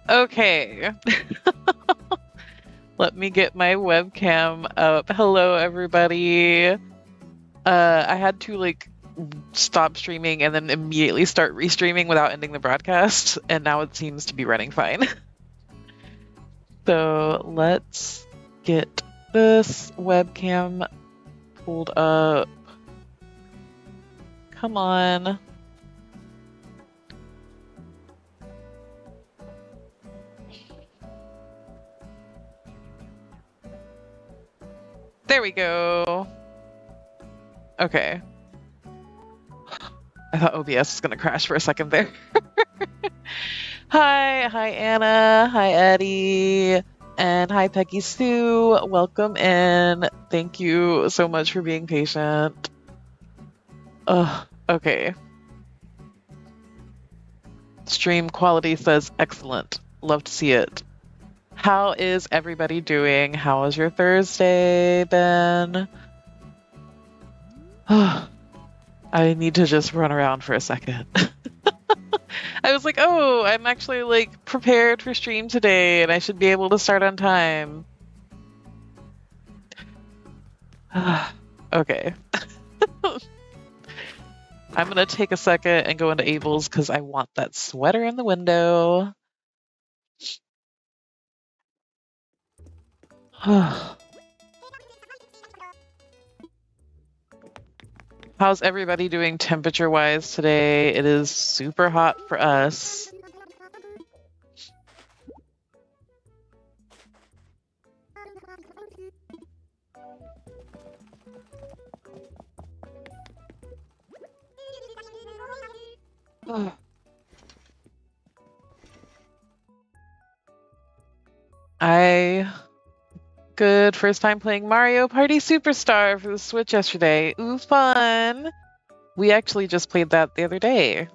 Okay. Let me get my webcam up. Hello, everybody. I had to like stop streaming and then immediately start restreaming without ending the broadcast, and now it seems to be running fine. So let's get this webcam pulled up. Come on. There we go. Okay. I thought OBS was gonna crash for a second there. Hi Anna, hi Eddie, and hi Peggy Sue. Welcome in. Thank you so much for being patient. Okay. Stream quality says excellent. Love to see it. How is everybody doing? How was your Thursday, Ben? I need to just run around for a second. I was like, oh, I'm actually like prepared for stream today and I should be able to start on time. Okay. I'm gonna take a second and go into Abel's because I want that sweater in the window. How's everybody doing temperature-wise today? It is super hot for us. Good first time playing Mario Party Superstar for the Switch yesterday. Ooh, fun! We actually just played that the other day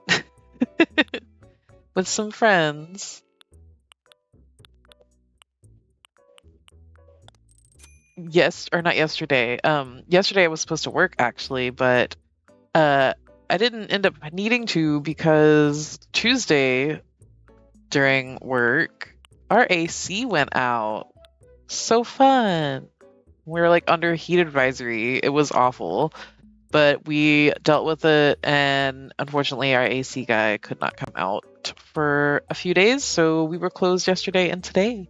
with some friends. Yes, or not yesterday. Yesterday I was supposed to work actually, but I didn't end up needing to because Tuesday during work our AC went out. So fun. We were like under heat advisory. It was awful, but we dealt with it, and unfortunately our AC guy could not come out for a few days, so we were closed yesterday and today.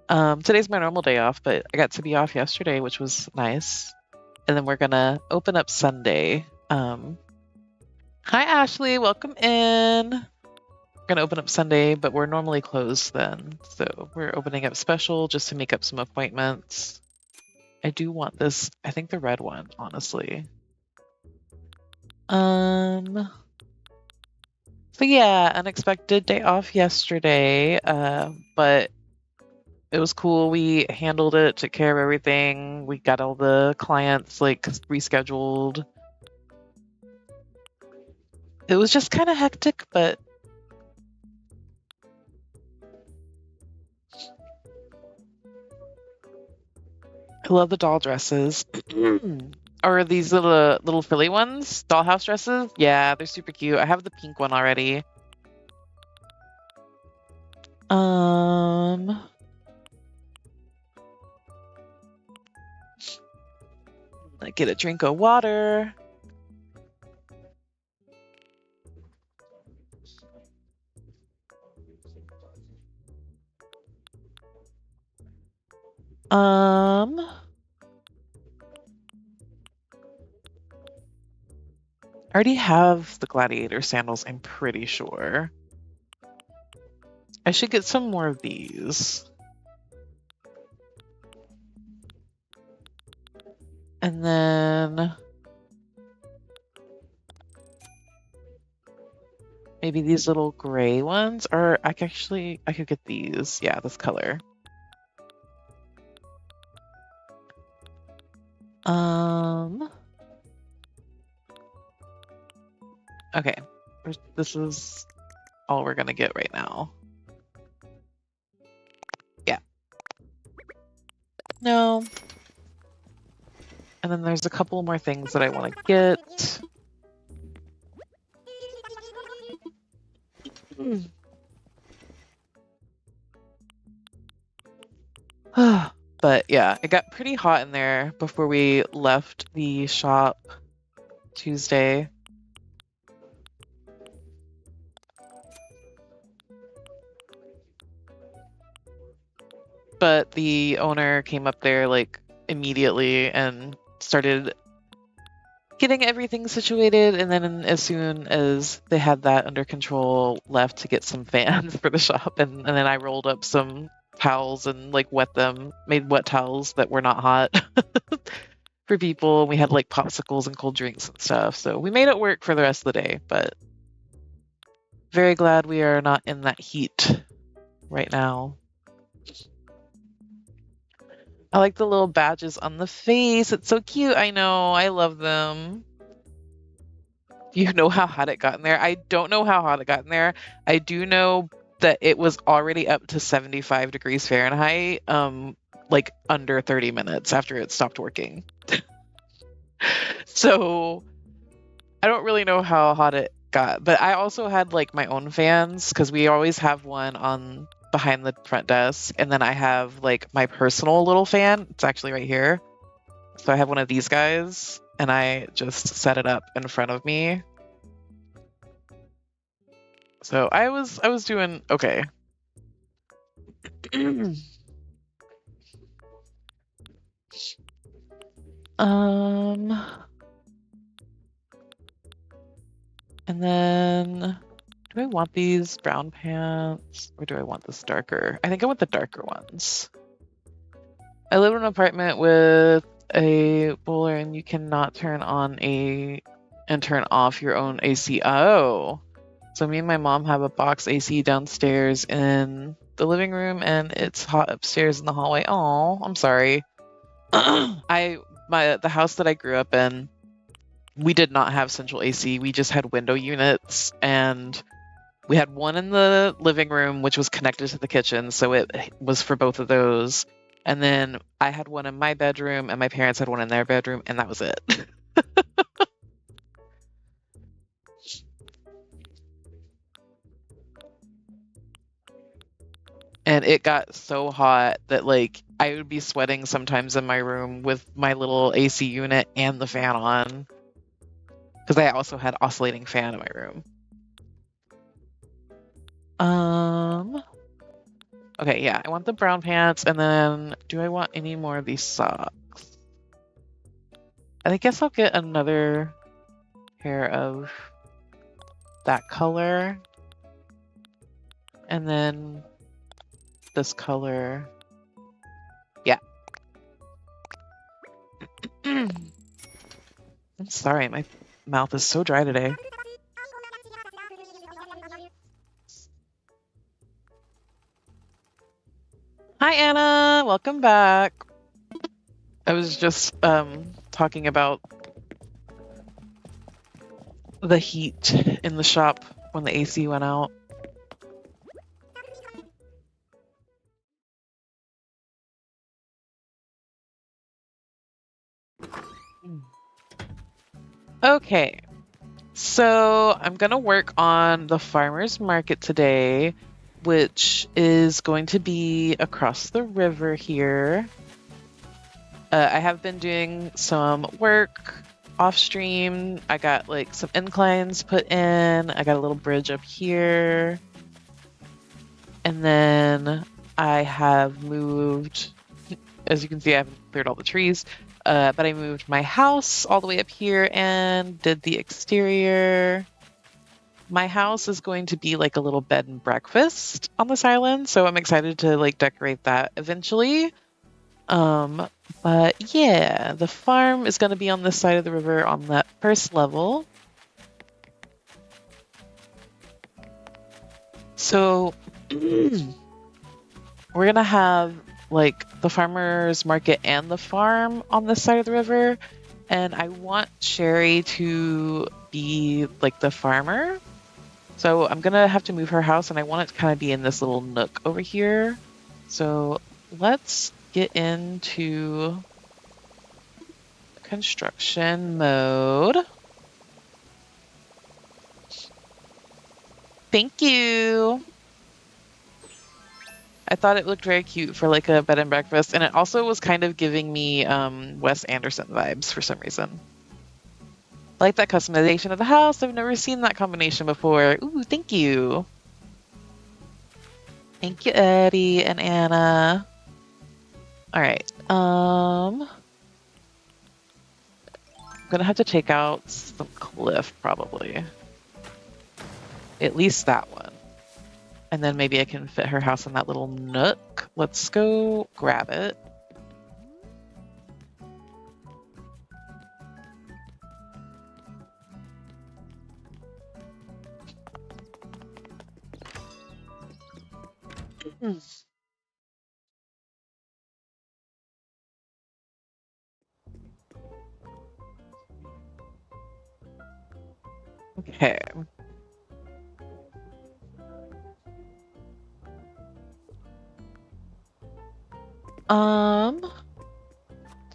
Today's my normal day off, but I got to be off yesterday, which was nice. And then we're gonna open up Sunday. Hi Ashley, welcome in. We're gonna open up Sunday, but we're normally closed then. So we're opening up special just to make up some appointments. I do want this, I think the red one, honestly. So yeah, unexpected day off yesterday, but it was cool. We handled it, took care of everything. We got all the clients like rescheduled. It was just kind of hectic, but I love the doll dresses. Or these little frilly ones, dollhouse dresses. Yeah, they're super cute. I have the pink one already. I get a drink of water. I already have the gladiator sandals, I'm pretty sure. I should get some more of these. And then maybe these little gray ones, or I could get these. Yeah, this color. Okay, this is all we're gonna get right now. Yeah. No. And then there's a couple more things that I want to get. But yeah, it got pretty hot in there before we left the shop Tuesday. But the owner came up there like immediately and started getting everything situated, and then as soon as they had that under control, left to get some fans for the shop, and then I rolled up some towels and like made wet towels that were not hot for people. We had like popsicles and cold drinks and stuff, so we made it work for the rest of the day, but very glad we are not in that heat right now. I like the little badges on the face. It's so cute. I know. I love them. Do you know how hot it got in there? I don't know how hot it got in there. I do know that it was already up to 75 degrees Fahrenheit, like under 30 minutes after it stopped working. So I don't really know how hot it got, but I also had like my own fans because we always have one on behind the front desk, and then I have like my personal little fan. It's actually right here. So I have one of these guys, and I just set it up in front of me. So I was doing okay. And then do I want these brown pants or do I want this darker? I think I want the darker ones. I live in an apartment with a bowler, and you cannot turn on and turn off your own AC. Oh, so me and my mom have a box AC downstairs in the living room, and it's hot upstairs in the hallway. Oh, I'm sorry. The house that I grew up in, we did not have central AC. We just had window units, and we had one in the living room, which was connected to the kitchen, so it was for both of those. And then I had one in my bedroom, and my parents had one in their bedroom, and that was it. And it got so hot that like I would be sweating sometimes in my room with my little AC unit and the fan on, because I also had oscillating fan in my room. Okay, yeah, I want the brown pants, and then do I want any more of these socks? I guess I'll get another pair of that color, and then this color. Yeah. I'm sorry, my mouth is so dry today. Hi, Anna. Welcome back. I was just talking about the heat in the shop when the AC went out. Okay, so I'm gonna work on the farmer's market today, which is going to be across the river here. I have been doing some work off stream. I got like some inclines put in. I got a little bridge up here. And then I have moved, as you can see, I haven't cleared all the trees, but I moved my house all the way up here and did the exterior. My house is going to be like a little bed and breakfast on this island, so I'm excited to like decorate that eventually. But yeah, the farm is going to be on this side of the river on that first level. So we're going to have like the farmer's market and the farm on this side of the river, and I want Sherry to be like the farmer. So I'm gonna have to move her house, and I want it to kind of be in this little nook over here. So let's get into construction mode. Thank you. I thought it looked very cute for like a bed and breakfast, and it also was kind of giving me Wes Anderson vibes for some reason. I like that customization of the house. I've never seen that combination before. Ooh, thank you. Thank you, Eddie and Anna. All right. I'm gonna have to take out some cliff probably. At least that one. And then maybe I can fit her house in that little nook. Let's go grab it. Okay.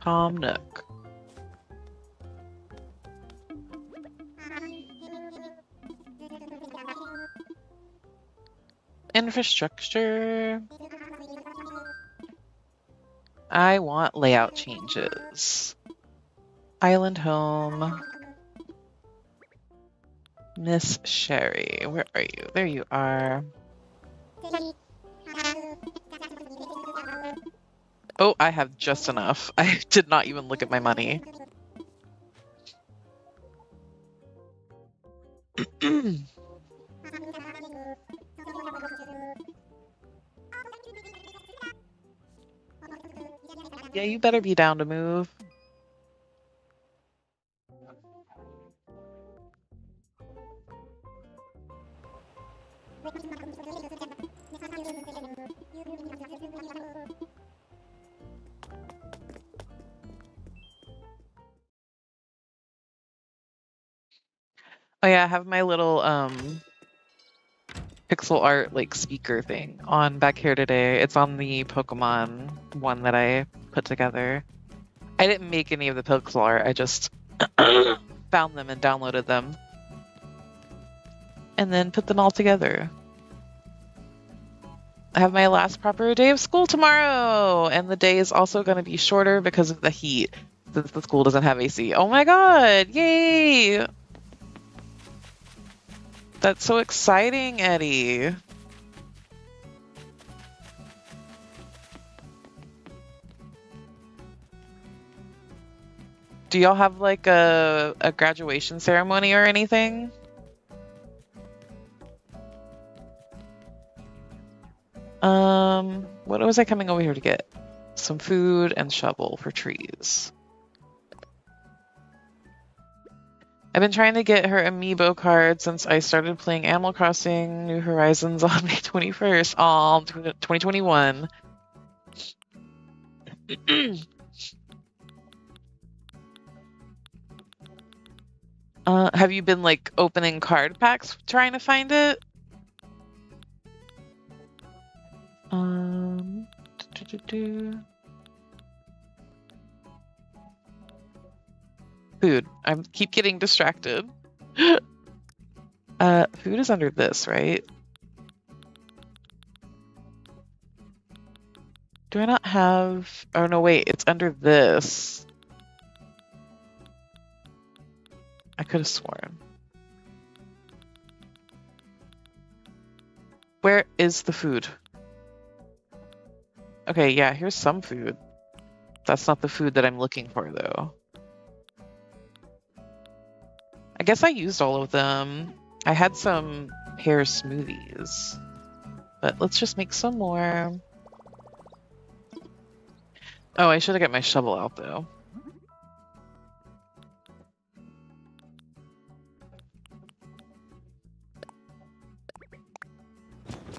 Tom Nook. Infrastructure. I want layout changes. Island home. Miss Sherry, where are you? There you are. Oh, I have just enough. I did not even look at my money. Yeah, you better be down to move. Oh yeah, I have my little pixel art like speaker thing on back here today. It's on the Pokemon one that I put together. I didn't make any of the pixel art, I just found them and downloaded them. And then put them all together. I have my last proper day of school tomorrow, and the day is also going to be shorter because of the heat, since the school doesn't have AC. Oh my god, yay! That's so exciting, Eddie. Do y'all have like a graduation ceremony or anything? What was I coming over here to get? Some food and shovel for trees. I've been trying to get her amiibo card since I started playing Animal Crossing New Horizons on May 21st. Aw, 2021. Have you been like opening card packs trying to find it? Food. I keep getting distracted. Food is under this, right? Do I not have... Oh no, wait, it's under this. I could have sworn. Where is the food? Okay, yeah, here's some food. That's not the food that I'm looking for, though. I guess I used all of them. I had some pear smoothies. But let's just make some more. Oh, I should have got my shovel out, though.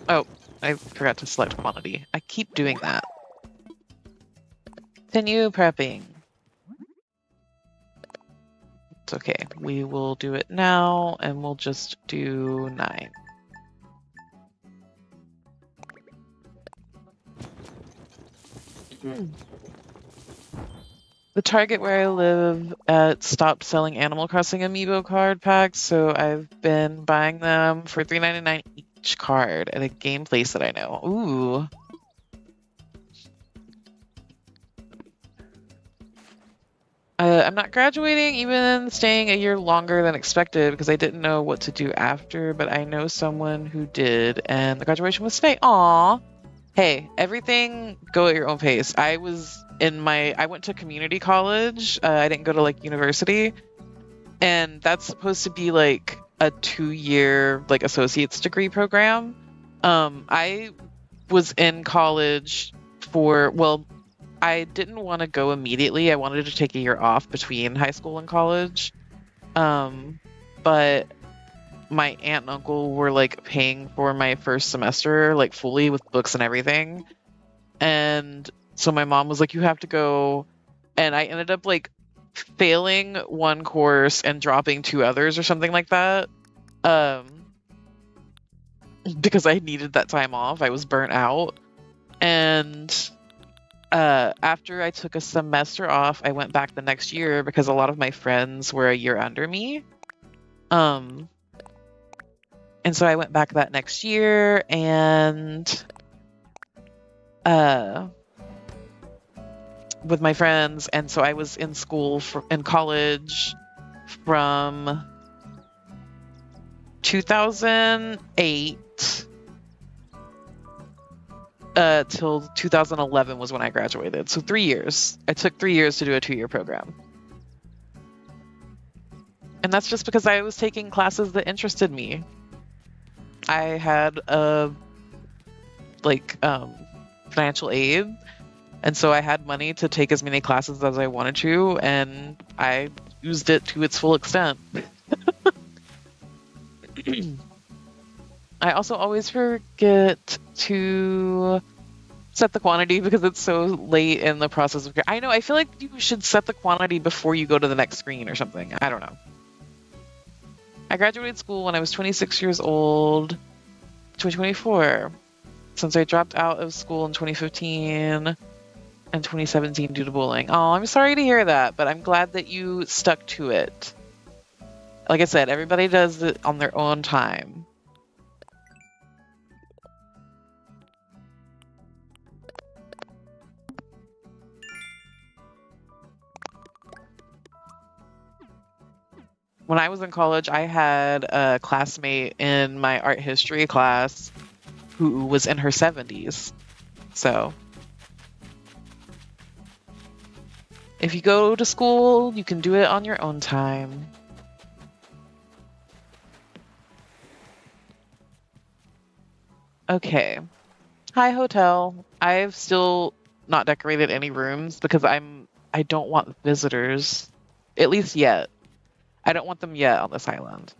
Oh, I forgot to select quantity. I keep doing that. Continue prepping. It's okay. We will do it now, and we'll just do 9. The Target where I live stopped selling Animal Crossing amiibo card packs, so I've been buying them for $3.99 each card at a game place that I know. Ooh. I'm not graduating, even staying a year longer than expected because I didn't know what to do after, but I know someone who did, and the graduation was today. Aw. Hey, everything go at your own pace. I went to community college. I didn't go to like university, and that's supposed to be like a 2-year like associate's degree program. I was in college well, I didn't want to go immediately. I wanted to take a year off between high school and college. But my aunt and uncle were like paying for my first semester, like fully with books and everything. And so my mom was like, you have to go. And I ended up like failing one course and dropping 2 others or something like that. Because I needed that time off. I was burnt out. And after I took a semester off, I went back the next year because a lot of my friends were a year under me. And so I went back that next year and with my friends, and so I was in in college from 2008 till 2011 was when I graduated. So 3 years. I took 3 years to do a 2-year program. And that's just because I was taking classes that interested me. I had financial aid, and so I had money to take as many classes as I wanted to, and I used it to its full extent. I also always forget to set the quantity because it's so late in the process of. I know, I feel like you should set the quantity before you go to the next screen or something. I don't know. I graduated school when I was 26 years old, 2024, since I dropped out of school in 2015 and 2017 due to bullying. Oh, I'm sorry to hear that, but I'm glad that you stuck to it. Like I said, everybody does it on their own time. When I was in college, I had a classmate in my art history class who was in her 70s. So if you go to school, you can do it on your own time. Okay. Hi, hotel. I've still not decorated any rooms because I don't want visitors, at least yet. I don't want them yet on this island.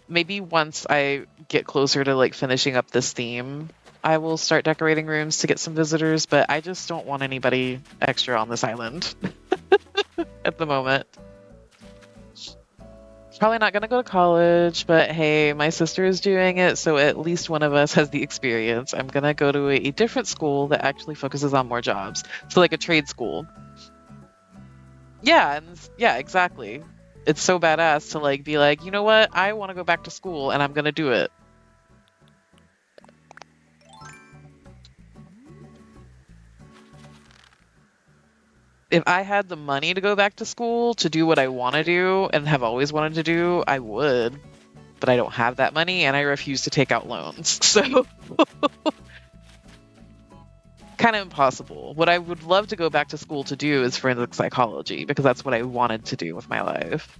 Maybe once I get closer to like finishing up this theme, I will start decorating rooms to get some visitors, but I just don't want anybody extra on this island at the moment. Probably not gonna go to college, but hey, my sister is doing it, so at least one of us has the experience. I'm gonna go to a different school that actually focuses on more jobs. So like a trade school. Yeah, exactly. It's so badass to like be like, you know what? I want to go back to school and I'm gonna do it. If I had the money to go back to school to do what I want to do and have always wanted to do, I would. But I don't have that money and I refuse to take out loans. So kind of impossible. What I would love to go back to school to do is forensic psychology because that's what I wanted to do with my life.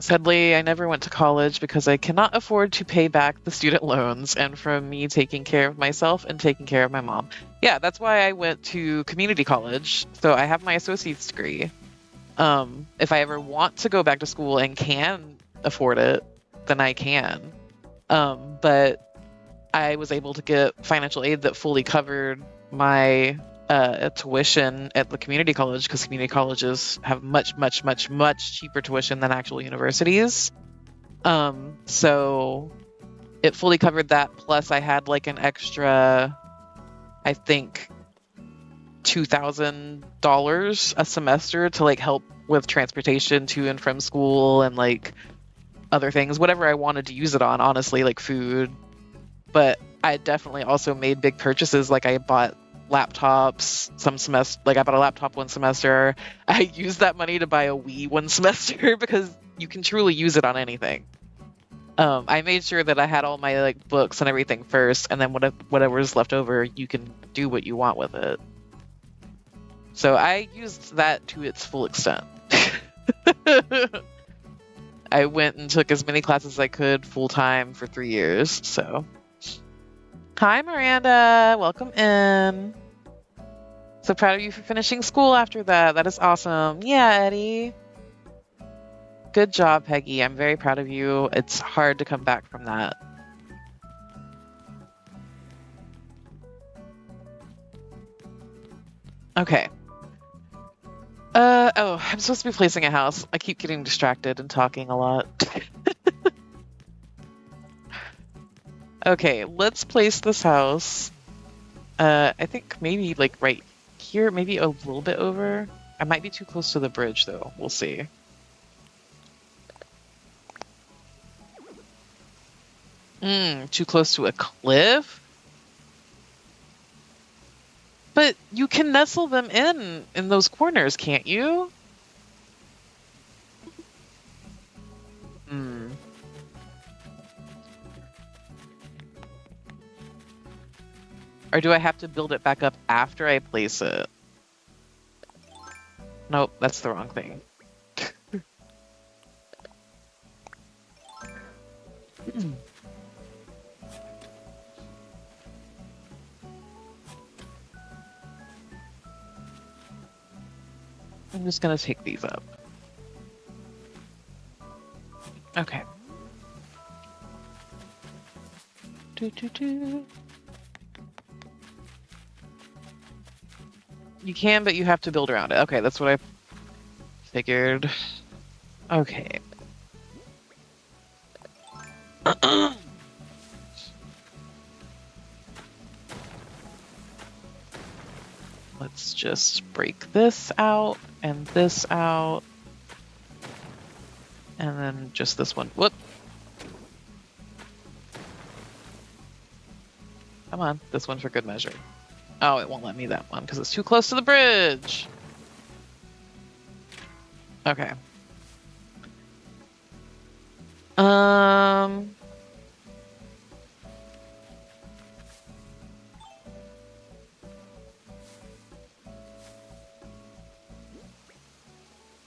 Sadly, I never went to college because I cannot afford to pay back the student loans and from me taking care of myself and taking care of my mom. Yeah, that's why I went to community college. So I have my associate's degree. If I ever want to go back to school and can afford it, then I can. But I was able to get financial aid that fully covered my tuition at the community college because community colleges have much cheaper tuition than actual universities. So it fully covered that. Plus I had like an extra, I think, $2,000 a semester to like help with transportation to and from school and like other things, whatever I wanted to use it on, honestly, like food. But I definitely also made big purchases. Like I bought laptops some semester. Like I bought a laptop one semester. I used that money to buy a Wii one semester because you can truly use it on anything. I made sure that I had all my like books and everything first, and then whatever's left over, you can do what you want with it. So I used that to its full extent. I went and took as many classes as I could full time for 3 years. So, hi Miranda, welcome in. So proud of you for finishing school after that. That is awesome. Yeah, Eddie. Good job, Peggy. I'm very proud of you. It's hard to come back from that. Okay. Oh, I'm supposed to be placing a house. I keep getting distracted and talking a lot. Okay, let's place this house. I think maybe like right here, maybe a little bit over. I might be too close to the bridge though. We'll see. Too close to a cliff? But you can nestle them in those corners, can't you? Or do I have to build it back up after I place it? Nope, that's the wrong thing. I'm just gonna take these up. Okay. You can, but you have to build around it. Okay, that's what I figured. Okay. Let's just break this out and this out. And then just this one. Whoop. Come on, this one for good measure. Oh, it won't let me that one because it's too close to the bridge. Okay.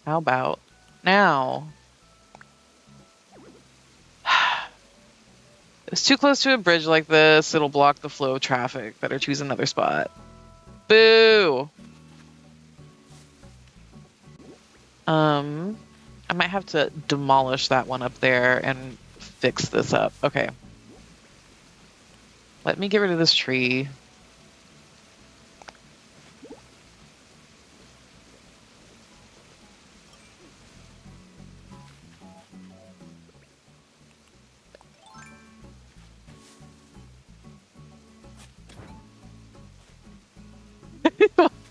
How about now? It's too close to a bridge like this. It'll block the flow of traffic. Better choose another spot. Boo! I might have to demolish that one up there and fix this up. Okay. Let me get rid of this tree.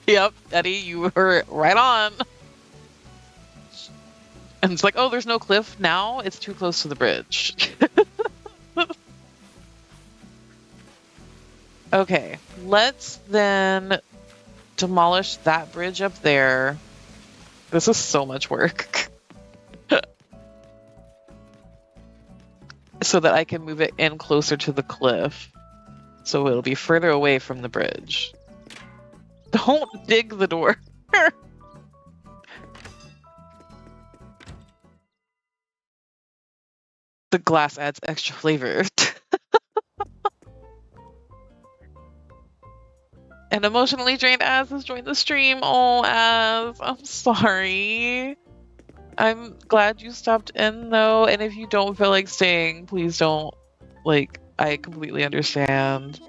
Yep, Eddie, you were right on. And it's like, oh, there's no cliff now. It's too close to the bridge. Okay, let's then demolish that bridge up there. This is so much work. So that I can move it in closer to the cliff. So it'll be further away from the bridge. Don't dig the door. The glass adds extra flavor. And emotionally drained Az has joined the stream. Oh, Az, I'm sorry. I'm glad you stopped in though, and if you don't feel like staying, please don't. Like, I completely understand.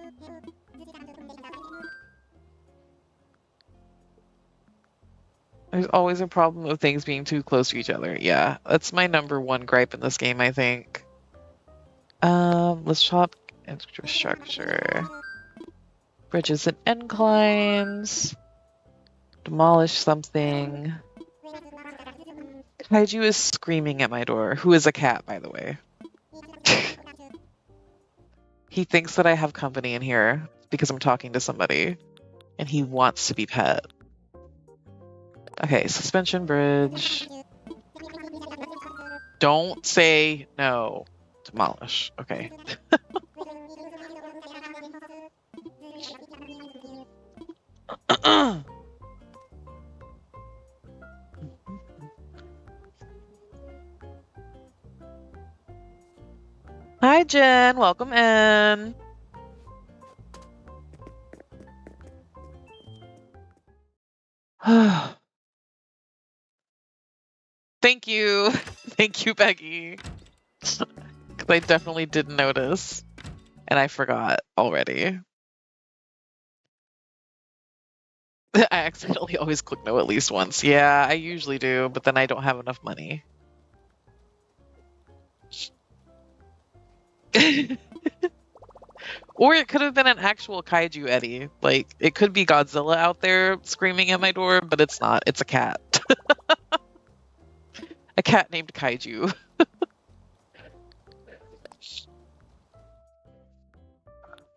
There's always a problem of things being too close to each other. Yeah, that's my #1 gripe in this game, I think. Let's chop extra structure. Bridges and inclines. Demolish something. Kaiju is screaming at my door. Who is a cat, by the way? He thinks that I have company in here because I'm talking to somebody. and he wants to be pet. Okay, suspension bridge. Don't say no. Demolish. Okay. Hi, Jen. Welcome in. Thank you. Thank you, Becky. Because I definitely didn't notice. And I forgot already. I accidentally always click no at least once. Yeah, I usually do, but then I don't have enough money. Or it could have been an actual kaiju Eddie. Like, it could be Godzilla out there screaming at my door, but it's not. It's a cat. A cat named Kaiju.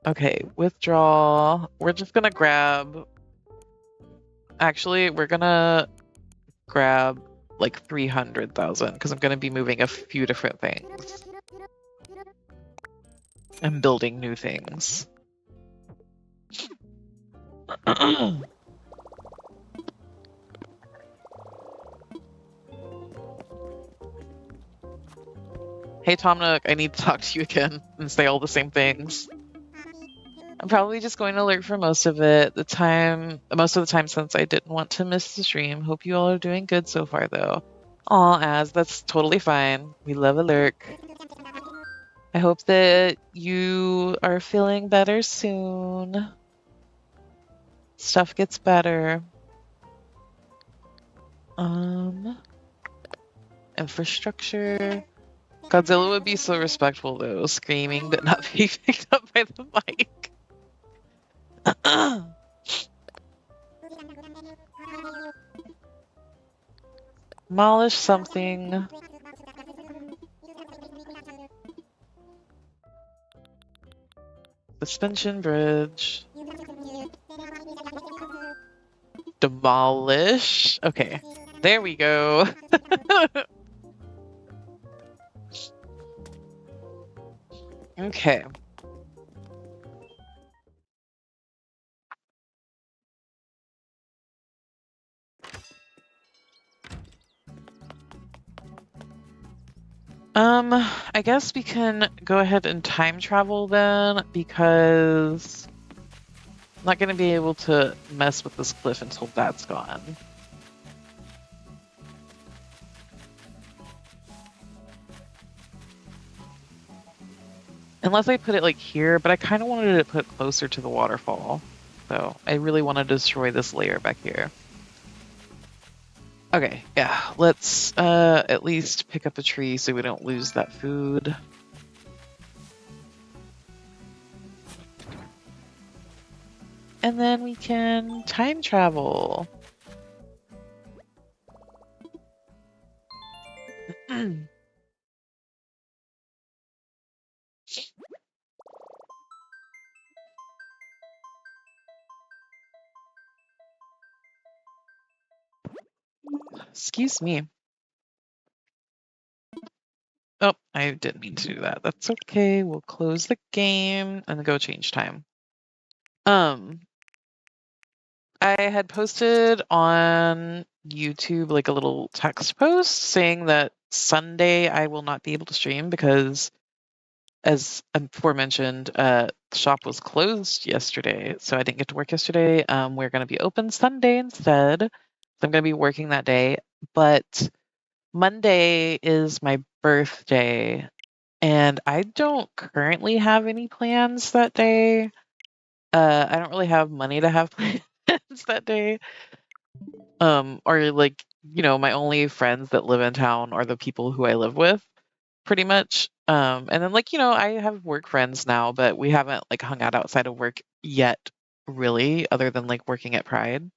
Okay, withdraw. We're just gonna grab... Actually, we're gonna grab like 300,000 because I'm gonna be moving a few different things. And building new things. Hey Tom Nook, I need to talk to you again and say all the same things. I'm probably just going to lurk for most of it. Most of the time since I didn't want to miss the stream. Hope you all are doing good so far though. Aw, Az, that's totally fine. We love a lurk. I hope that you are feeling better soon. Stuff gets better. Infrastructure. Godzilla would be so respectful though, screaming but not being picked up by the mic. Demolish something. Suspension bridge. Demolish. Okay, there we go. Okay. I guess we can go ahead and time travel then, because I'm not going to be able to mess with this cliff until that's gone. Unless I put it like here, but I kind of wanted to put it closer to the waterfall. So I really want to destroy this layer back here. Okay, yeah, let's at least pick up a tree so we don't lose that food. And then we can time travel. Excuse me. Oh, I didn't mean to do that. That's okay. We'll close the game and go change time. I had posted on YouTube like a little text post saying that Sunday I will not be able to stream because, as aforementioned, the shop was closed yesterday, so I didn't get to work yesterday. We're going to be open Sunday instead, so I'm going to be working that day. But Monday is my birthday, and I don't currently have any plans that day. I don't really have money to have plans that day. Or like, my only friends that live in town are the people who I live with, pretty much. And then like, I have work friends now, but we haven't like hung out outside of work yet, really, other than like working at Pride.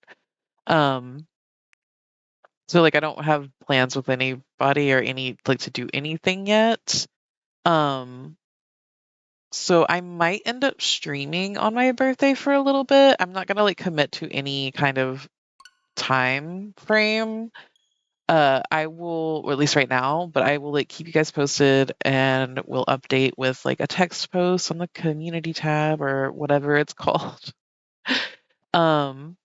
So like I don't have plans with anybody or any like to do anything yet. So I might end up streaming on my birthday for a little bit. I'm not gonna like commit to any kind of time frame. I will, or at least right now, but I will like keep you guys posted and we'll update with like a text post on the community tab or whatever it's called. Um,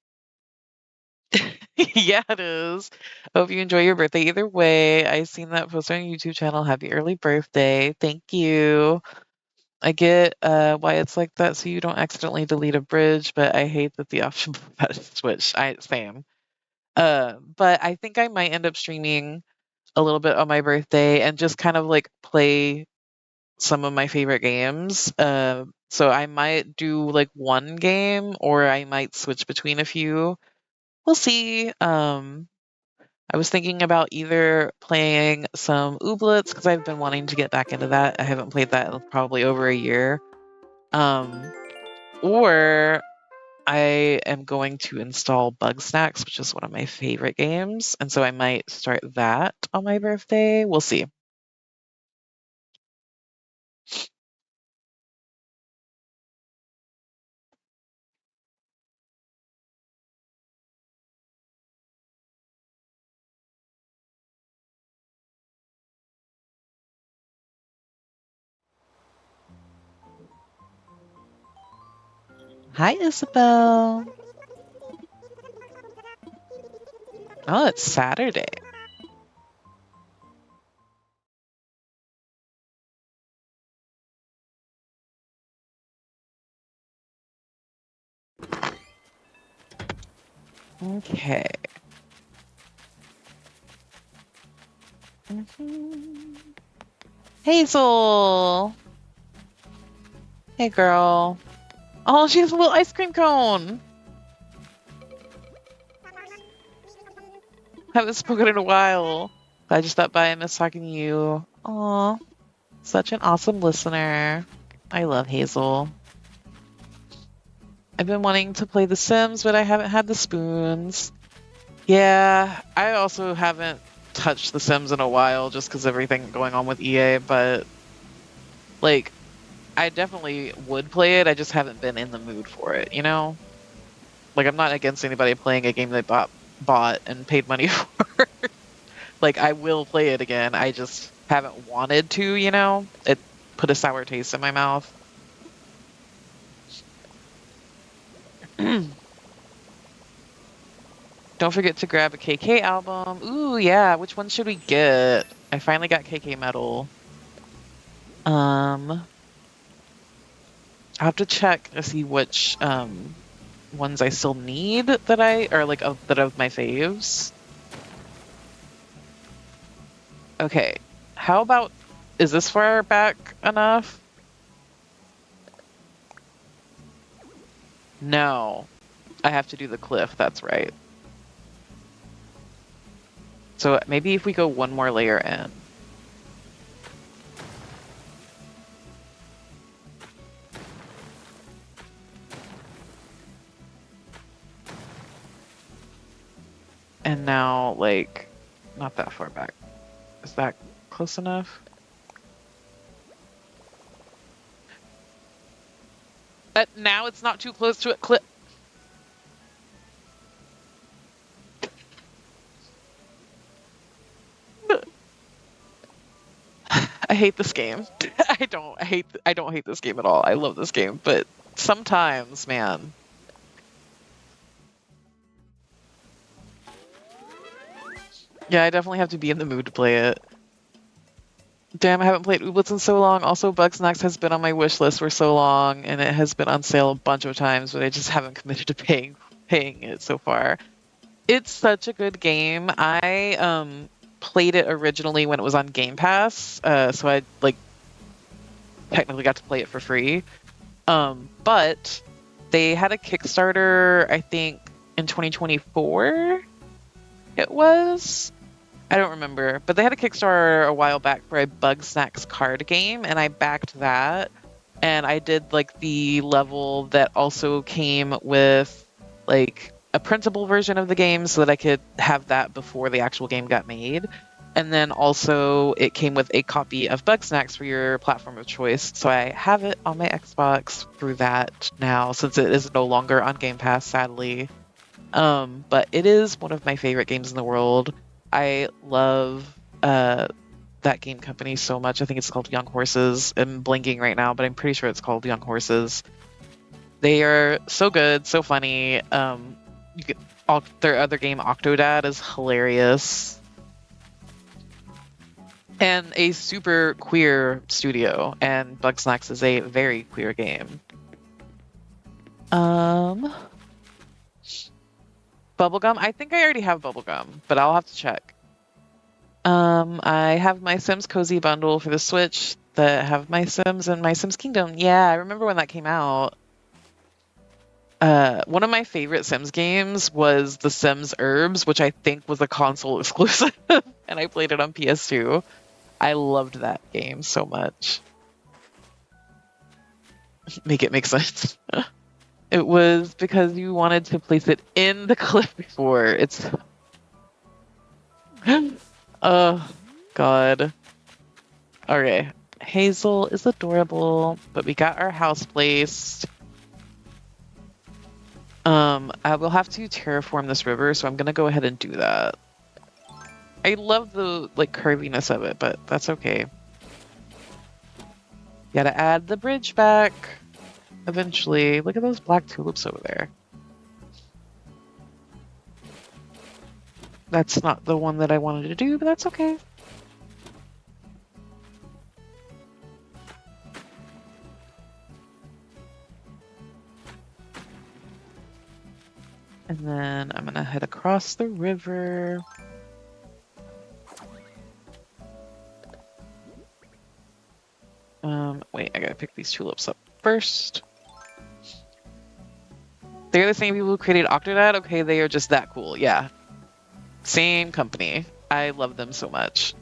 yeah, it is. Hope you enjoy your birthday either way. I seen that post on your YouTube channel. Happy early birthday. Thank you. I get why it's like that so you don't accidentally delete a bridge, but I hate that the option for that is switch. Same. But I think I might end up streaming a little bit on my birthday and just kind of like play some of my favorite games. So I might do like one game or I might switch between a few. We'll see. I was thinking about either playing some Ooblets because I've been wanting to get back into that. I haven't played that in probably over a year. Um, or I am going to install Bug Snacks, which is one of my favorite games, and so I might start that on my birthday. We'll see. Hi, Isabel. Oh, it's Saturday. Okay. Hazel. Hey, girl. Oh, she has a little ice cream cone. Haven't spoken in a while. I just stopped by and miss talking to you. Aw, such an awesome listener. I love Hazel. I've been wanting to play The Sims, but I haven't had the spoons. Yeah, I also haven't touched The Sims in a while just because everything going on with EA, but like, I definitely would play it. I just haven't been in the mood for it, you know? Like, I'm not against anybody playing a game they bought and paid money for. Like, I will play it again. I just haven't wanted to, you know? It put a sour taste in my mouth. Don't forget to grab a KK album. Ooh, yeah. Which one should we get? I finally got KK Metal. I'll have to check to see which ones I still need that are like that of my faves. Okay. How about, is this far back enough? No. I have to do the cliff, that's right. So maybe if we go one more layer in. And now, like, not that far back. Is that close enough? Now it's not too close to a cliff. I hate this game. I don't hate this game at all. I love this game, but sometimes, man. Yeah, I definitely have to be in the mood to play it. Damn, I haven't played Ooblets in so long. Also, Bugsnax has been on my wish list for so long, and it has been on sale a bunch of times, but I just haven't committed to paying it so far. It's such a good game. I played it originally when it was on Game Pass, so I like technically got to play it for free. But they had a Kickstarter, I think, in 2024. It was. I don't remember, but they had a Kickstarter a while back for a Bugsnax card game, and I backed that. And I did like the level that also came with like a printable version of the game so that I could have that before the actual game got made. And then also it came with a copy of Bugsnax for your platform of choice. So I have it on my Xbox through that now, since it is no longer on Game Pass, sadly. But it is one of my favorite games in the world. I love that game company so much. I think it's called Young Horses. I'm blinking right now, but I'm pretty sure it's called Young Horses. They are so good, so funny. Their other game, Octodad, is hilarious. And a super queer studio, and Bugsnax is a very queer game. Bubblegum? I think I already have Bubblegum, but I'll have to check. I have my Sims Cozy bundle for the Switch that have my Sims and my Sims Kingdom. Yeah, I remember when that came out. One of my favorite Sims games was The Sims Herbs, which I think was a console exclusive, and I played it on PS2. I loved that game so much. Make it make sense. It was because you wanted to place it in the cliff before. It's... Oh, God. Okay. Hazel is adorable, but we got our house placed. I will have to terraform this river, so I'm gonna go ahead and do that. I love the, like, curviness of it, but that's okay. Gotta add the bridge back eventually. Look at those black tulips over there. That's not the one that I wanted to do, but that's okay. And then I'm gonna head across the river. Wait, I gotta pick these tulips up first. They're the same people who created Octodad? Okay, they are just that cool, yeah. Same company. I love them so much.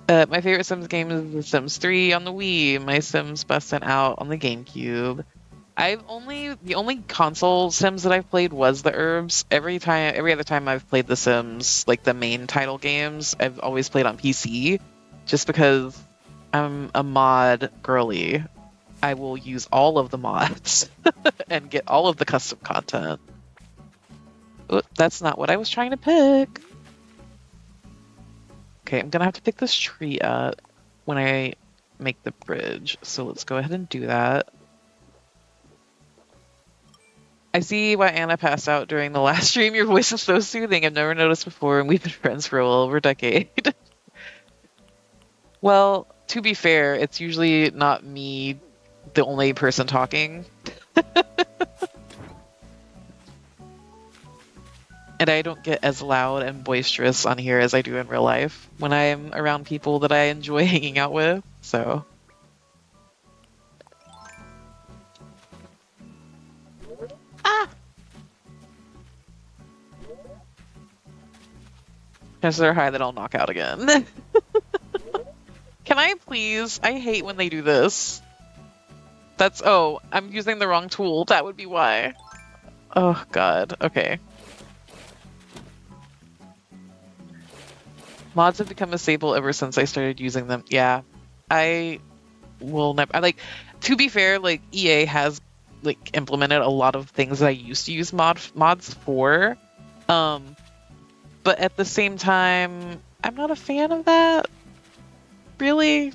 My favorite Sims game is The Sims 3 on the Wii. My Sims Bustin' Out on the GameCube. The only console Sims that I've played was the Herbs. Every other time I've played the Sims, like the main title games, I've always played on PC, just because I'm a mod girly. I will use all of the mods and get all of the custom content. Ooh, that's not what I was trying to pick. Okay, I'm gonna have to pick this tree up when I make the bridge. So let's go ahead and do that. I see why Anna passed out during the last stream. Your voice is so soothing. I've never noticed before, and we've been friends for well over a decade. Well, to be fair, it's usually not me, the only person talking. And I don't get as loud and boisterous on here as I do in real life when I am around people that I enjoy hanging out with, so... Ah! Chances are high that I'll knock out again. Can I please? I hate when they do this. That's... Oh, I'm using the wrong tool. That would be why. Oh, God. Okay. Mods have become a staple ever since I started using them. Yeah. I will never... to be fair, like, EA has, like, implemented a lot of things that I used to use mods for. But at the same time, I'm not a fan of that. Really?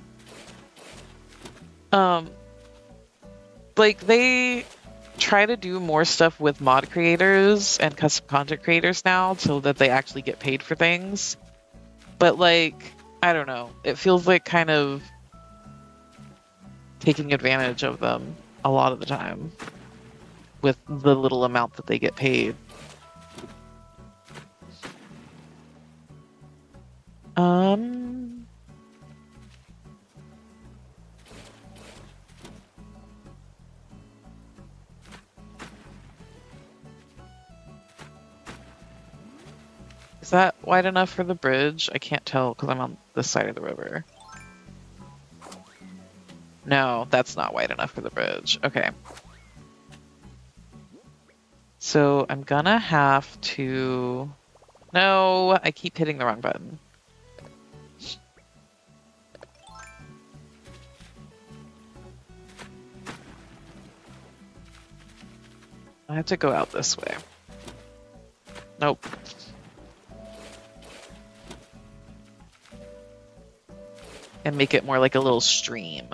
Like, they try to do more stuff with mod creators and custom content creators now so that they actually get paid for things. But, like, I don't know. It feels like kind of taking advantage of them a lot of the time with the little amount that they get paid. Is that wide enough for the bridge? I can't tell because I'm on this side of the river. No, that's not wide enough for the bridge. Okay. So I'm gonna have to... No, I keep hitting the wrong button. I have to go out this way. Nope. And make it more like a little stream.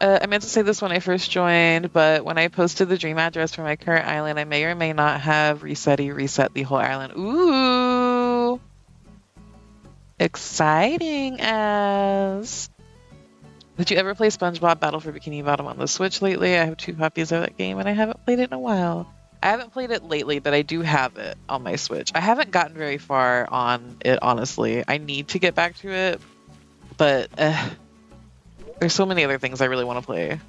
I meant to say this when I first joined, but when I posted the dream address for my current island, I may or may not have reset the whole island. Ooh! Exciting as. Did you ever play SpongeBob Battle for Bikini Bottom on the Switch lately? I have 2 copies of that game and I haven't played it in a while. I haven't played it lately, but I do have it on my Switch. I haven't gotten very far on it, honestly. I need to get back to it, but there's so many other things I really want to play.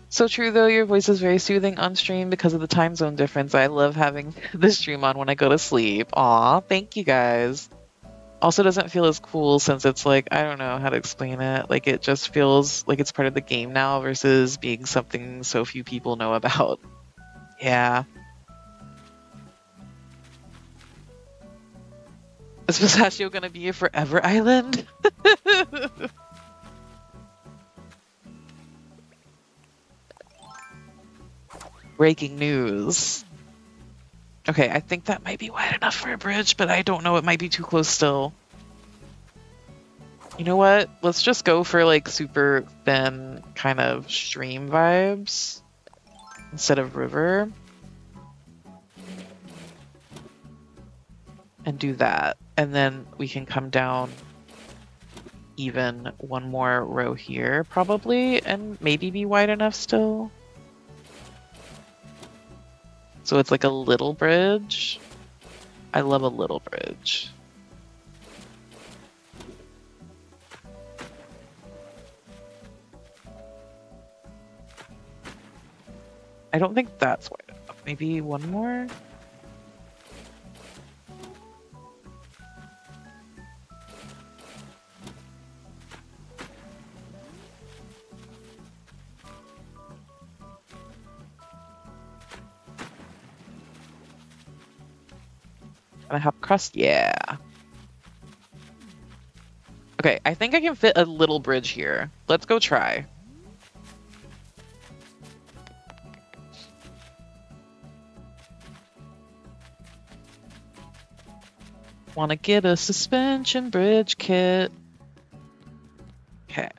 So true though, your voice is very soothing on stream because of the time zone difference. I love having the stream on when I go to sleep. Aw, thank you guys. Also doesn't feel as cool since it's like, I don't know how to explain it. Like it just feels like it's part of the game now versus being something so few people know about. Yeah. Is Pistachio gonna be a forever island? Breaking news. Okay, I think that might be wide enough for a bridge, but I don't know, it might be too close still. You know what? Let's just go for like super thin kind of stream vibes instead of river. And do that. And then we can come down even one more row here probably and maybe be wide enough still. So it's like a little bridge. I love a little bridge. I don't think that's wide enough. Maybe one more? Can I have crust? Yeah. Okay, I think I can fit a little bridge here. Let's go try. Want to get a suspension bridge kit. Okay.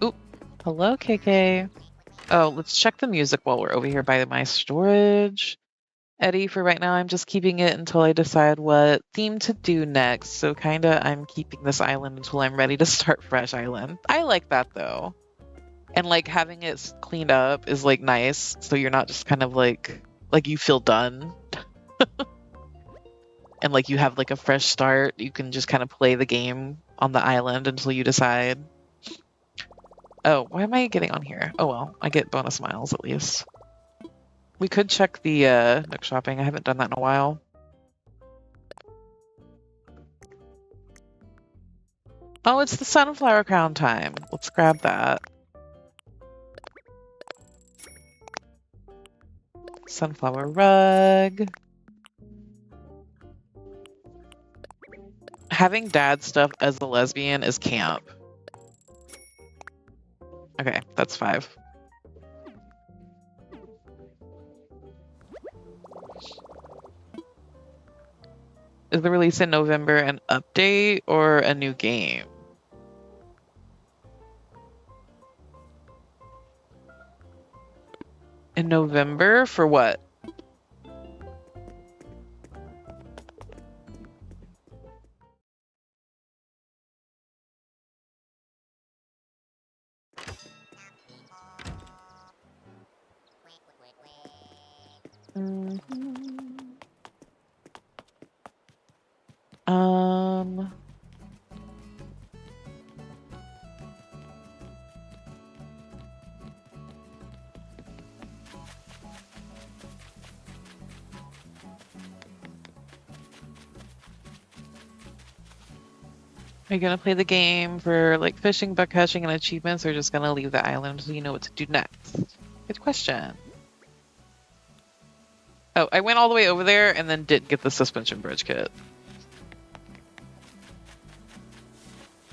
Oop. Hello, KK. Oh, let's check the music while we're over here by my storage. Eddie, for right now, I'm just keeping it until I decide what theme to do next. So kinda, I'm keeping this island until I'm ready to start Fresh Island. I like that though. And like having it cleaned up is like nice. So you're not just kind of like you feel done. And like you have like a fresh start. You can just kind of play the game on the island until you decide. Oh, why am I getting on here? Oh well, I get bonus miles at least. We could check the Nook shopping. I haven't done that in a while. Oh, it's the sunflower crown time. Let's grab that. Sunflower rug. Having dad stuff as a lesbian is camp. Okay, that's 5. Is the release in November an update or a new game? In November for what? Are you gonna play the game for like fishing, buck catching, and achievements, or just gonna leave the island so you know what to do next? Good question. Oh, I went all the way over there and then didn't get the suspension bridge kit.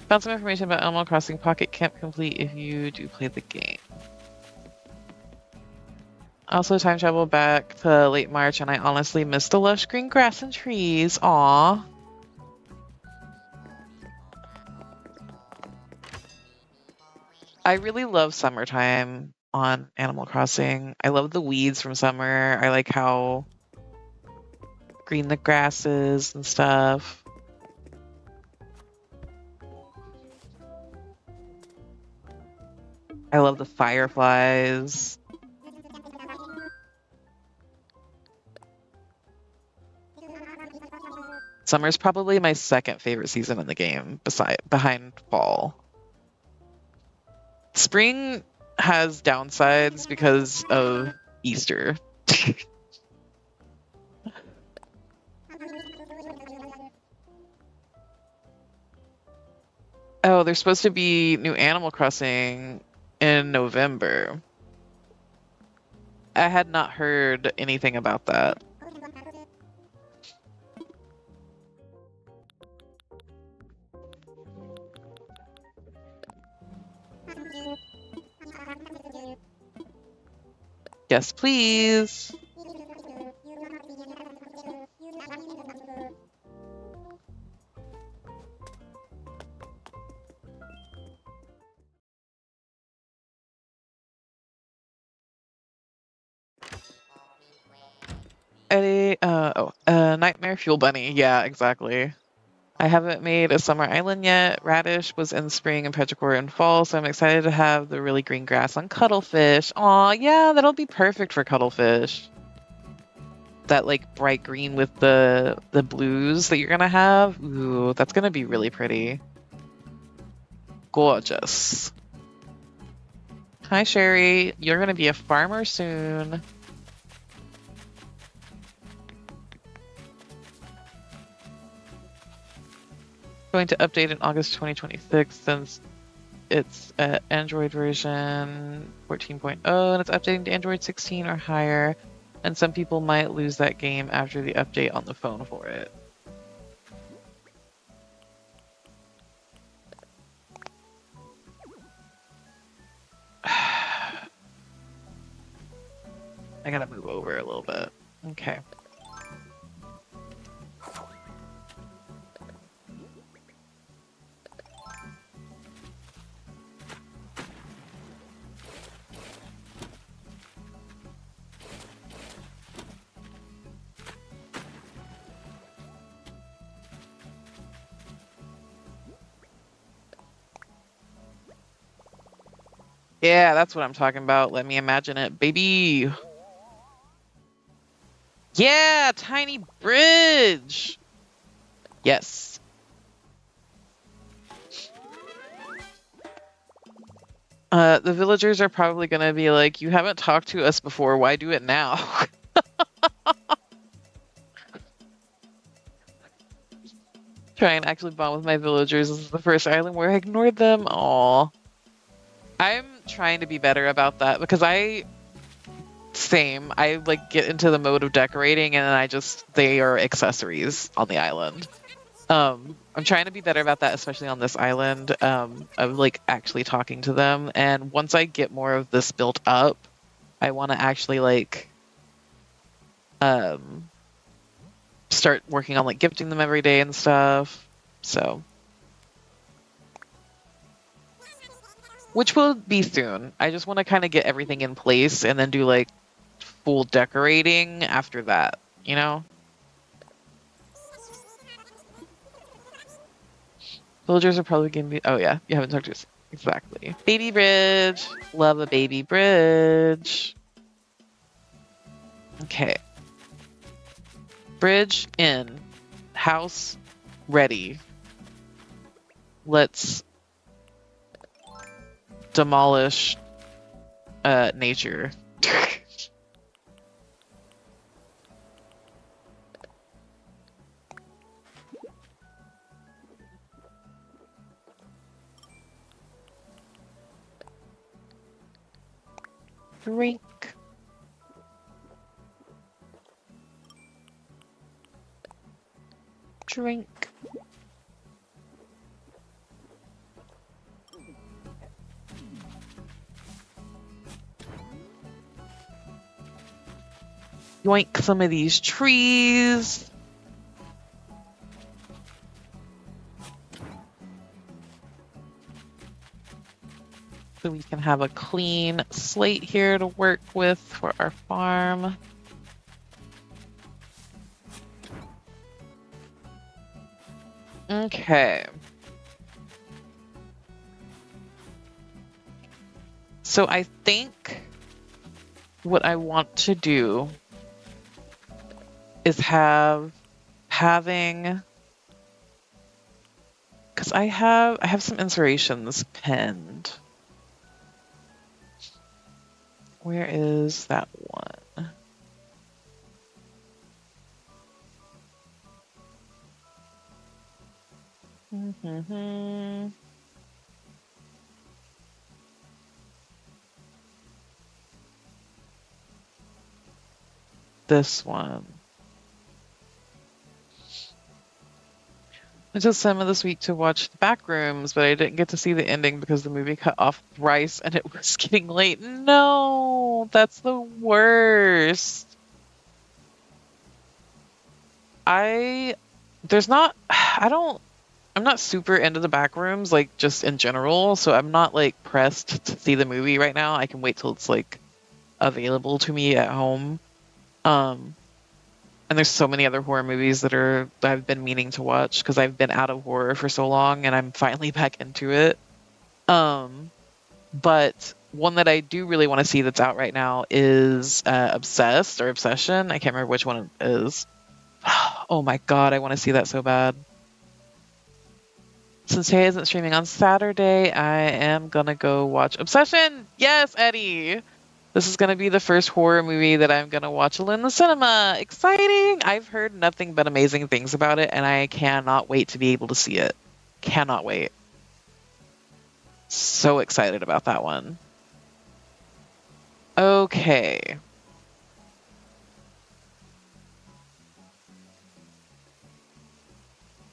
Found some information about Animal Crossing Pocket Camp Complete if you do play the game. Also, time travel back to late March, and I honestly missed the lush green grass and trees. Aww. I really love summertime on Animal Crossing. I love the weeds from summer. I like how green the grass is and stuff. I love the fireflies. Summer's probably my second favorite season in the game, behind fall. Spring has downsides because of Easter. Oh, there's supposed to be new Animal Crossing in November. I had not heard anything about that. Yes, please. Nightmare Fuel Bunny. Yeah, exactly. I haven't made a summer island yet. Radish was in spring and Petrichor in fall, so I'm excited to have the really green grass on Cuttlefish. Aw, yeah, that'll be perfect for Cuttlefish. That like bright green with the blues that you're gonna have. Ooh, that's gonna be really pretty. Gorgeous. Hi, Sherry. You're gonna be a farmer soon. Going to update in August 2026 since it's Android version 14.0 and it's updating to Android 16 or higher. And some people might lose that game after the update on the phone for it. I gotta move over a little bit. Okay. Yeah, that's what I'm talking about. Let me imagine it, baby. Yeah, tiny bridge. Yes. The villagers are probably gonna be like, you haven't talked to us before, why do it now? Try and actually bond with my villagers. This is the first island where I ignored them. Aw. I'm trying to be better about that because I like get into the mode of decorating and then they are accessories on the island. I'm trying to be better about that, especially on this island, of like actually talking to them. And once I get more of this built up, I want to actually like start working on like gifting them every day and stuff. So, which will be soon. I just want to kind of get everything in place and then do like full decorating after that, you know? Villagers are probably going to be. Oh, yeah. You haven't talked to us. Exactly. Baby bridge. Love a baby bridge. Okay. Bridge in. House ready. Let's demolish nature. Drink. Drink. Yoink some of these trees. So we can have a clean slate here to work with for our farm. Okay. So I think what I want to do is having, because I have some inspirations pinned. Where is that one? This one. I took some of this week to watch the back rooms, but I didn't get to see the ending because the movie cut off thrice and it was getting late. No, that's the worst. I'm not super into the back rooms, like just in general, so I'm not like pressed to see the movie right now. I can wait till it's like available to me at home. And there's so many other horror movies that I've been meaning to watch because I've been out of horror for so long and I'm finally back into it. But one that I do really want to see that's out right now is Obsessed or Obsession. I can't remember which one it is. Oh my god, I want to see that so bad. Since Tay isn't streaming on Saturday, I am gonna go watch Obsession! Yes, Eddie! This is gonna be the first horror movie that I'm gonna watch alone in the cinema! Exciting! I've heard nothing but amazing things about it, and I cannot wait to be able to see it. Cannot wait. So excited about that one. Okay.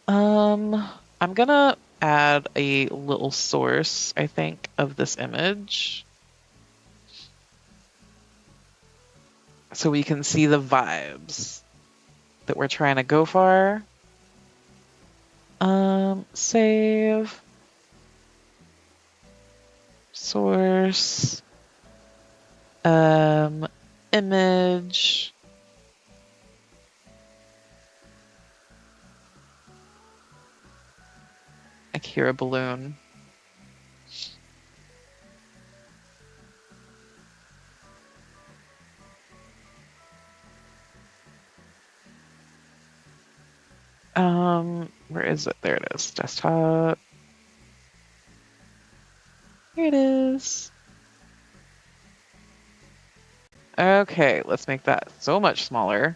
I'm gonna add a little source, I think, of this image. So we can see the vibes that we're trying to go for. Save. Source. Image. I hear a balloon. Where is it? There it is. Desktop. Here it is. Okay, let's make that so much smaller.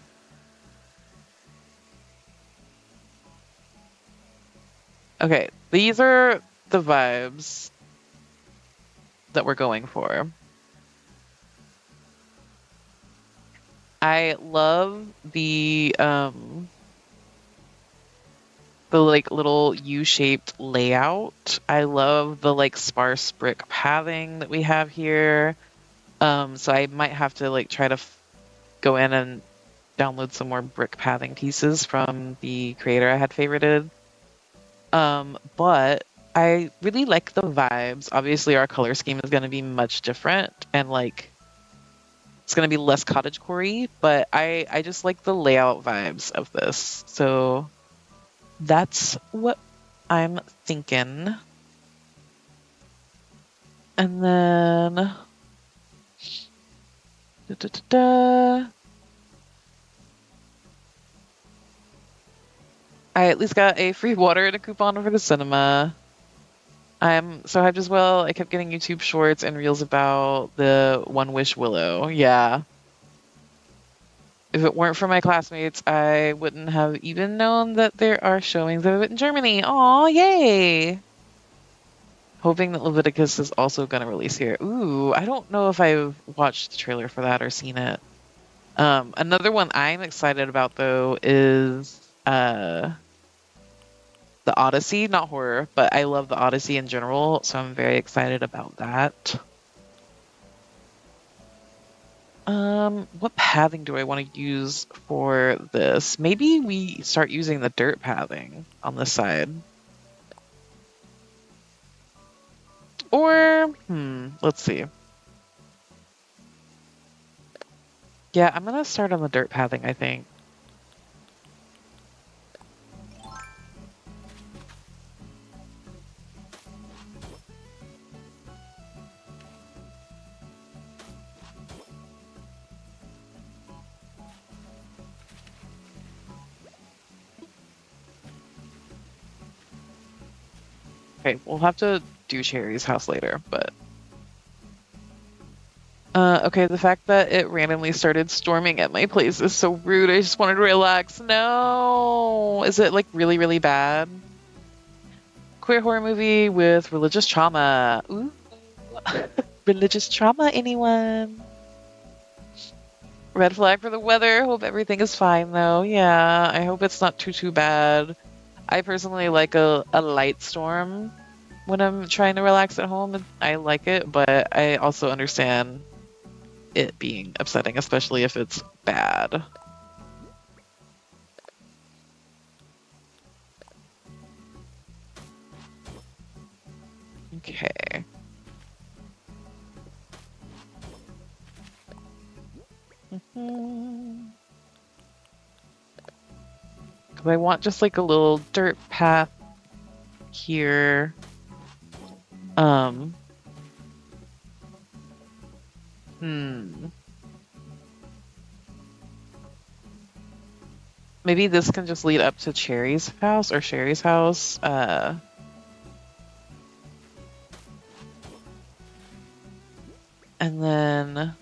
Okay, these are the vibes that we're going for. I love the like little U-shaped layout. I love the like sparse brick pathing that we have here. So I might have to like try to go in and download some more brick pathing pieces from the creator I had favorited. But I really like the vibes. Obviously our color scheme is going to be much different and like it's going to be less cottagecore-y, but I just like the layout vibes of this. So that's what I'm thinking. And then I at least got a free water and a coupon for the cinema. I'm so hyped as well. I kept getting YouTube shorts and reels about the One Wish Willow. Yeah. If it weren't for my classmates, I wouldn't have even known that there are showings of it in Germany. Aw, yay! hoping that Leviticus is also going to release here. Ooh, I don't know if I've watched the trailer for that or seen it. Another one I'm excited about though is the Odyssey, not horror, but I love the Odyssey in general, so I'm very excited about that. What pathing do I want to use for this? Maybe we start using the dirt pathing on this side. Or, let's see. Yeah, I'm gonna start on the dirt pathing, I think. Okay, we'll have to do Cherry's house later, but... okay, the fact that it randomly started storming at my place is so rude. I just wanted to relax. No! Is it, like, really, really bad? Queer horror movie with religious trauma. Ooh. Religious trauma, anyone? Red flag for the weather. Hope everything is fine, though. Yeah, I hope it's not too bad. I personally like a light storm when I'm trying to relax at home. I like it, but I also understand it being upsetting, especially if it's bad. Okay. Because I want just like a little dirt path here. Maybe this can just lead up to Cherry's house or Sherry's house. And then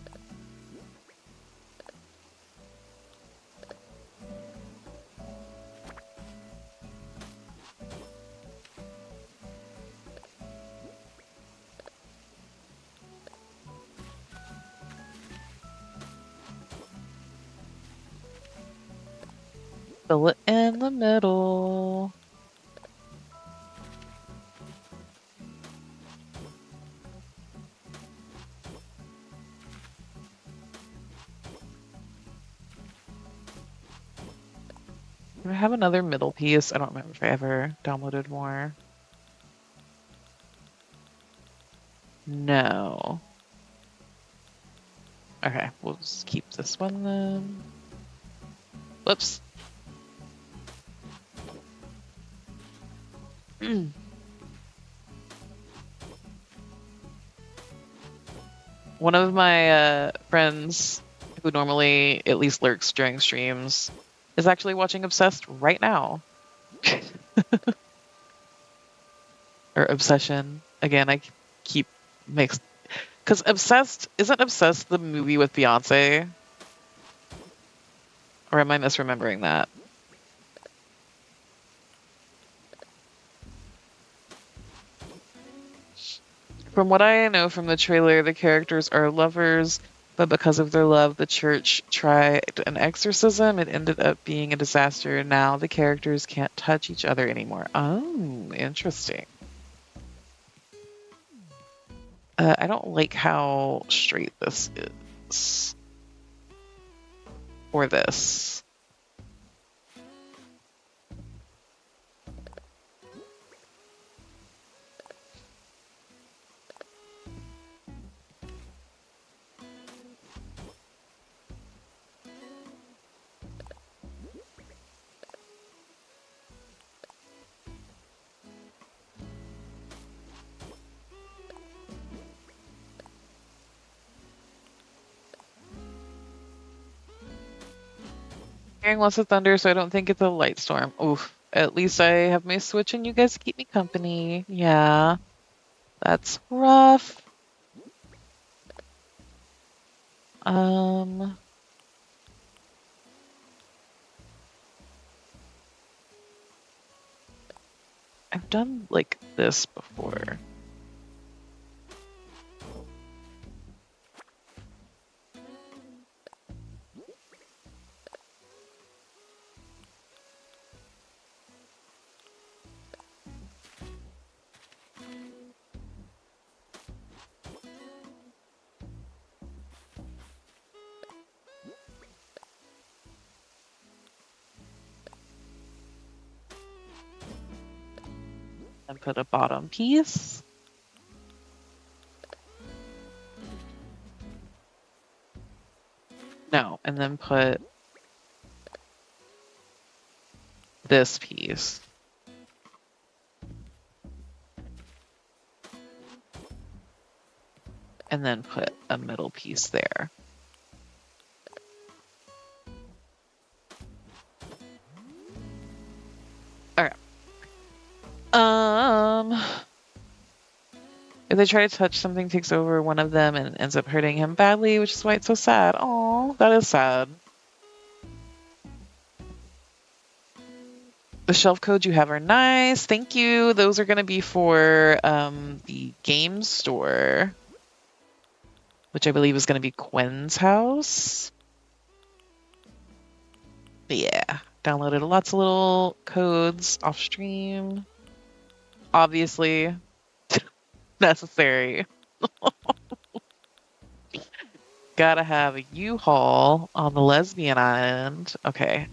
fill it in the middle. Do I have another middle piece? I don't remember if I ever downloaded more. No. Okay, we'll just keep this one then. Whoops. One of my friends who normally at least lurks during streams is actually watching Obsessed right now. Or Obsession. Again, I keep mixed. Because isn't Obsessed the movie with Beyonce? Or am I misremembering that? From what I know from the trailer, the characters are lovers, but because of their love, the church tried an exorcism. It ended up being a disaster. Now the characters can't touch each other anymore. Oh, interesting. I don't like how straight this is. Or this. Hearing lots of thunder, so I don't think it's a light storm. Oof. At least I have my Switch and you guys keep me company. Yeah. That's rough. I've done like this before. And put a bottom piece. No, and then put this piece. And then put a middle piece there. Okay. If they try to touch, something takes over one of them and ends up hurting him badly, which is why it's so sad. Oh, that is sad. The shelf codes you have are nice. Thank you. Those are going to be for the game store, which I believe is going to be Quinn's house. But yeah, downloaded lots of little codes off stream. Obviously, necessary. Gotta have a U-Haul on the Lesbian Island. Okay,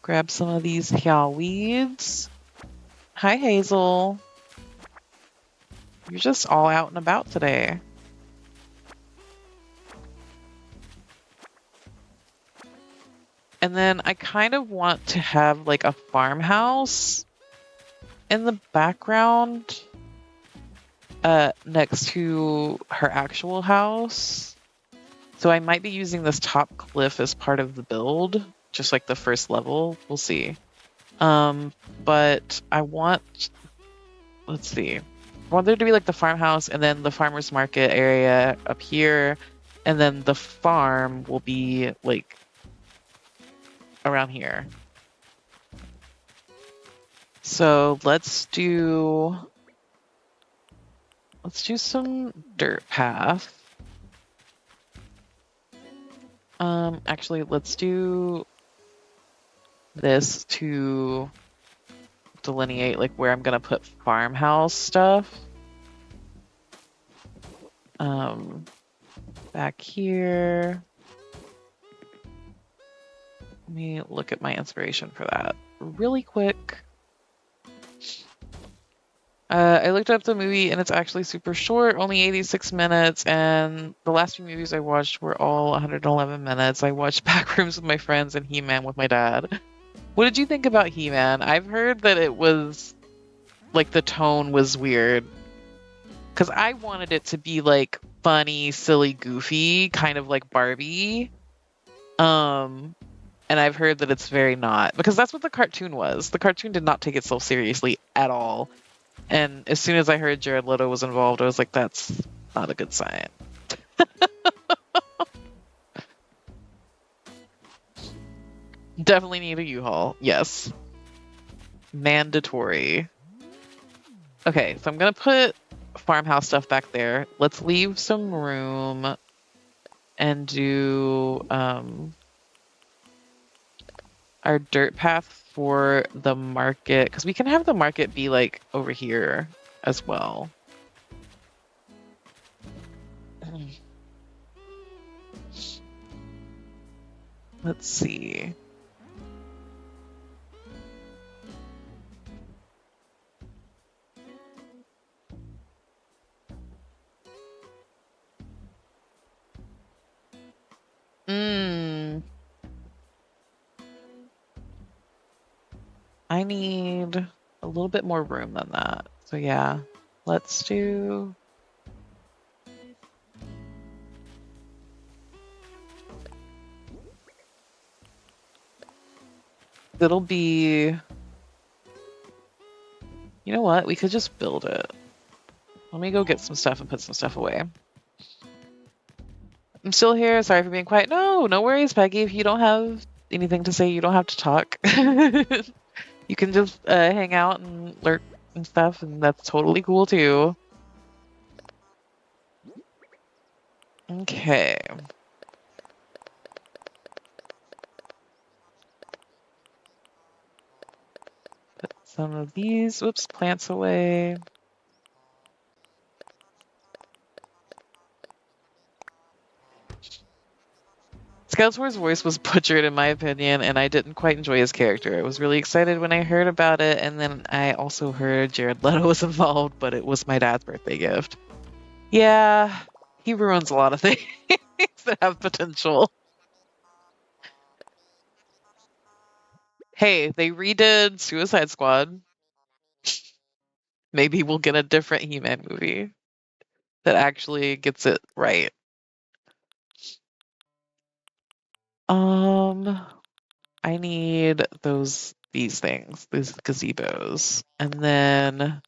grab some of these here weeds. Hi, Hazel. You're just all out and about today. And then I kind of want to have like a farmhouse in the background next to her actual house. So I might be using this top cliff as part of the build, just like the first level. We'll see. But I want, let's see. I want there to be like the farmhouse and then the farmer's market area up here. And then the farm will be like around here. So let's do some dirt path. Actually, let's do this to delineate like where I'm gonna put farmhouse stuff. Back here. Let me look at my inspiration for that really quick. I looked up the movie and it's actually super short, only 86 minutes, and the last few movies I watched were all 111 minutes. I watched Backrooms with my friends and He-Man with my dad. What did you think about He-Man? I've heard that it was, like, the tone was weird. Because I wanted it to be, like, funny, silly, goofy, kind of like Barbie. And I've heard that it's very not. Because that's what the cartoon was. The cartoon did not take itself seriously at all. And as soon as I heard Jared Leto was involved, I was like, that's not a good sign. Definitely need a U-Haul. Yes. Mandatory. Okay, so I'm going to put farmhouse stuff back there. Let's leave some room and do our dirt path for the market, because we can have the market be like over here as well. Let's see. I need a little bit more room than that. So yeah, let's do... It'll be... You know what? We could just build it. Let me go get some stuff and put some stuff away. I'm still here. Sorry for being quiet. No, no worries, Peggy. If you don't have anything to say, you don't have to talk. You can just hang out and lurk and stuff, and that's totally cool too. Okay. Put some of these, whoops, plants away. Skeletor's voice was butchered, in my opinion, and I didn't quite enjoy his character. I was really excited when I heard about it, and then I also heard Jared Leto was involved, but it was my dad's birthday gift. Yeah, he ruins a lot of things that have potential. Hey, they redid Suicide Squad. Maybe we'll get a different He-Man movie that actually gets it right. I need these things, these gazebos. And then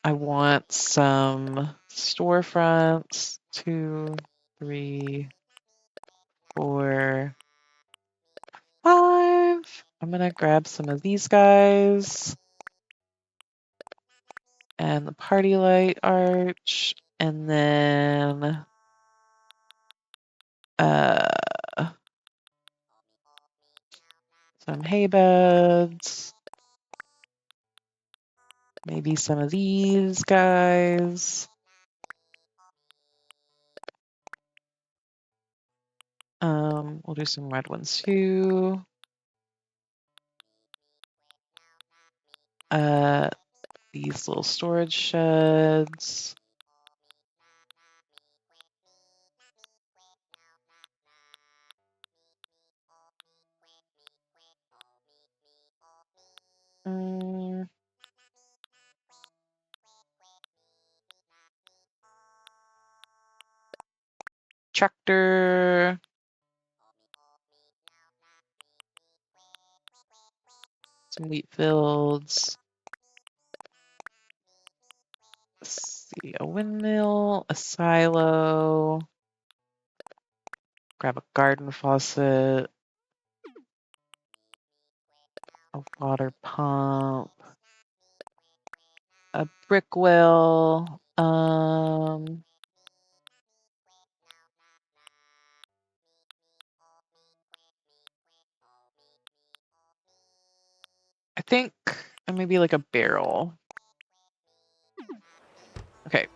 I want some storefronts. 2, 3, 4, 5. I'm gonna grab some of these guys. And the party light arch. And then some hay beds. Maybe some of these guys. We'll do some red ones too. These little storage sheds. Tractor. Some wheat fields. Let's see, a windmill, a silo. Grab a garden faucet. A water pump. A brick well. I think maybe like a barrel. Okay.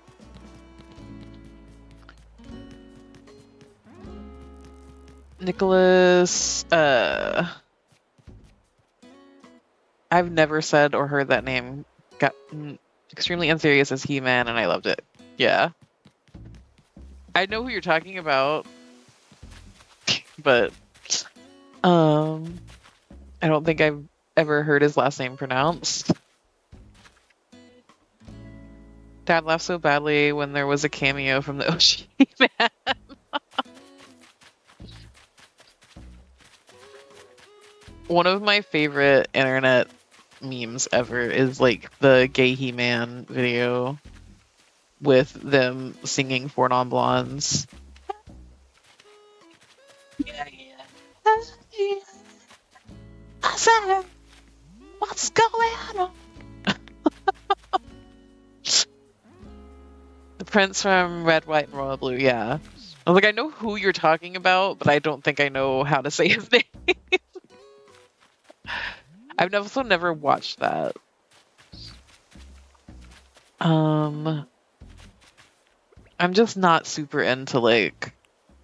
Nicholas, I've never said or heard that name. Got extremely unserious as He-Man, and I loved it. Yeah. I know who you're talking about, but I don't think I've ever heard his last name pronounced. Dad laughed so badly when there was a cameo from the OG Man. One of my favorite internet memes ever is like the gay He-Man video with them singing Four Non Blondes. Yeah. I said, what's going on? The prince from Red, White, and Royal Blue, yeah. I was like, I know who you're talking about, but I don't think I know how to say his name. I've also never watched that. I'm just not super into like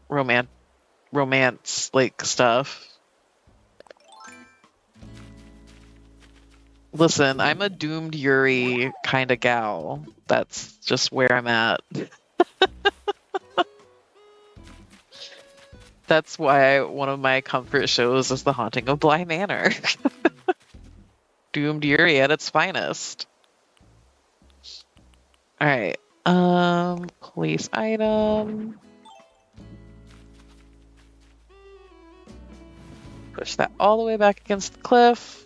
romance like stuff. Listen, I'm a doomed Yuri kind of gal. That's just where I'm at. That's why one of my comfort shows is The Haunting of Bly Manor. Doomed Yuri at its finest. Alright. Place item. Push that all the way back against the cliff.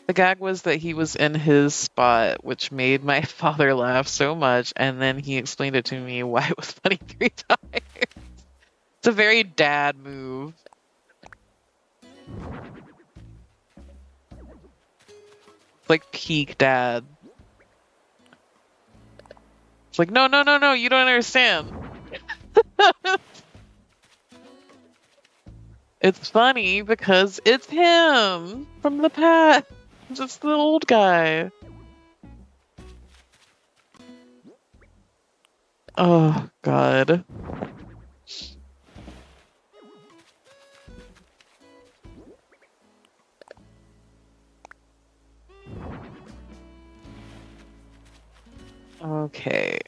The gag was that he was in his spot, which made my father laugh so much, and then he explained it to me why it was funny 3 times. It's a very dad move. It's like peak dad. It's like, no, you don't understand. It's funny because it's him from the past. It's the old guy. Oh, God. Okay.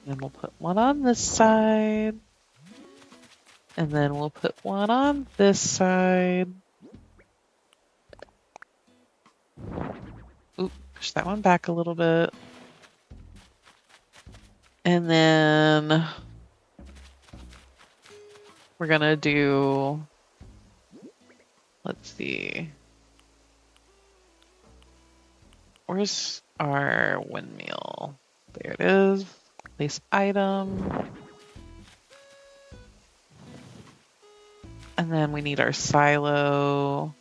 Then we'll put one on this side. And then we'll put one on this side. Oop, push that one back a little bit. And then we're gonna do, let's see. Where's our windmill? There it is. Place item. And then we need our silo.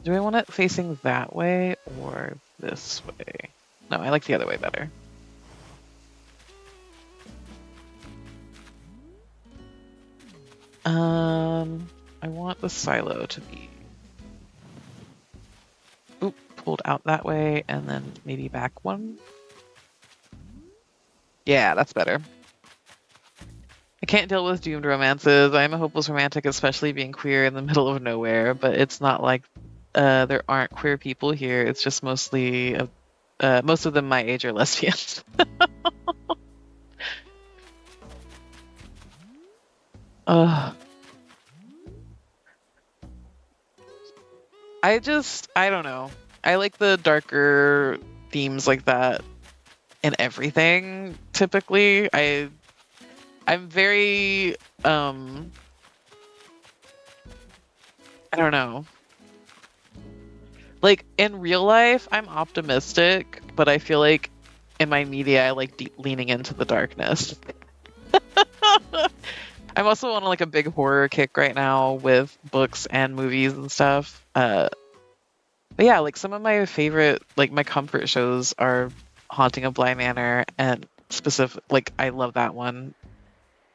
Do I want it facing that way or this way? No, I like the other way better. I want the silo to be pulled out that way and then maybe back one. Yeah, that's better. I can't deal with doomed romances. I'm a hopeless romantic, especially being queer in the middle of nowhere, but it's not like there aren't queer people here. It's just mostly, most of them my age are lesbians. I don't know. I like the darker themes like that in everything, typically. I'm very, I don't know. Like, in real life, I'm optimistic, but I feel like in my media, I like leaning into the darkness. I'm also on like a big horror kick right now with books and movies and stuff. But yeah, like some of my favorite, like my comfort shows are Haunting of Bly Manor and like I love that one.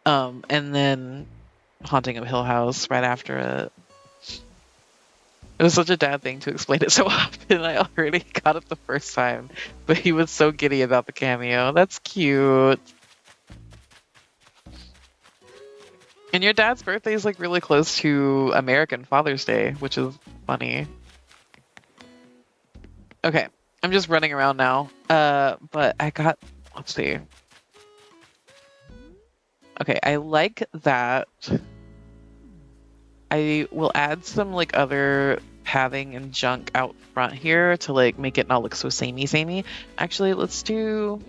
And then Haunting of Hill House right after it. It was such a dad thing to explain it so often. I already got it the first time, but he was so giddy about the cameo. That's cute. And your dad's birthday is like really close to American Father's Day, which is funny. Okay, I'm just running around now. But I got, let's see. Okay, I like that. I will add some like other padding and junk out front here to like make it not look so samey. Actually, let's do.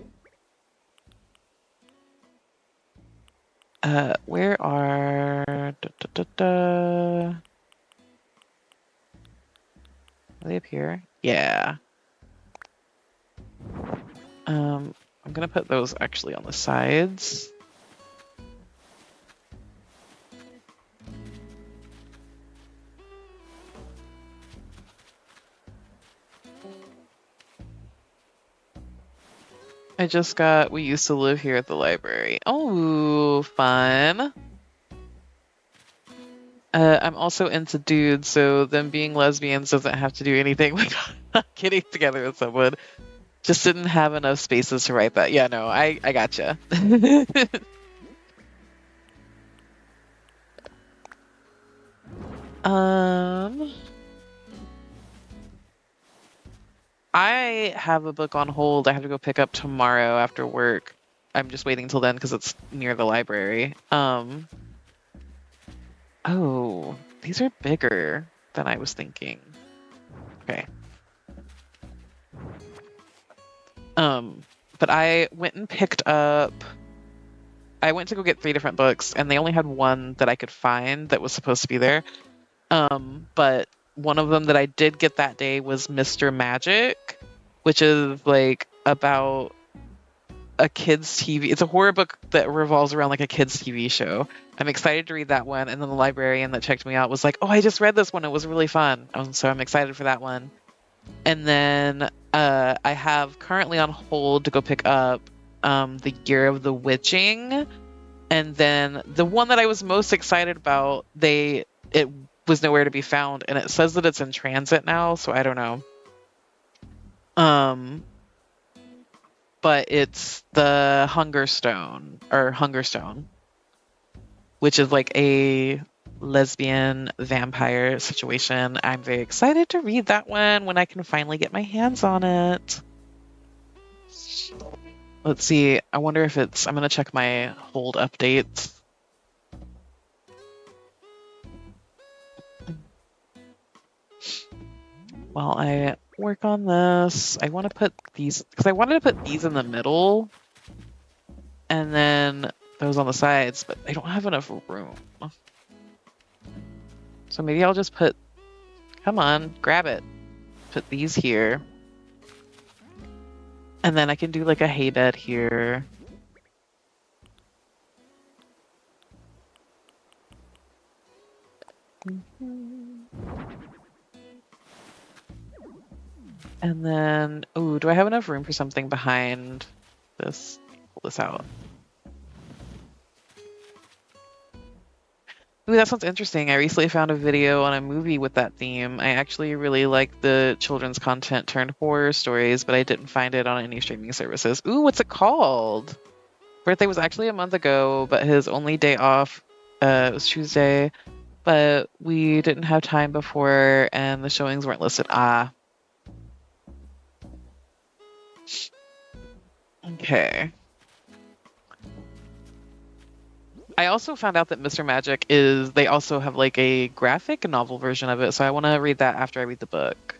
Where are they up here? Yeah. I'm gonna put those actually on the sides. I just got We Used to Live Here at the Library. Oh, fun. I'm also into dudes, so them being lesbians doesn't have to do anything with getting together with someone. Just didn't have enough spaces to write that. Yeah, no, I gotcha. I have a book on hold I have to go pick up tomorrow after work. I'm just waiting till then because it's near the library. Oh, these are bigger than I was thinking. Okay. But I went and picked up. I went to go get 3 different books, and they only had one that I could find that was supposed to be there. But one of them that I did get that day was Mr. Magic, which is like about a kid's TV. It's a horror book that revolves around like a kid's TV show. I'm excited to read that one. And then the librarian that checked me out was like, "Oh, I just read this one. It was really fun." So I'm excited for that one. And then I have currently on hold to go pick up The Year of the Witching. And then the one that I was most excited about, it was nowhere to be found, and it says that it's in transit now, so I don't know. Um, but it's the Hunger Stone, or Hungerstone, which is like a lesbian vampire situation. I'm very excited to read that one when I can finally get my hands on it. Let's see. I wonder if it's. I'm gonna check my hold updates. While I work on this, I want to put these because I wanted to put these in the middle, and then those on the sides, but I don't have enough room. So maybe I'll just put. Come on, grab it. Put these here. And then I can do like a hay bed here. And then, oh, do I have enough room for something behind this? Pull this out. Ooh, that sounds interesting. I recently found a video on a movie with that theme. I actually really like the children's content turned horror stories, but I didn't find it on any streaming services. Ooh, what's it called? Birthday was actually a month ago, but his only day off was Tuesday. But we didn't have time before, and the showings weren't listed. Ah. Okay. I also found out that Mr. Magic is, they also have like a graphic novel version of it, so I want to read that after I read the book.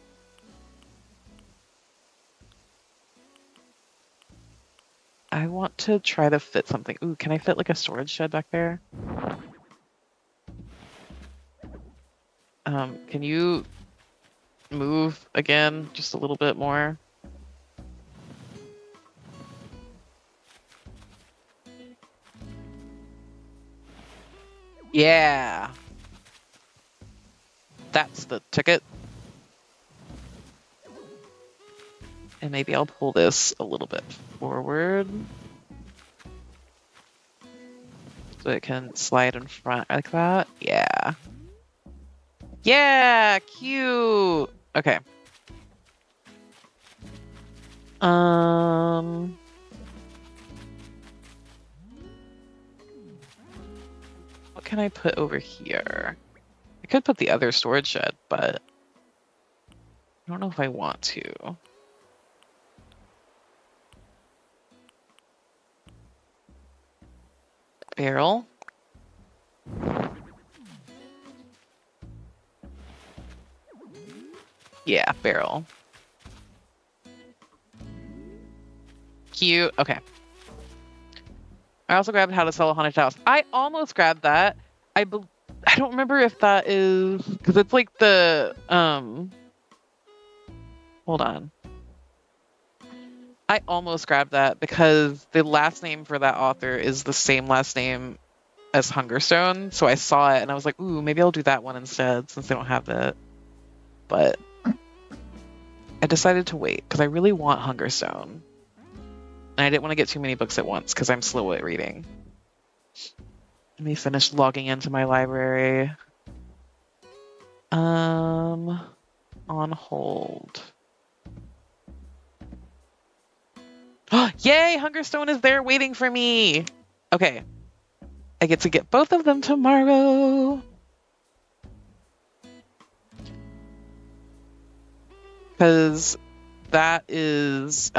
I want to try to fit something. Ooh, can I fit like a storage shed back there? Can you move again just a little bit more? Yeah. That's the ticket. And maybe I'll pull this a little bit forward so it can slide in front like that. Yeah. Yeah, cute. Okay. What can I put over here? I could put the other storage shed, but I don't know if I want to. Barrel. Yeah, barrel. Cute. Okay. I also grabbed How to Sell a Haunted House. I almost grabbed that. I don't remember if that is because it's like the Hold on. I almost grabbed that because the last name for that author is the same last name as Hungerstone. So I saw it and I was like, ooh, maybe I'll do that one instead since they don't have that. But I decided to wait because I really want Hungerstone. And I didn't want to get too many books at once because I'm slow at reading. Let me finish logging into my library. On hold. Yay! Hungerstone is there waiting for me! Okay. I get to get both of them tomorrow. Because that is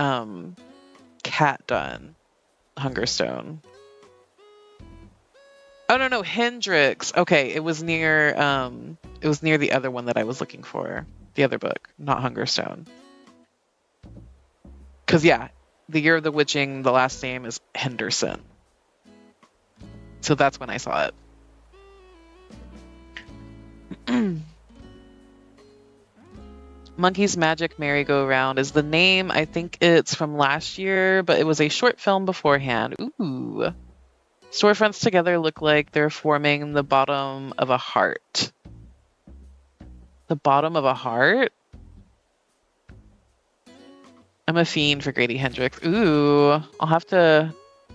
Cat Done. Hungerstone. Oh no, Hendrix. Okay, it was near the other one that I was looking for. The other book, not Hungerstone. Cause yeah, The Year of the Witching, the last name is Henderson. So that's when I saw it. Monkey's Magic Merry-Go-Round is the name. I think it's from last year, but it was a short film beforehand. Ooh. Storefronts together look like they're forming the bottom of a heart. The bottom of a heart? I'm a fiend for Grady Hendrix. Ooh, I'll have to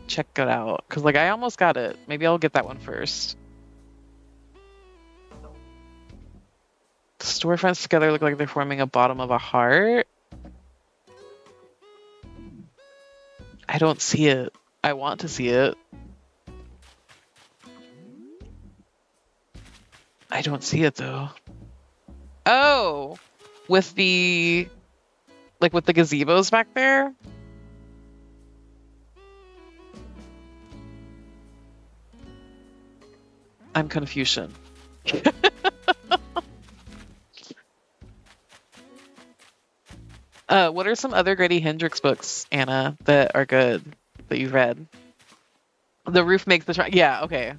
check it out. Because, like, I almost got it. Maybe I'll get that one first. Storefronts together look like they're forming a bottom of a heart. I don't see it. I want to see it. I don't see it though. Oh, with the with the gazebos back there. I'm Confucian. What are some other Grady Hendrix books, Anna, that are good that you've read? The Roof Makes the Tree. Yeah, okay.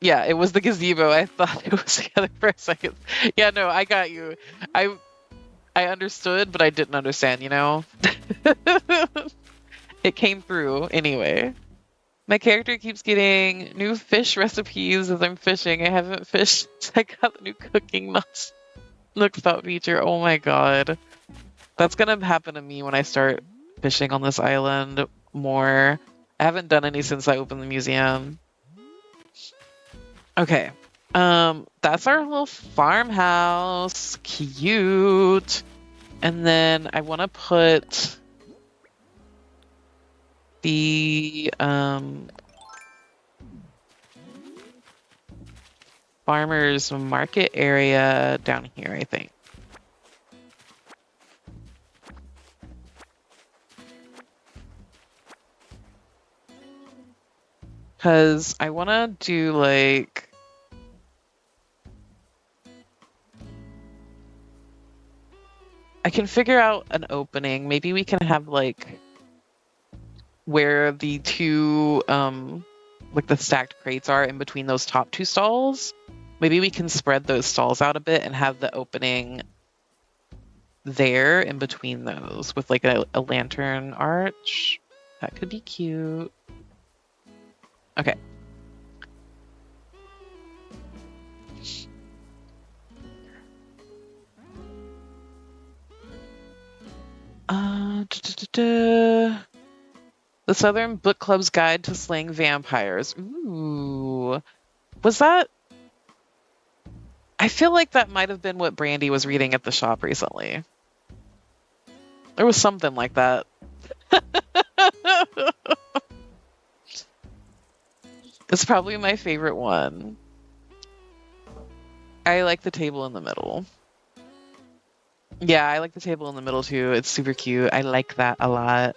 Yeah, it was the gazebo. I thought it was the other for a second. Yeah, no, I got you. I understood, but I didn't understand, you know? It came through anyway. My character keeps getting new fish recipes as I'm fishing. I haven't fished since I got the new cooking Nook Stop feature. Oh my god. That's gonna happen to me when I start fishing on this island more. I haven't done any since I opened the museum. Okay. That's our little farmhouse. Cute. And then I want to put the farmer's market area down here, I think. Because I want to do like... I can figure out an opening. Maybe we can have like where the two like the stacked crates are in between those top two stalls. Maybe we can spread those stalls out a bit and have the opening there in between those with like a lantern arch. That could be cute. Okay. The Southern Book Club's Guide to Slaying Vampires. Ooh. Was that... I feel like that might have been what Brandy was reading at the shop recently. There was something like that. It's probably my favorite one. I like the table in the middle. Yeah, I like the table in the middle too. It's super cute. I like that a lot.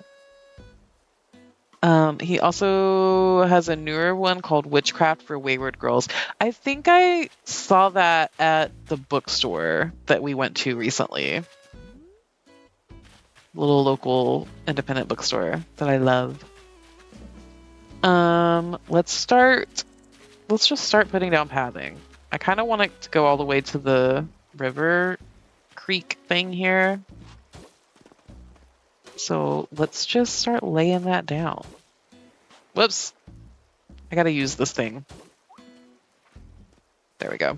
He also has a newer one called Witchcraft for Wayward Girls. I think I saw that at the bookstore that we went to recently. Little local independent bookstore that I love. Let's just start putting down pathing. I kind of want it to go all the way to the river creek thing here. So let's just start laying that down. Whoops. I gotta use this thing. There we go.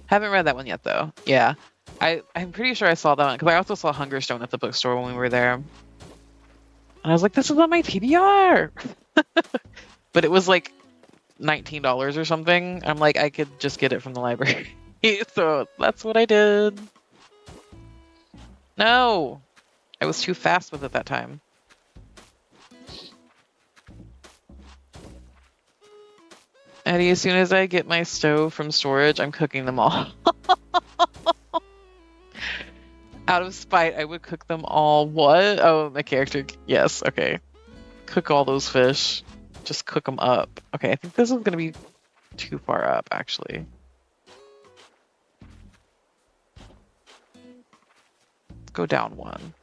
Haven't read that one yet though. Yeah. I'm pretty sure I saw that one because I also saw Hungerstone at the bookstore when we were there. And I was like, this is on my TBR! But it was like $19 or something. I'm like, I could just get it from the library. So that's what I did. No! I was too fast with it that time. Eddie, as soon as I get my stove from storage, I'm cooking them all. Out of spite, I would cook them all. What? Oh, my character. Yes, okay. Cook all those fish. Just cook them up. Okay, I think this is going to be too far up, actually. Let's go down one.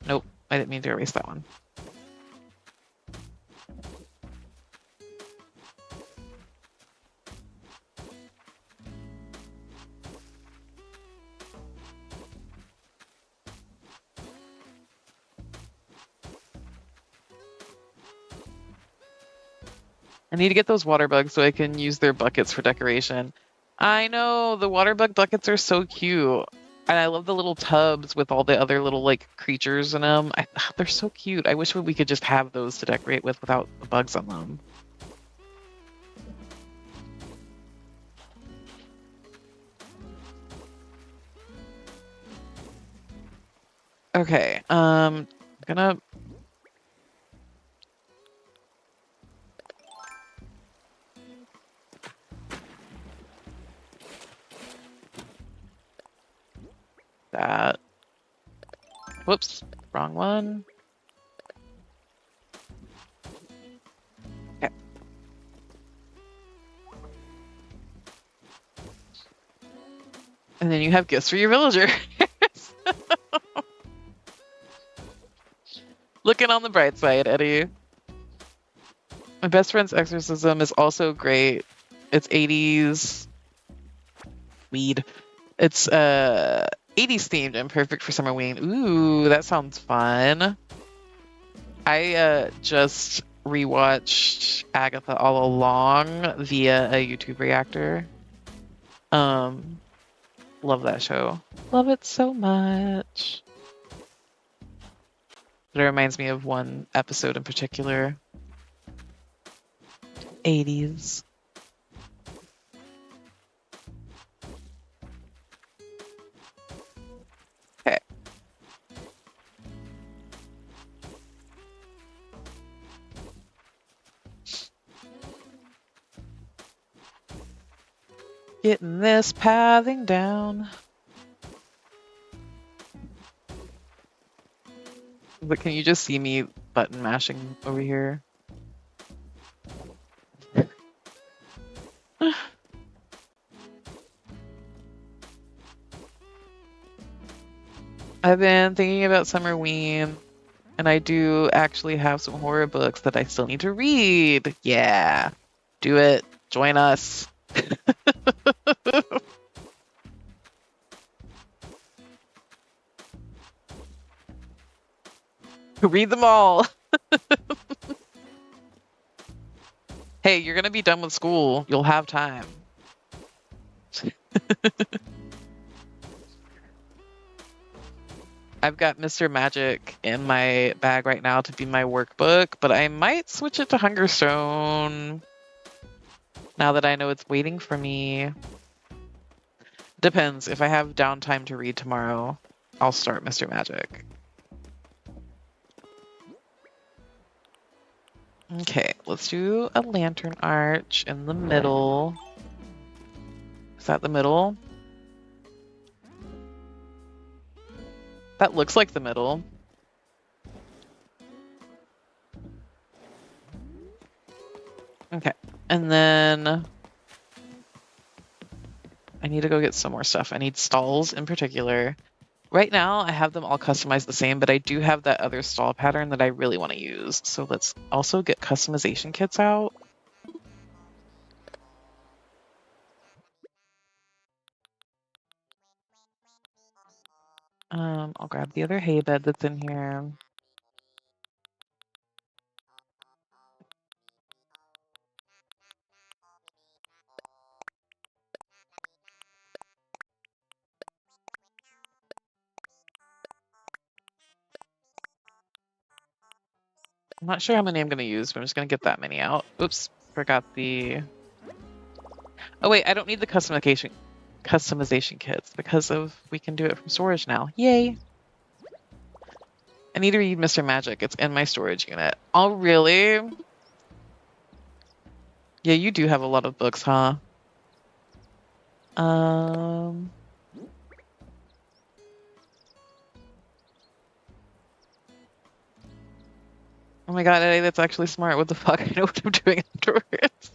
Nope, I didn't mean to erase that one. I need to get those water bugs so I can use their buckets for decoration. I know, the water bug buckets are so cute. And I love the little tubs with all the other little like creatures in them. They're so cute. I wish we could just have those to decorate with without the bugs on them. Okay, gonna that. Whoops, wrong one. Okay. And then you have gifts for your villager. Looking on the bright side, Eddie. My best friend's exorcism is also great. It's 80s weed. It's 80s themed and perfect for summer ween. Ooh, that sounds fun. I just rewatched Agatha All Along via a YouTube reactor. Love that show. Love it so much. But it reminds me of one episode in particular. 80s. Okay. Getting this pathing down. But can you just see me button mashing over here? I've been thinking about Summerween, and I do actually have some horror books that I still need to read. Yeah, do it. Join us. Read them all. Hey, you're gonna be done with school. You'll have time. I've got Mr. Magic in my bag right now to be my workbook, but I might switch it to Hungerstone now that I know it's waiting for me. Depends. If I have downtime to read tomorrow, I'll start Mr. Magic. Okay, let's do a lantern arch in the middle. Is that the middle? That looks like the middle. Okay, and then I need to go get some more stuff. I need stalls in particular. Right now, I have them all customized the same, but I do have that other stall pattern that I really want to use. So let's also get customization kits out. I'll grab the other hay bed that's in here. I'm not sure how many I'm going to use, but I'm just going to get that many out. Oops, forgot the... Oh wait, I don't need the customization kits because we can do it from storage now. Yay! I need to read Mr. Magic. It's in my storage unit. Oh, really? Yeah, you do have a lot of books, huh? Oh my god, Eddie, that's actually smart. What the fuck? I know what I'm doing afterwards.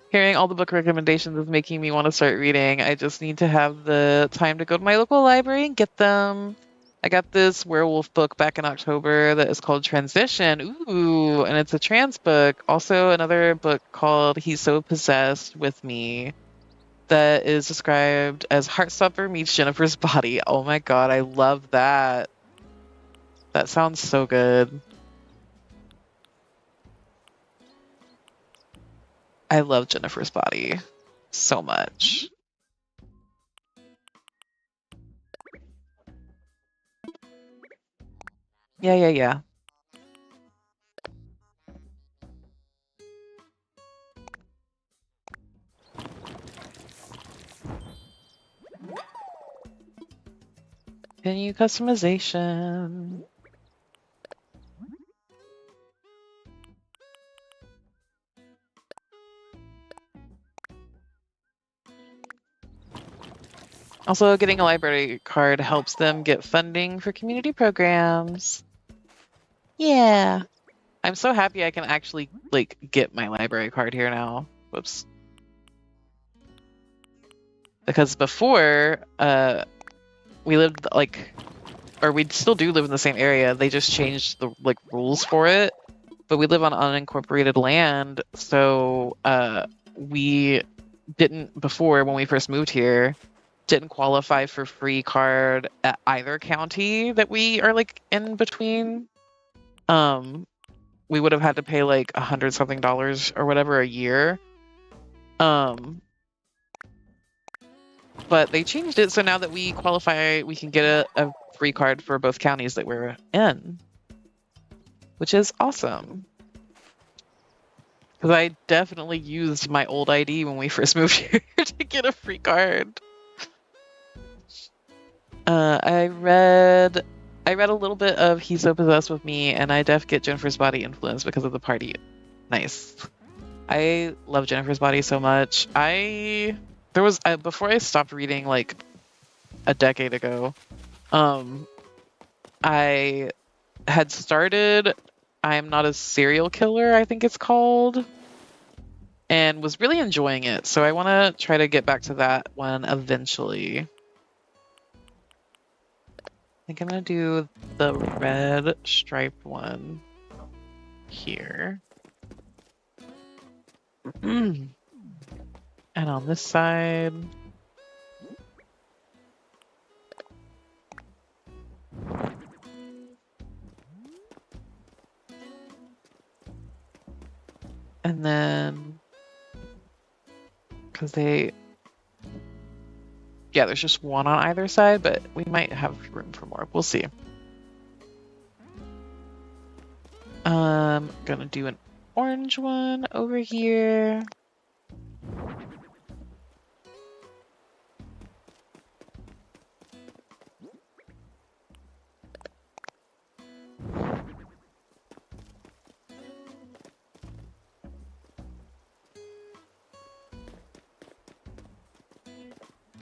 Hearing all the book recommendations is making me want to start reading. I just need to have the time to go to my local library and get them. I got this werewolf book back in October that is called Transition. Ooh, and it's a trans book. Also, another book called He's So Possessed with Me that is described as Heartstopper meets Jennifer's Body. Oh my god, I love that. That sounds so good. I love Jennifer's Body so much. Yeah. Continue customization. Also, getting a library card helps them get funding for community programs. Yeah. I'm so happy I can actually, like, get my library card here now. Whoops. Because before, we lived, like, or we still do live in the same area. They just changed the, like, rules for it. But we live on unincorporated land, so, we didn't, before, when we first moved here, didn't qualify for free card at either county that we are, like, in between. We would have had to pay like $100 something or whatever a year. But they changed it, so now that we qualify, we can get a free card for both counties that we're in, which is awesome. Because I definitely used my old ID when we first moved here to get a free card. I read a little bit of He's So Possessed with Me, and I def get Jennifer's Body influence because of the party. Nice. I love Jennifer's Body so much. Before I stopped reading like a decade ago, I had started I Am Not a Serial Killer, I think it's called, and was really enjoying it. So I want to try to get back to that one eventually. I think I'm going to do the red striped one here. And on this side, and then, because there's just one on either side, but we might have room for more. We'll see. Gonna do an orange one over here.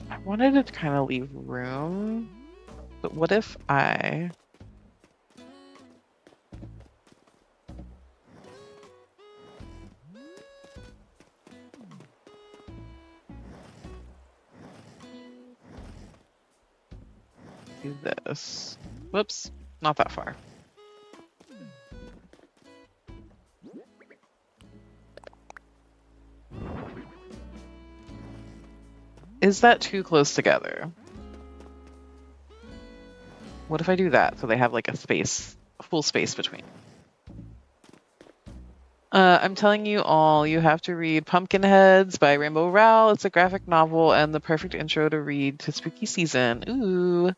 I wanted to kind of leave room, but what if I do this? Whoops, not that far. Is that too close together? What if I do that so they have like a full space between? I'm telling you all, you have to read Pumpkinheads by Rainbow Rowell. It's a graphic novel and the perfect intro to read to spooky season. Ooh.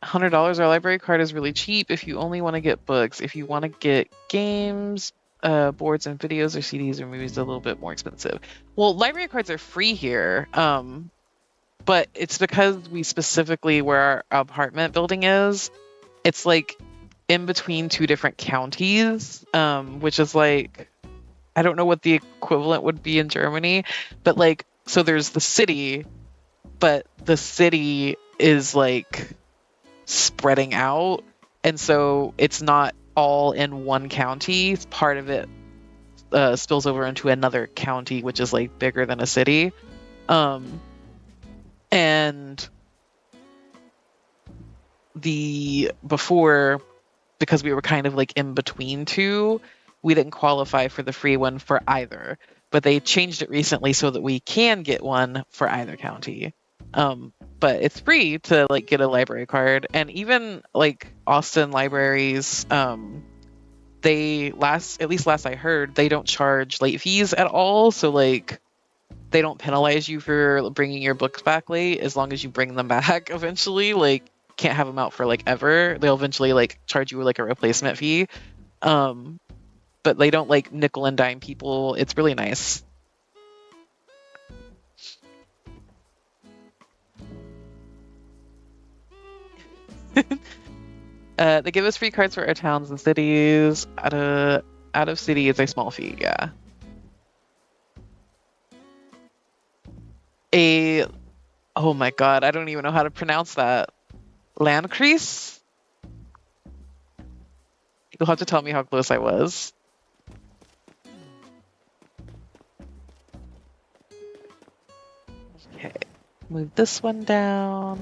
$100. Our library card is really cheap if you only want to get books. If you want to get games, boards and videos or CDs or movies, a little bit more expensive. Well, library cards are free here, but it's because we specifically, where our apartment building is, it's like in between two different counties, which is like, I don't know what the equivalent would be in Germany, but like, so there's the city, but the city is like spreading out, and so it's not all in one county. Part of it spills over into another county, which is like bigger than a city, and before, because we were kind of like in between two, we didn't qualify for the free one for either, but they changed it recently so that we can get one for either county. But it's free to like get a library card, and even like Austin libraries, at least last I heard, they don't charge late fees at all. So like, they don't penalize you for bringing your books back late as long as you bring them back eventually. Like, can't have them out for like ever. They'll eventually like charge you like a replacement fee. But they don't like nickel and dime people. It's really nice. They give us free cards for our towns and cities. Out of city is a small fee, yeah. A Oh my god, I don't even know how to pronounce that. Landcrease? You'll have to tell me how close I was. Okay, move this one down.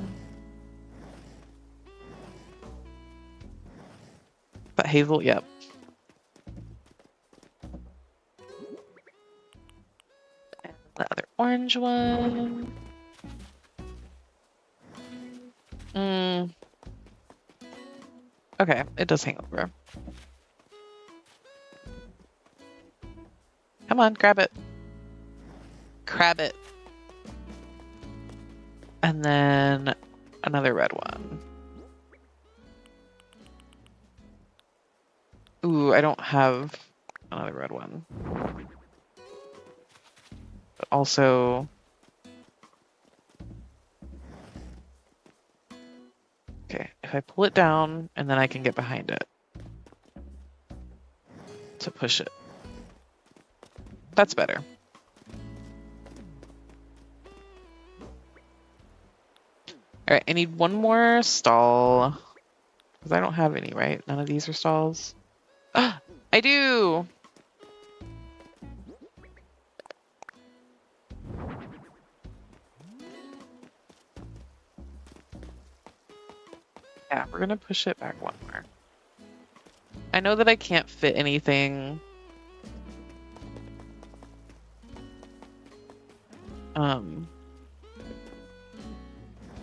But Hazel, yep. And the other orange one. Okay, it does hang over. Come on, grab it. Grab it. And then another red one. Ooh, I don't have another red one. But also... Okay, if I pull it down, and then I can get behind it to push it. That's better. All right, I need one more stall. Because I don't have any, right? None of these are stalls. Ah, I do! Yeah, we're gonna push it back one more. I know that I can't fit anything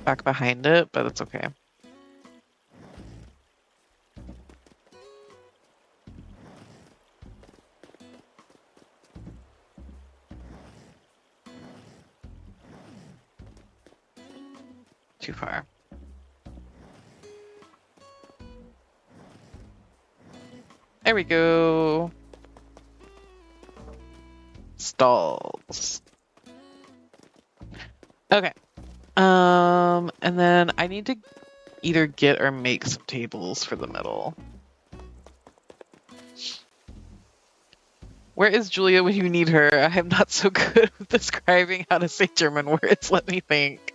back behind it, but it's okay. Too far. There we go. Stalls. Okay. And then I need to either get or make some tables for the middle. Where is Julia when you need her? I am not so good with describing how to say German words. Let me think.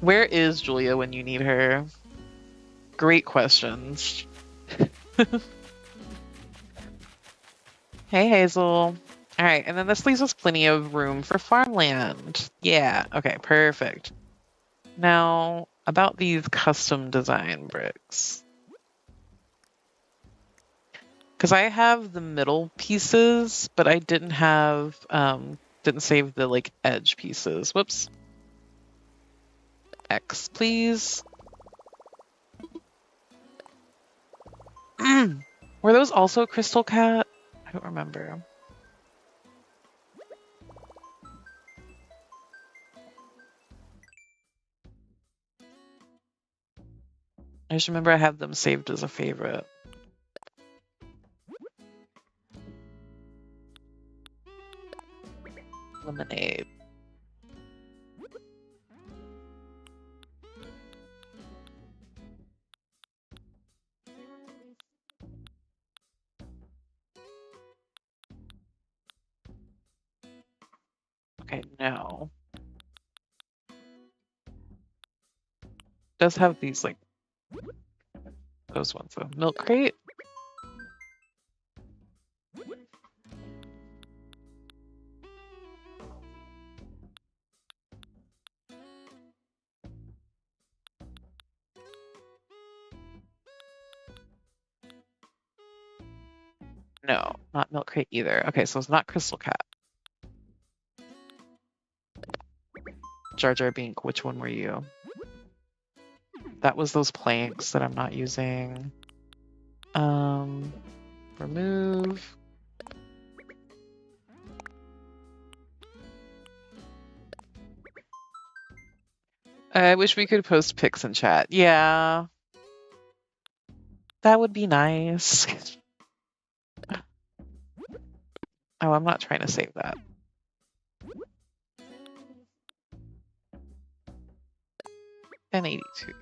Where is Julia when you need her? Great questions. Hey, Hazel. All right, and then this leaves us plenty of room for farmland. Yeah, okay, perfect. Now, about these custom design bricks. Because I have the middle pieces, but I didn't have, didn't save the, like, edge pieces. Whoops. X, please. Were those also Crystal Cat? I don't remember. I just remember I have them saved as a favorite. Lemonade. Okay, no. Does have these, like, those ones though. Milk crate? No, not milk crate either. Okay, so it's not Crystal Cat. Jar Jar Bink, which one were you? That was those planks that I'm not using. Remove. I wish we could post pics in chat. Yeah. That would be nice. Oh, I'm not trying to save that. and 82.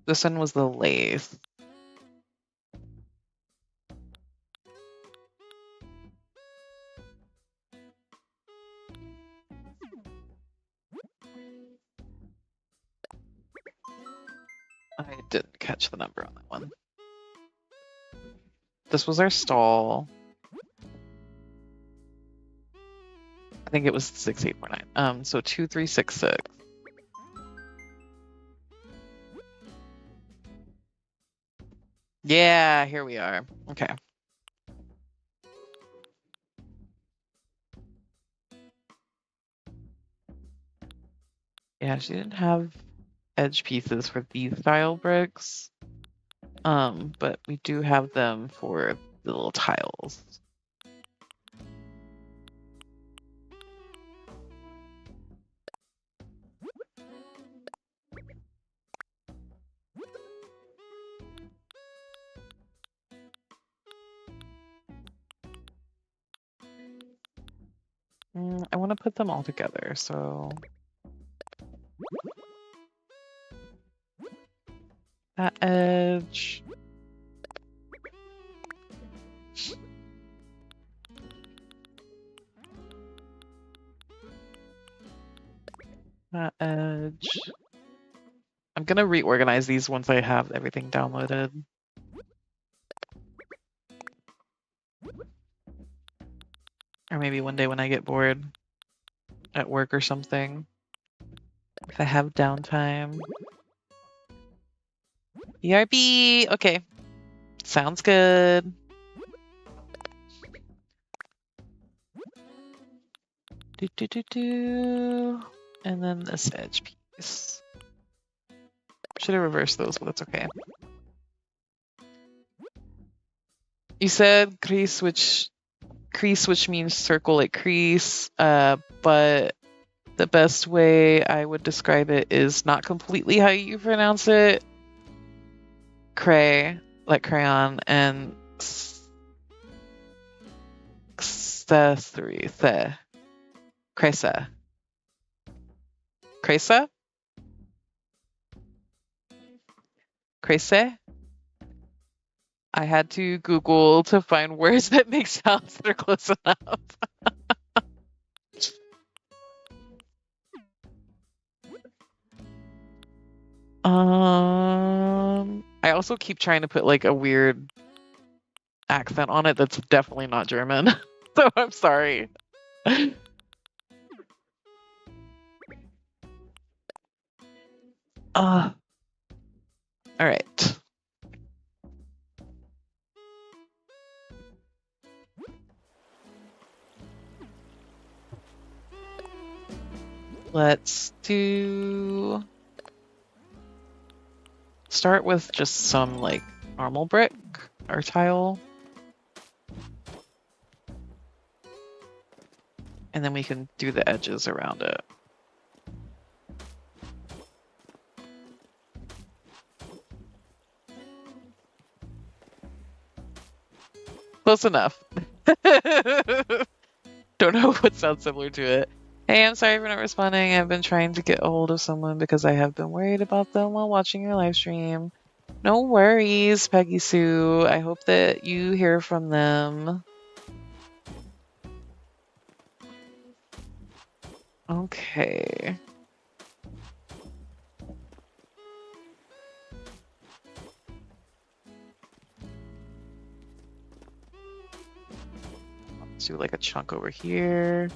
This one was the lathe. I didn't catch the number on that one. This was our stall. I think it was 6849. So 2366. Yeah, here we are. Okay. Yeah, she didn't have edge pieces for these style bricks. But we do have them for the little tiles. I want to put them all together, so that edge. That edge. I'm gonna reorganize these once I have everything downloaded. Or maybe one day when I get bored at work or something. If I have downtime. BRB! Okay. Sounds good. And then this edge piece. Should have reversed those, but that's okay. You said crease, which means circle like crease, but the best way I would describe it is not completely how you pronounce it. Cray, like crayon, and cresa. Cresa? Crese? I had to Google to find words that make sounds that are close enough. I also keep trying to put like a weird accent on it that's definitely not German. So I'm sorry. All right. Let's start with just some like normal brick or tile. And then we can do the edges around it. Close enough. Don't know what sounds similar to it. Hey, I'm sorry for not responding. I've been trying to get a hold of someone because I have been worried about them while watching your live stream. No worries, Peggy Sue. I hope that you hear from them. Okay. Let's do like a chunk over here.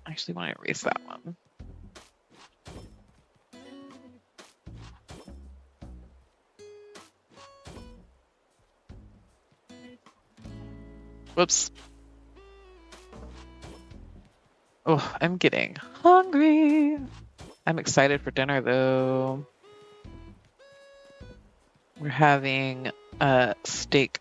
I actually want to erase that one. Whoops. Oh, I'm getting hungry. I'm excited for dinner though. We're having steak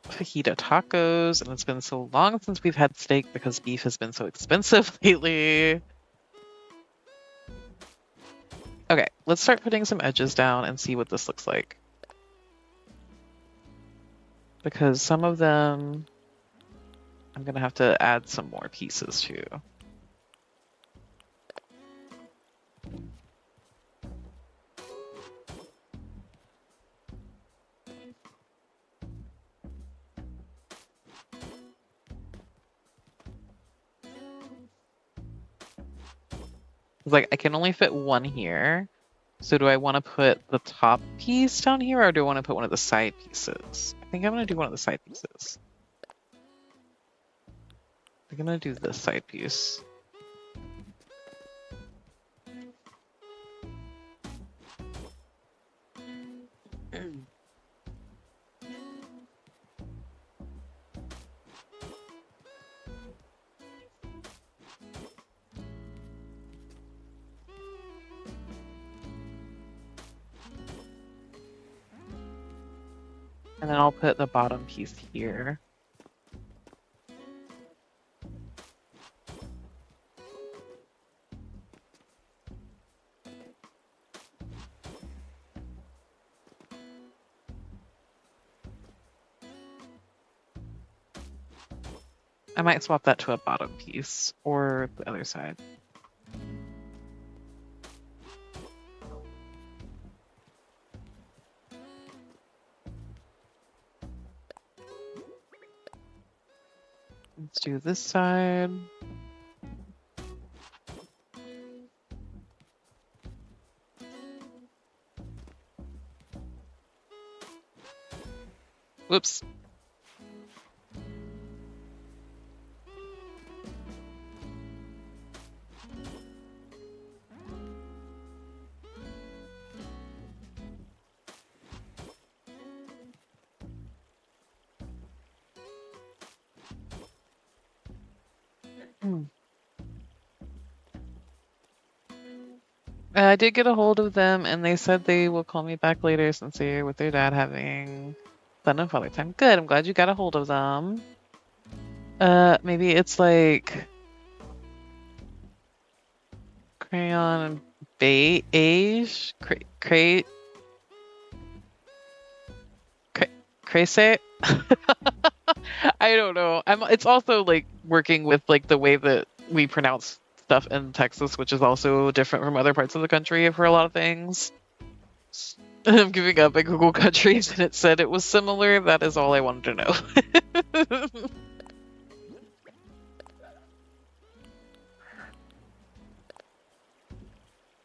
fajita tacos, and it's been so long since we've had steak because beef has been so expensive lately. Okay, let's start putting some edges down and see what this looks like. Because some of them I'm gonna have to add some more pieces to. Like, I can only fit one here. So do I want to put the top piece down here, or do I want to put one of the side pieces? I think I'm going to do one of the side pieces. I'm going to do this side piece. And then I'll put the bottom piece here. I might swap that to a bottom piece or the other side. Let's do this side. Whoops. I did get a hold of them, and they said they will call me back later since they're with their dad having fun and father time. Good, I'm glad you got a hold of them. Maybe it's like crayon and beige, crayse. I don't know. It's also like working with like the way that we pronounce stuff in Texas, which is also different from other parts of the country for a lot of things. I'm giving up at Google countries and it said it was similar. That is all I wanted to know.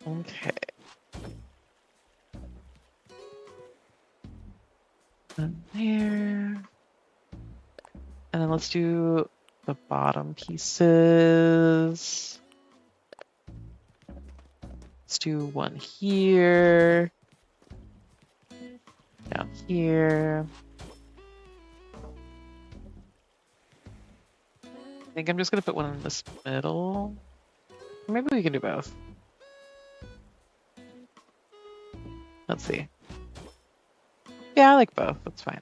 Okay. And there. And then let's do the bottom pieces. Let's do one here. Down here. I think I'm just gonna put one in this middle. Maybe we can do both. Let's see. Yeah, I like both. That's fine.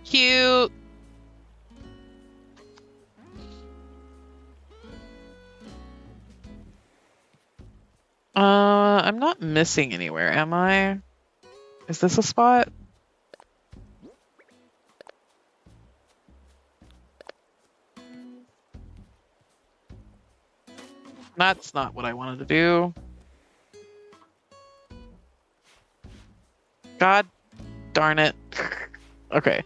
Cute. I'm not missing anywhere, am I? Is this a spot? That's not what I wanted to do. God darn it. Okay.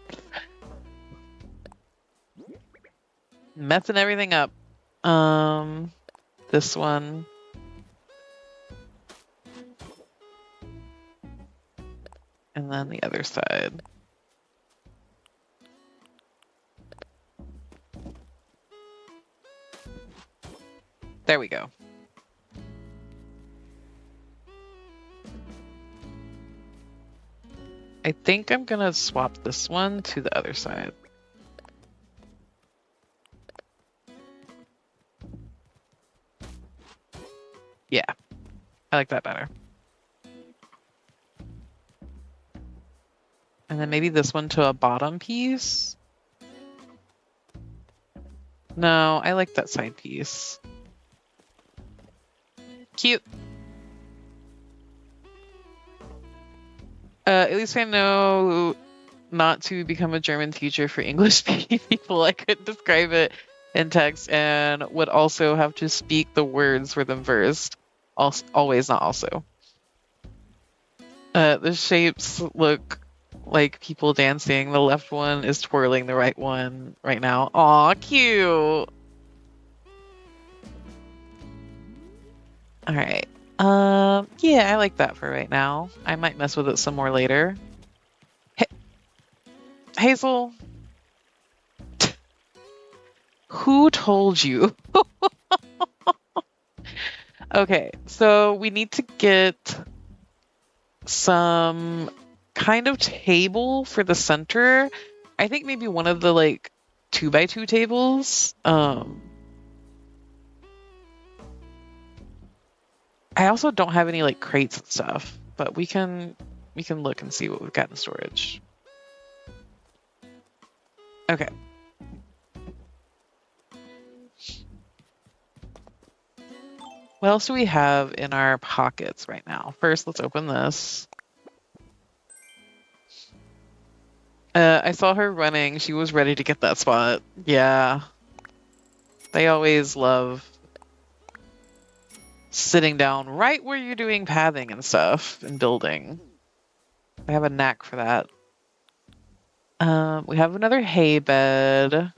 Messing everything up. This one. And then the other side. There we go. I think I'm gonna swap this one to the other side. Yeah, I like that better. And then maybe this one to a bottom piece. No, I like that side piece. Cute. At least I know not to become a German teacher for English people. I could describe it in text and would also have to speak the words for them first. Always, not also. The shapes look like people dancing. The left one is twirling the right one right now. Aw, cute. All right. Yeah, I like that for right now. I might mess with it some more later. Hey, Hazel, who told you? Okay, so we need to get some kind of table for the center. I think maybe one of the like 2x2 tables. I also don't have any like crates and stuff, but we can look and see what we've got in storage. Okay. What else do we have in our pockets right now? First, let's open this. I saw her running. She was ready to get that spot. Yeah. They always love sitting down right where you're doing pathing and stuff and building. I have a knack for that. We have another hay bed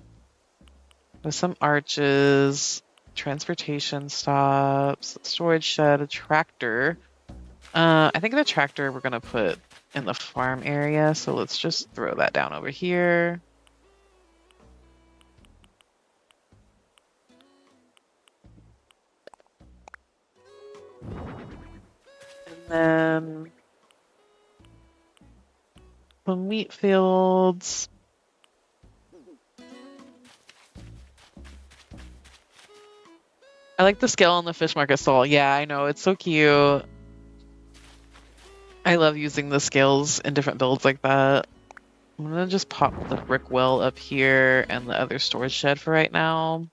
with some arches, transportation stops, storage shed, a tractor. I think the tractor we're gonna put in the farm area, so let's just throw that down over here. And then some wheat fields. I like the scale on the fish market stall. Yeah, I know, it's so cute. I love using the scales in different builds like that. I'm gonna just pop the brick well up here and the other storage shed for right now.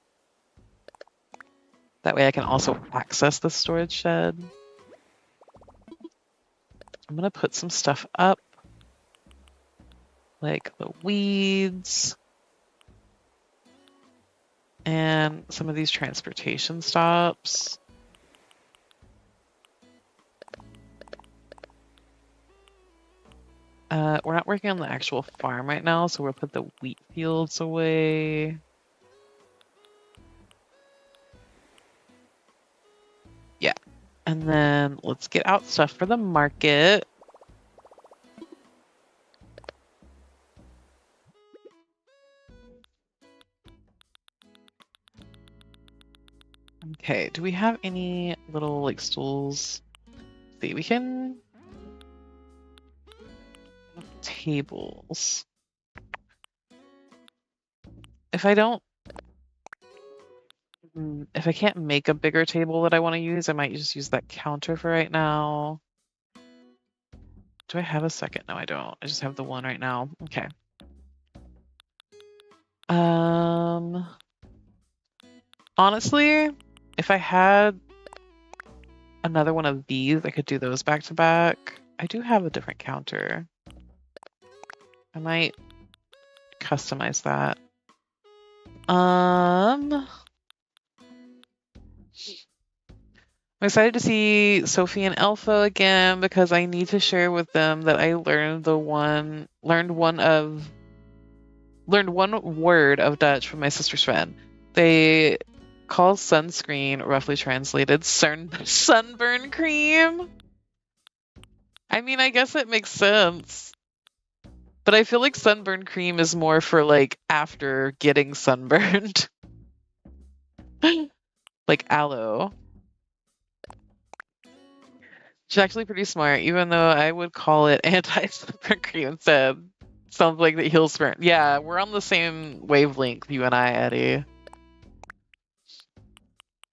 That way I can also access the storage shed. I'm gonna put some stuff up, like the weeds and some of these transportation stops. We're not working on the actual farm right now, so we'll put the wheat fields away. Yeah, and then let's get out stuff for the market. Okay, do we have any little like stools? Let's see, we can tables. If I don't, if I can't make a bigger table that I want to use, I might just use that counter for right now. Do I have a second? No, I don't. I just have the one right now. Okay. Honestly, if I had another one of these, I could do those back to back. I do have a different counter. I might customize that. I'm excited to see Sophie and Alpha again because I need to share with them that I learned one word of Dutch from my sister's friend. They call sunscreen, roughly translated, sunburn cream. I mean, I guess it makes sense. But I feel like sunburn cream is more for like after getting sunburned. Like aloe. She's actually pretty smart, even though I would call it anti-sunburn cream instead. Sounds like that heals burn. Yeah, we're on the same wavelength, you and I, Eddie.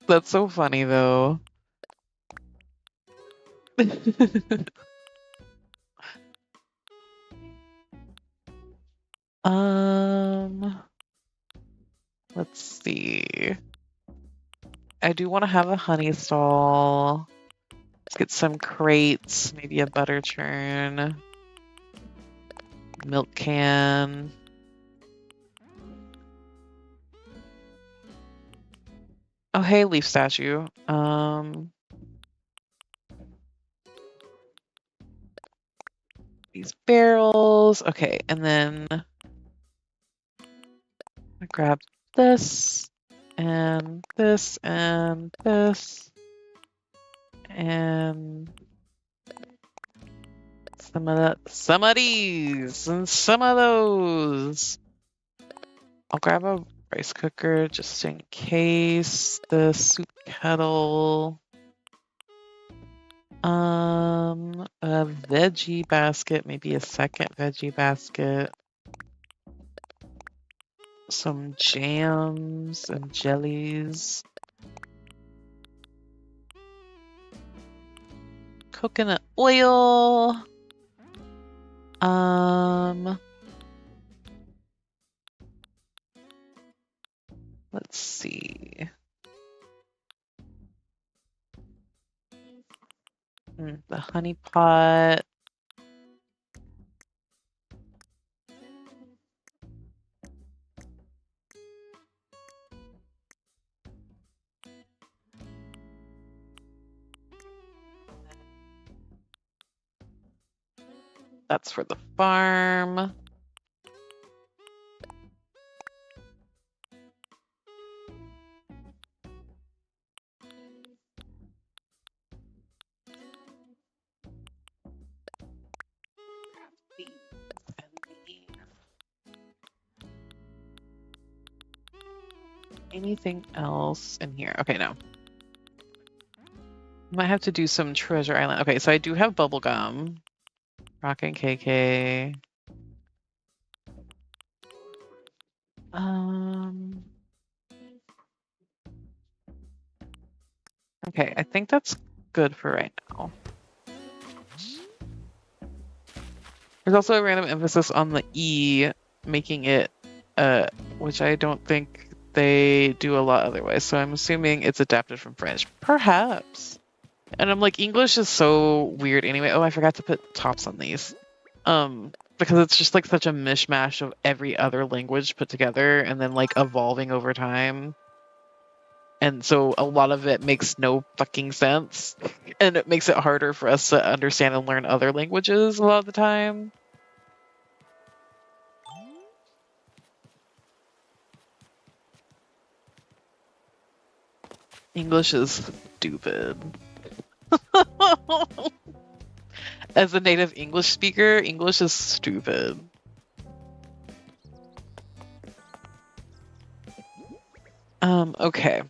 That's so funny though. Um, let's see. I do want to have a honey stall. Let's get some crates, maybe a butter churn, milk can. Oh, hey, leaf statue. These barrels. Okay, and then I grab this and this and this and some of these and some of those. I'll grab a rice cooker just in case. The soup kettle. A veggie basket, maybe a second veggie basket. Some jams and jellies. Coconut oil. Let's see. The honey pot. That's for the farm. Anything else in here? Okay, no. Might have to do some treasure island. Okay, so I do have bubble gum. Rockin' KK. Okay, I think that's good for right now. There's also a random emphasis on the E, making it, which I don't think they do a lot otherwise. So I'm assuming it's adapted from French. Perhaps. And I'm like, English is so weird anyway. Oh, I forgot to put tops on these. Because it's just like such a mishmash of every other language put together and then like evolving over time. And so a lot of it makes no fucking sense. And it makes it harder for us to understand and learn other languages a lot of the time. English is stupid. As a native English speaker, English is stupid. Okay.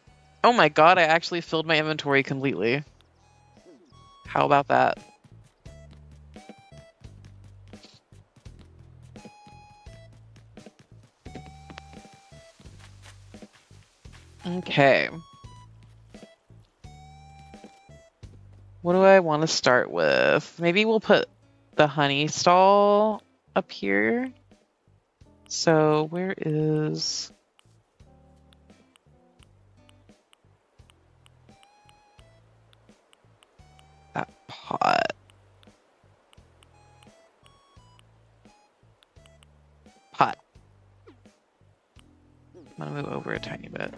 Oh my god, I actually filled my inventory completely. How about that? Okay. What do I want to start with? Maybe we'll put the honey stall up here. So where is... that pot? Pot. I'm gonna move over a tiny bit.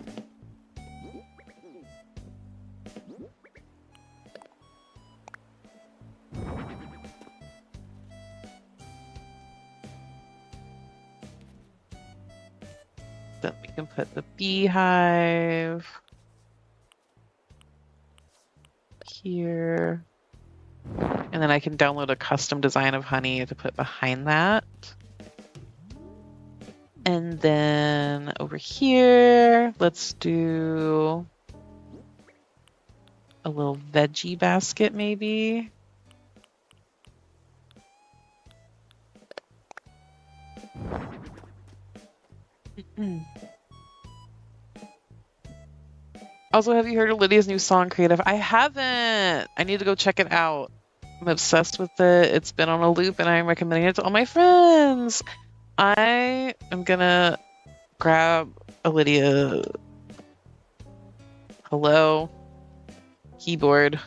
Then we can put the beehive here. And then I can download a custom design of honey to put behind that. And then over here, let's do a little veggie basket maybe. Also, have you heard of Lydia's new song, Creative? I haven't. I need to go check it out. I'm obsessed with it. It's been on a loop and I'm recommending it to all my friends. I am gonna grab Lydia. Hello, keyboard.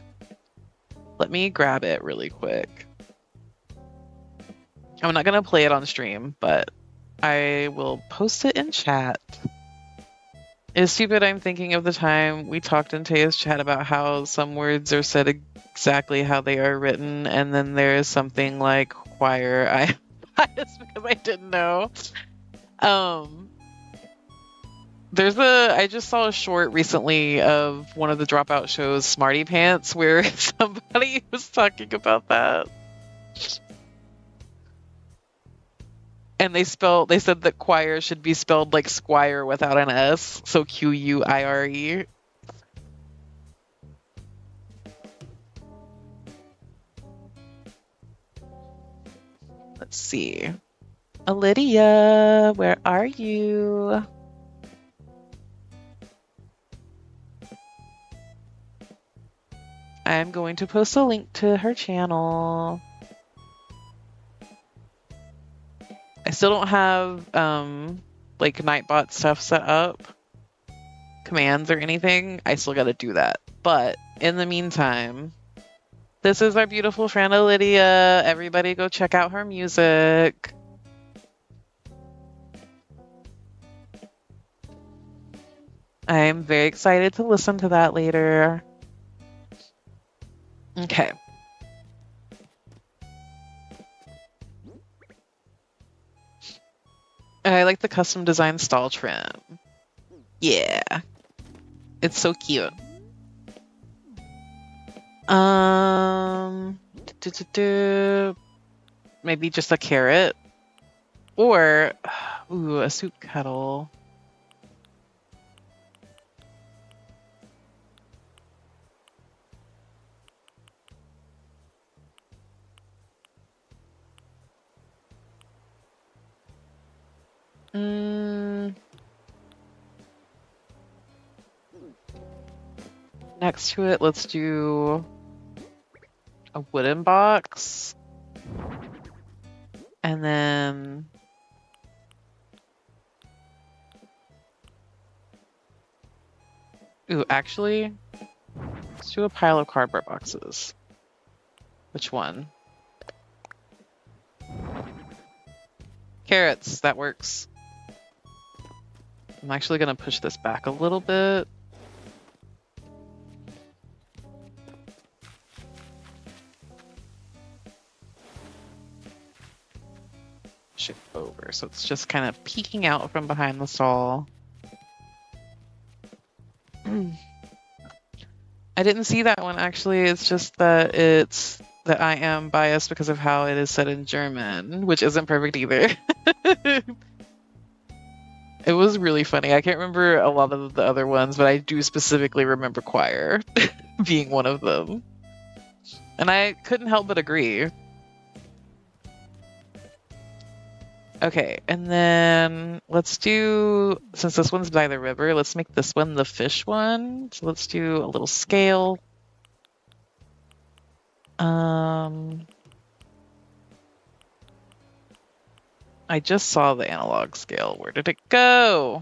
Let me grab it really quick. I'm not gonna play it on stream, but I will post it in chat. It's stupid. I'm thinking of the time we talked in Taya's chat about how some words are said exactly how they are written, and then there is something like choir. I biased because I didn't know. I just saw a short recently of one of the Dropout shows, Smarty Pants, where somebody was talking about that. And they said that choir should be spelled like squire without an S, so Quire. Let's see. Lydia, where are you? I'm going to post a link to her channel. I still don't have like Nightbot stuff set up, commands or anything. I still gotta do that. But in the meantime, this is our beautiful friend Lydia. Everybody go check out her music. I'm very excited to listen to that later. Okay. I like the custom design stall trim. Yeah. It's so cute. Maybe just a carrot. Or, ooh, a soup kettle. Next to it, let's do a wooden box. And then ooh, actually, let's do a pile of cardboard boxes. Which one? Carrots, that works. I'm actually gonna push this back a little bit. Shift over, so it's just kind of peeking out from behind the stall. I didn't see that one actually. It's just that I am biased because of how it is said in German, which isn't perfect either. It was really funny. I can't remember a lot of the other ones, but I do specifically remember choir being one of them. And I couldn't help but agree. Okay, and then let's do, since this one's by the river, let's make this one the fish one. So let's do a little scale. I just saw the analog scale. Where did it go?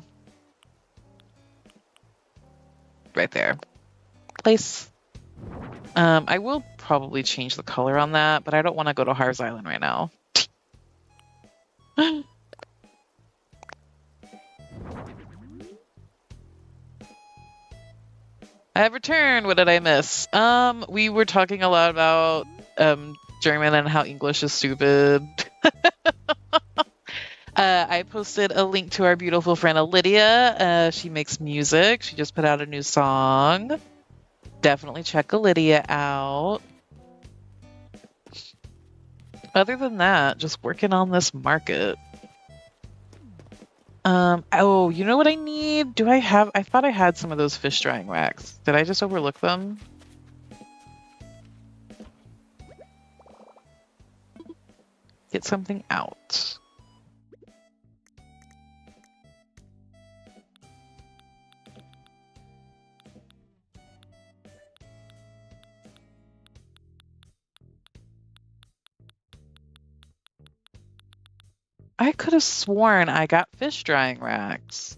Right there. Place. I will probably change the color on that, but I don't want to go to Harv's Island right now. I have returned. What did I miss? We were talking a lot about German and how English is stupid. I posted a link to our beautiful friend Lydia. She makes music. She just put out a new song. Definitely check Lydia out. Other than that, just working on this market. Oh, you know what I need? I thought I had some of those fish drying racks. Did I just overlook them? Get something out. I could have sworn I got fish drying racks.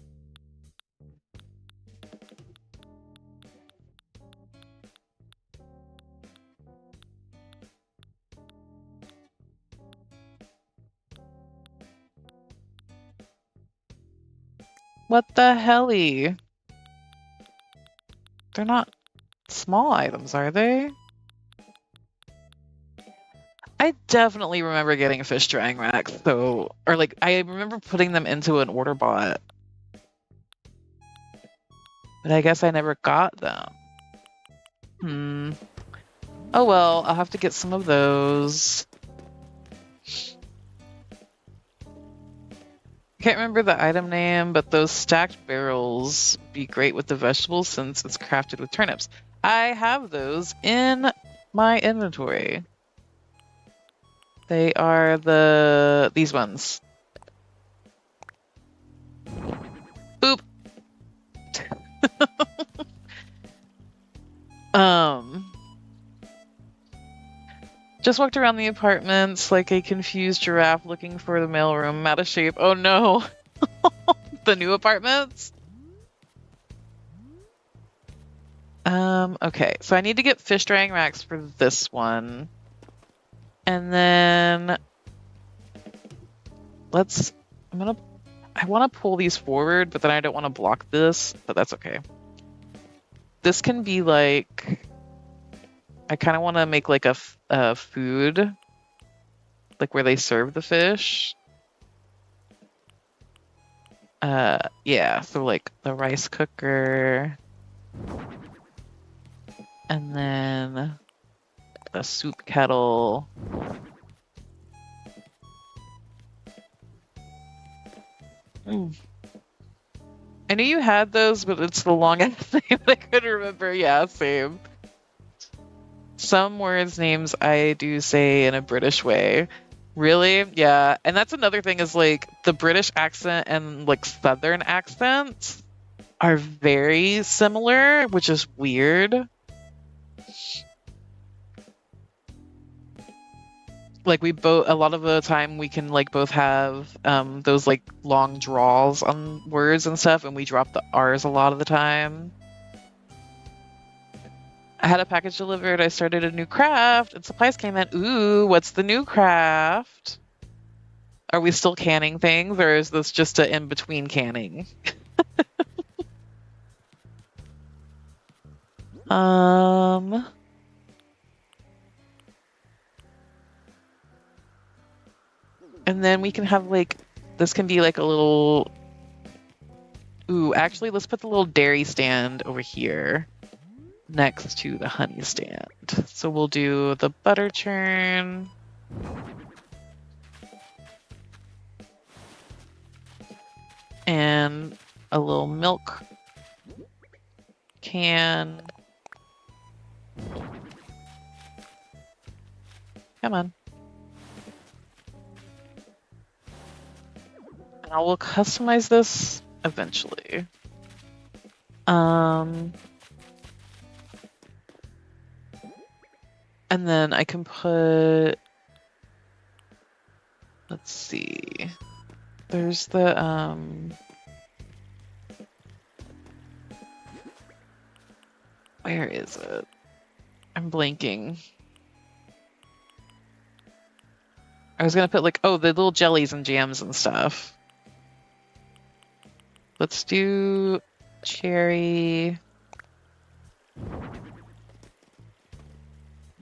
What the helly? They're not small items, are they? I definitely remember getting a fish drying rack, so, or like, I remember putting them into an order bot. But I guess I never got them. Oh well, I'll have to get some of those. Can't remember the item name, but those stacked barrels be great with the vegetables since it's crafted with turnips. I have those in my inventory. They are these ones. Boop. Just walked around the apartments like a confused giraffe looking for the mailroom. Out of shape. Oh no. The new apartments? Okay, so I need to get fish drying racks for this one. And then I want to pull these forward, but then I don't want to block this, but that's okay. This can be like, I kind of want to make like a food, like where they serve the fish. Yeah, so like the rice cooker, and then the soup kettle. I knew you had those, but it's the long ass name I couldn't remember. Yeah, same. Some words names I do say in a British way. Really? Yeah. And that's another thing is like the British accent and like Southern accents are very similar, which is weird. Like a lot of the time we can like both have those like long draws on words and stuff, and we drop the R's a lot of the time. I had a package delivered. I started a new craft and supplies came in. Ooh, what's the new craft? Are we still canning things, or is this just an in-between canning? And then we can have like, this can be like a little, ooh, actually let's put the little dairy stand over here next to the honey stand. So we'll do the butter churn. And a little milk can. Come on. And I will customize this eventually. And then I can put, let's see, there's the, where is it? I'm blanking. I was gonna put like, oh, the little jellies and jams and stuff. Let's do cherry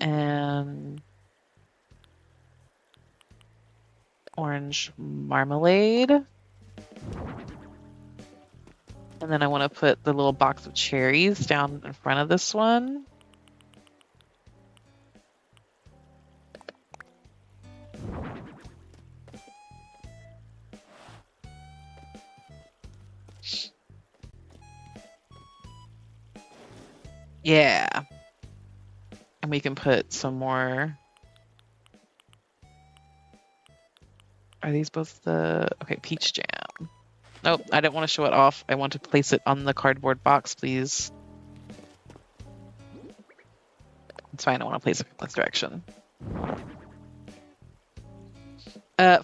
and orange marmalade. And then I want to put the little box of cherries down in front of this one. Yeah. And we can put some more. Are these both the, okay, peach jam. Nope, I don't want to show it off. I want to place it on the cardboard box, please. It's fine, I want to place it in this direction.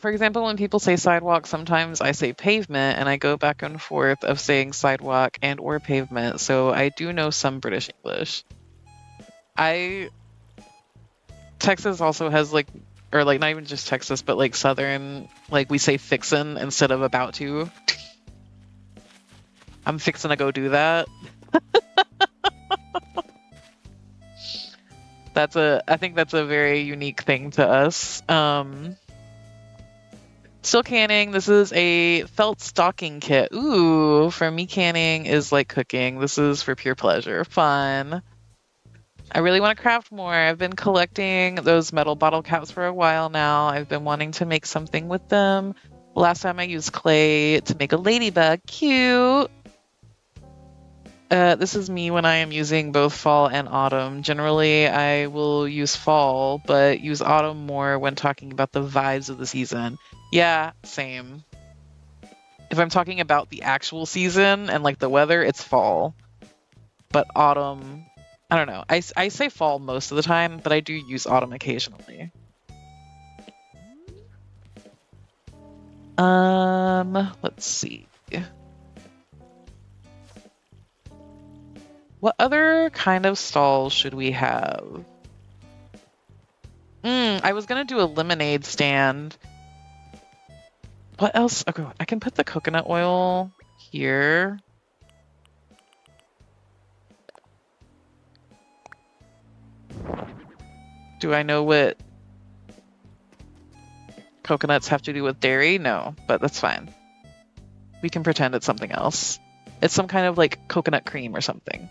For example, when people say sidewalk, sometimes I say pavement, and I go back and forth of saying sidewalk and or pavement. So I do know some British English. Texas also has like, or like not even just Texas, but like Southern, like we say fixin' instead of about to. I'm fixin' to go do that. I think that's a very unique thing to us. Still canning. This is a felt stocking kit. Ooh, for me, canning is like cooking. This is for pure pleasure. Fun. I really want to craft more. I've been collecting those metal bottle caps for a while now. I've been wanting to make something with them. Last time I used clay to make a ladybug. Cute. This is me when I am using both fall and autumn. Generally, I will use fall, but use autumn more when talking about the vibes of the season. Yeah, same. If I'm talking about the actual season and like the weather, it's fall. But autumn, I don't know. I say fall most of the time, but I do use autumn occasionally. Let's see. What other kind of stalls should we have? I was gonna do a lemonade stand. What else? Okay, I can put the coconut oil here. Do I know what coconuts have to do with dairy? No, but that's fine. We can pretend it's something else. It's some kind of like coconut cream or something.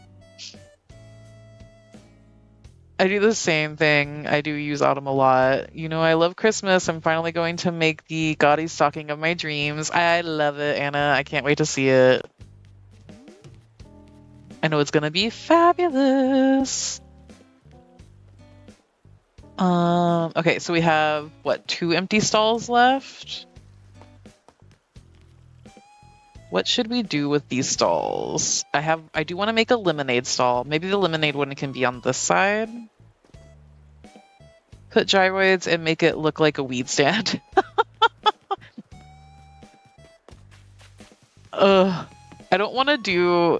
I do the same thing. I do use autumn a lot. You know, I love Christmas. I'm finally going to make the gaudy stocking of my dreams. I love it, Anna. I can't wait to see it. I know it's gonna be fabulous. Okay, so we have, what, 2 empty stalls left? What should we do with these stalls? I do want to make a lemonade stall. Maybe the lemonade one can be on this side. Put gyroids and make it look like a weed stand. I don't want to do...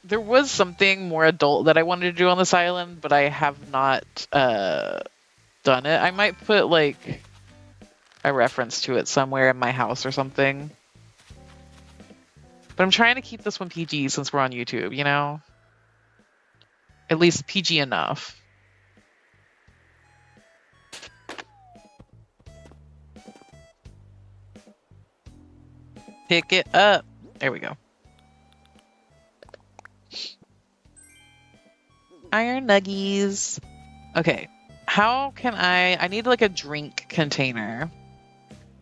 There was something more adult that I wanted to do on this island, but I have not done it. I might put like a reference to it somewhere in my house or something. But I'm trying to keep this one PG since we're on YouTube, you know? At least PG enough. Pick it up. There we go. Iron nuggies. Okay. How can I need like a drink container.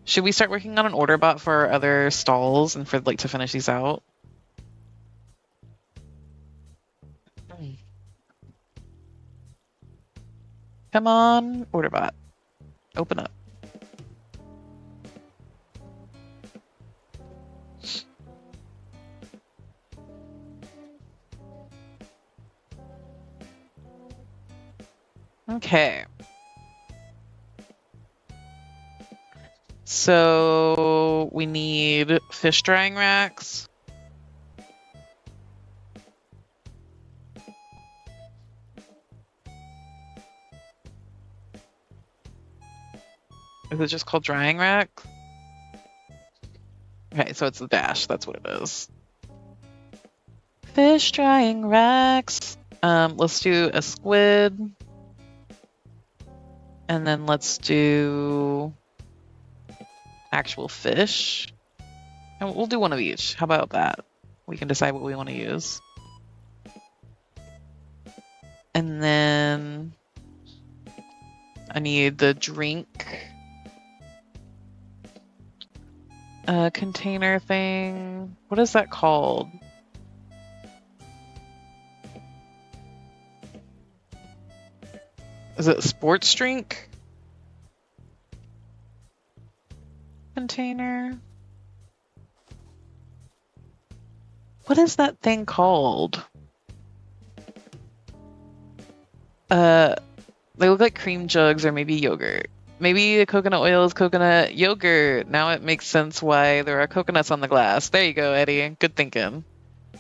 Should we start working on an order bot for our other stalls and for like to finish these out? Come on, order bot. Open up. Okay. So we need fish drying racks. Is it just called drying rack? Okay, so it's the dash. That's what it is. Fish drying racks. Let's do a squid. And then let's do actual fish. And we'll do one of each. How about that? We can decide what we want to use. And then I need the drink container thing. What is that called? Is it sports drink container? What is that thing called? They look like cream jugs or maybe yogurt. maybe the coconut oil is coconut yogurt. Now it makes sense why there are coconuts on the glass. There you go, Eddie. Good thinking.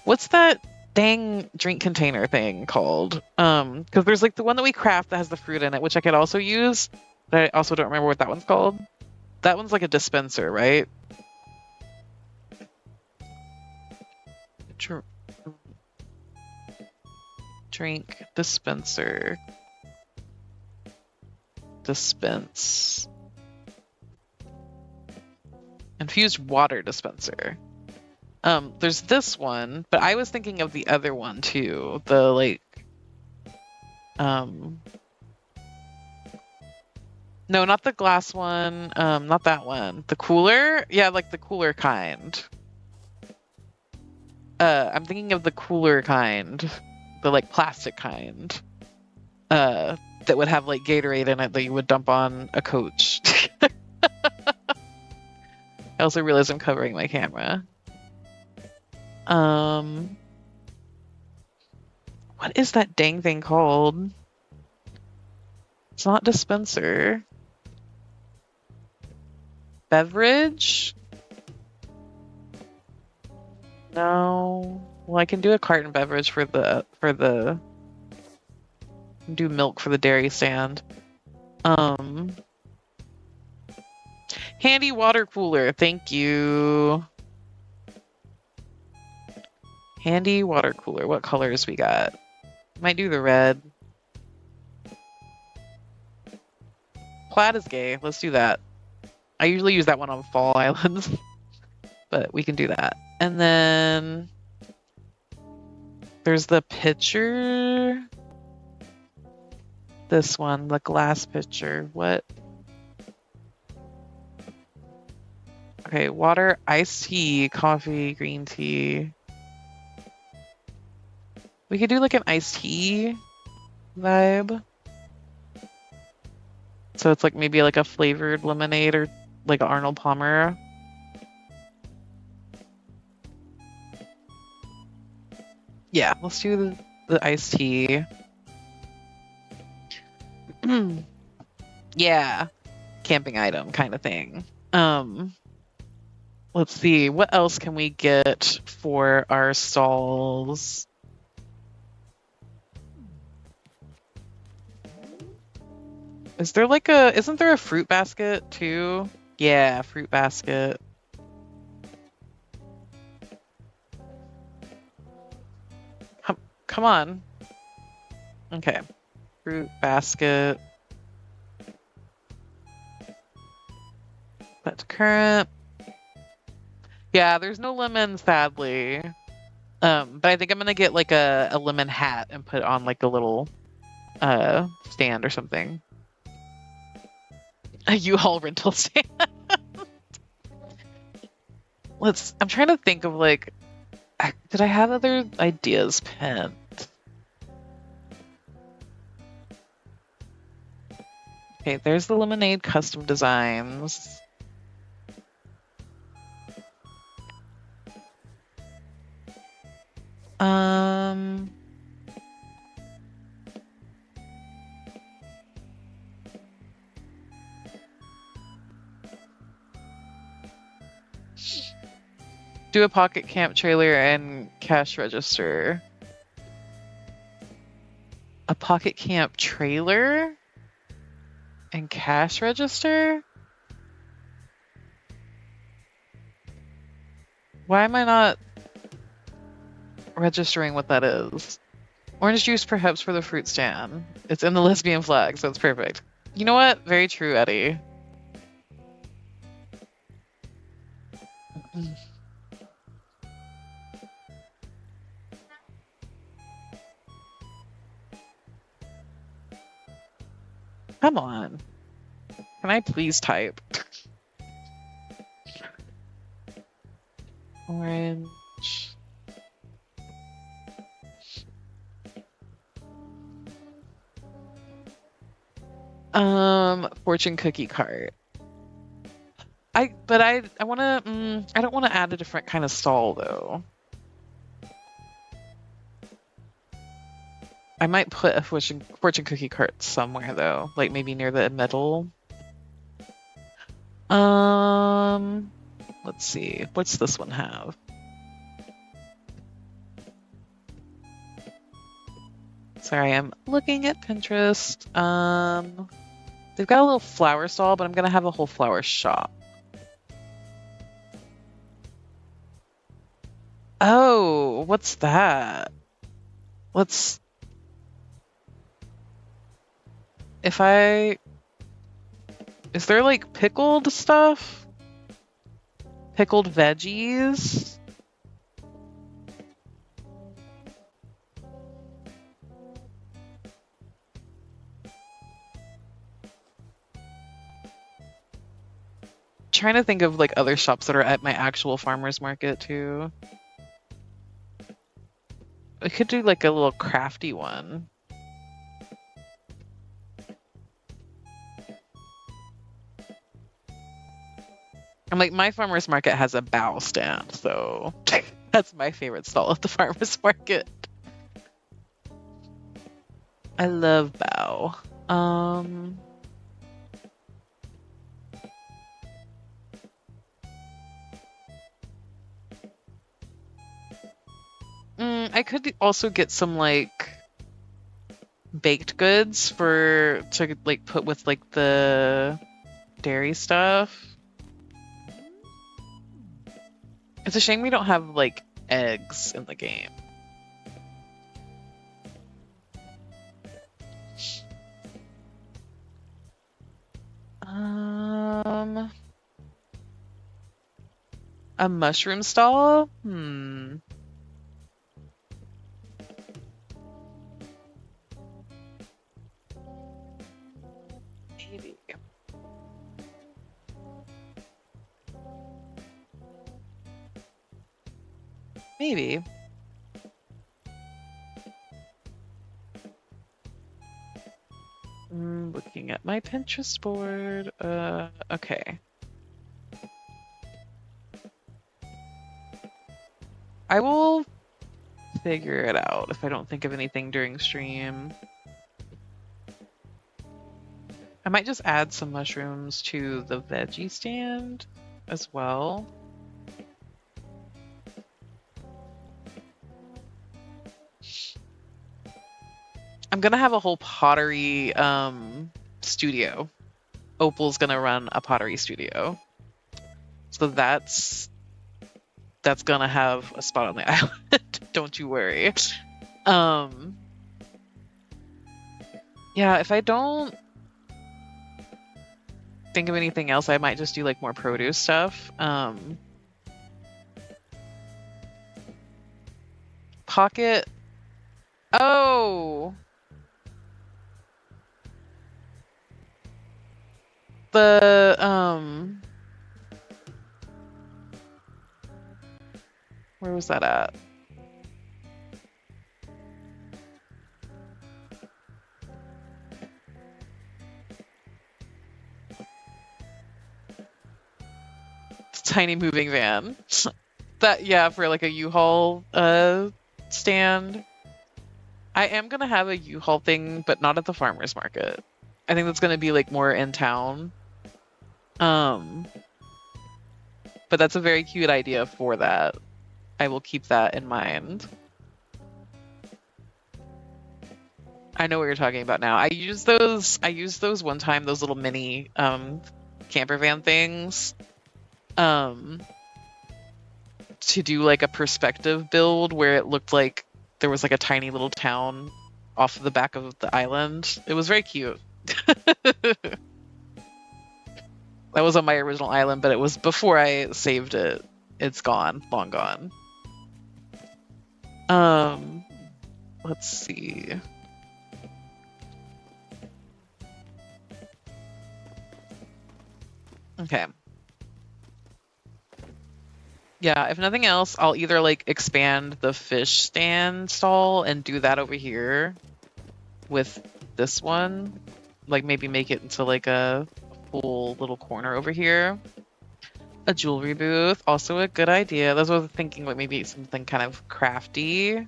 What's that dang drink container thing called? Because there's like the one that we craft that has the fruit in it, which I could also use, but I also don't remember what that one's called. That one's like a dispenser, right? Drink dispenser. Dispense. Infused water dispenser. There's this one, but I was thinking of the other one too. The like, no, not the glass one. Not that one. The cooler? Yeah, like the cooler kind. I'm thinking of the cooler kind. The like plastic kind. That would have like Gatorade in it that you would dump on a coach. I also realized I'm covering my camera. What is that dang thing called? It's not dispenser. Beverage? No. Well, I can do a carton beverage for the do milk for the dairy stand. Handy water cooler. Thank you. Handy water cooler. What colors we got? Might do the red. Plaid is gay. Let's do that. I usually use that one on fall islands, but we can do that. And then there's the pitcher. This one, the glass pitcher. What? Okay, water, iced tea, coffee, green tea. We could do like an iced tea vibe. So it's like maybe like a flavored lemonade or like Arnold Palmer. Yeah, let's do the iced tea. Yeah, camping item kind of thing. Let's see, what else can we get for our stalls? Is there like isn't there a fruit basket too? Yeah, fruit basket. Come on. Okay. Fruit basket. That's current. Yeah, there's no lemon, sadly. But I think I'm gonna get like a lemon hat and put on like a little stand or something. A U-Haul rental stand. I'm trying to think of like, did I have other ideas penned? Okay, there's the lemonade custom designs. Do a pocket camp trailer and cash register. A pocket camp trailer and cash register? Why am I not registering what that is? Orange juice perhaps for the fruit stand. It's in the lesbian flag, so it's perfect. You know what? Very true, Eddie. Come on. Can I please type? Orange. Fortune cookie cart. I wanna, I don't want to add a different kind of stall though. I might put a fortune cookie cart somewhere though, like maybe near the middle. Let's see. What's this one have? Sorry, I'm looking at Pinterest. They've got a little flower stall, but I'm gonna have a whole flower shop. Oh, what's that? Let's. If I. Is there like pickled stuff? Pickled veggies? Trying to think of like other shops that are at my actual farmer's market too. We could do like a little crafty one. I'm like, my farmer's market has a bow stand, so that's my favorite stall at the farmer's market. I love bow. I could also get some like baked goods to like put with like the dairy stuff. It's a shame we don't have like eggs in the game. A mushroom stall? Maybe. Maybe. Looking at my Pinterest board. Okay. I will figure it out if I don't think of anything during stream. I might just add some mushrooms to the veggie stand as well. I'm gonna have a whole pottery studio. Opal's gonna run a pottery studio. So that's gonna have a spot on the island. Don't you worry. Yeah, if I don't think of anything else, I might just do like more produce stuff. Pocket. Oh! Where was that at? It's a tiny moving van. That, yeah, for like a U-Haul stand. I am gonna have a U-Haul thing, but not at the farmer's market. I think that's gonna be like more in town. But that's a very cute idea for that. I will keep that in mind. I know what you're talking about now. I used those one time, those little mini camper van things, to do like a perspective build where it looked like there was like a tiny little town off the back of the island. It was very cute. That was on my original island, but it was before I saved it. It's gone, long gone. Let's see. Okay. Yeah, if nothing else, I'll either like expand the fish stand stall and do that over here with this one. Like maybe make it into like a full little corner over here. A jewelry booth, also a good idea. That's what I was thinking, like maybe something kind of crafty.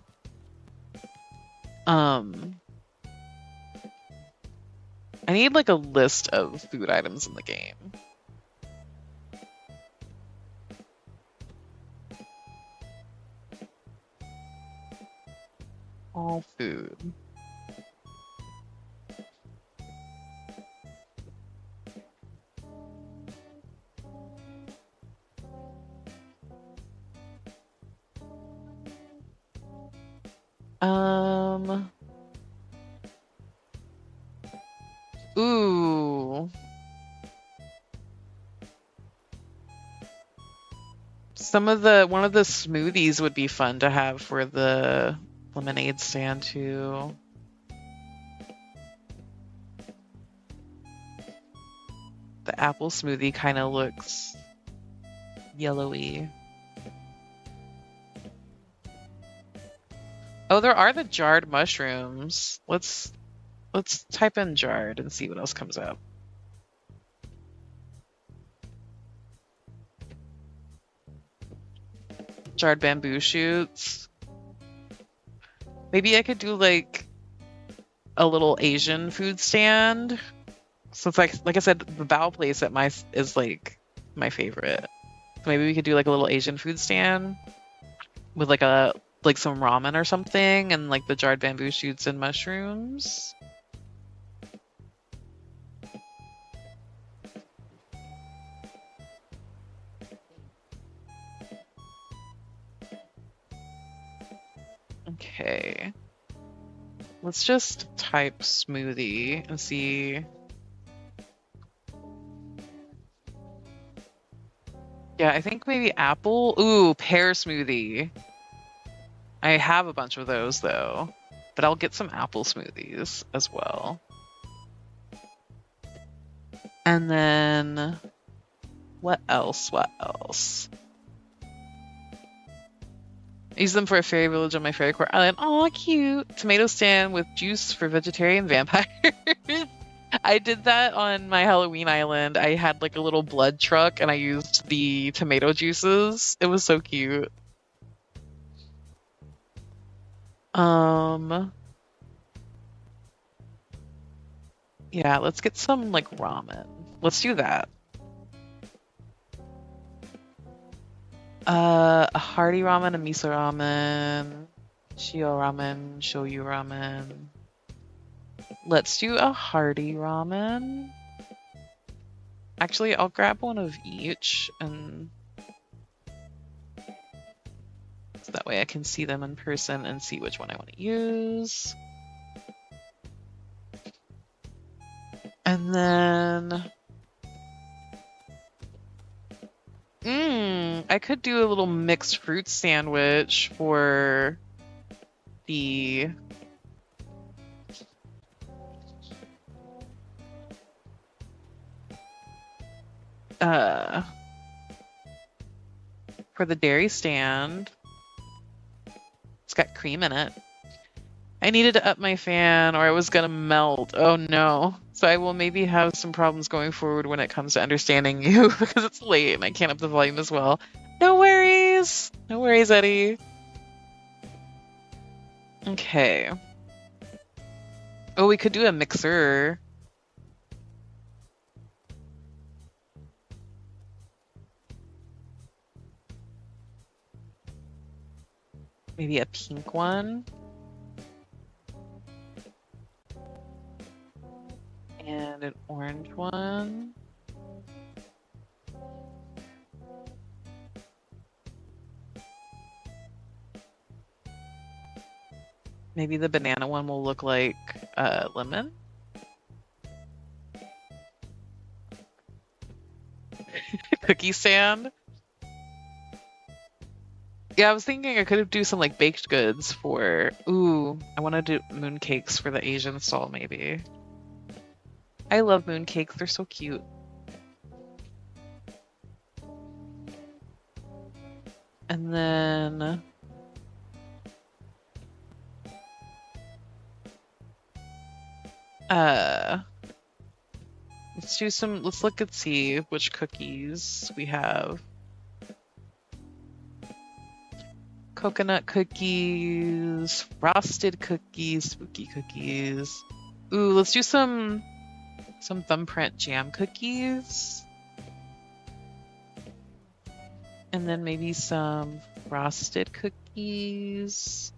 I need like a list of food items in the game. all food. Ooh. One of the smoothies would be fun to have for the lemonade stand too. The apple smoothie kind of looks yellowy. Oh, there are the jarred mushrooms. Let's type in jarred and see what else comes up. Jarred bamboo shoots. Maybe I could do like a little Asian food stand. So it's like I said, the Bao place at my is like my favorite. So maybe we could do like a little Asian food stand with like some ramen or something, and like the jarred bamboo shoots and mushrooms. Okay. Let's just type smoothie and see. Yeah, I think maybe apple. Ooh, pear smoothie. I have a bunch of those though, but I'll get some apple smoothies as well. And then what else? What else? I use them for a fairy village on my fairy court island. Aw, cute. Tomato stand with juice for vegetarian vampires. I did that on my Halloween island. I had like a little blood truck and I used the tomato juices. It was so cute. Yeah, let's get some like ramen. Let's do that. A hearty ramen, a miso ramen, shio ramen, shoyu ramen. Let's do a hearty ramen. Actually, I'll grab one of each, and so that way I can see them in person and see which one I want to use. And then I could do a little mixed fruit sandwich for the dairy stand. It's got cream in it. I needed to up my fan or it was gonna melt. Oh no. So I will maybe have some problems going forward when it comes to understanding you because it's late and I can't up the volume as well. No worries. No worries, Eddie. Okay. Oh, we could do a mixer. Maybe a pink one. And an orange one. Maybe the banana one will look like lemon. Cookie stand. Yeah, I was thinking I could do some like baked goods for. Ooh, I want to do mooncakes for the Asian stall maybe. I love mooncakes, they're so cute. And then let's look and see which cookies we have. Coconut cookies, frosted cookies, spooky cookies. Ooh, let's do some thumbprint jam cookies. And then maybe some frosted cookies.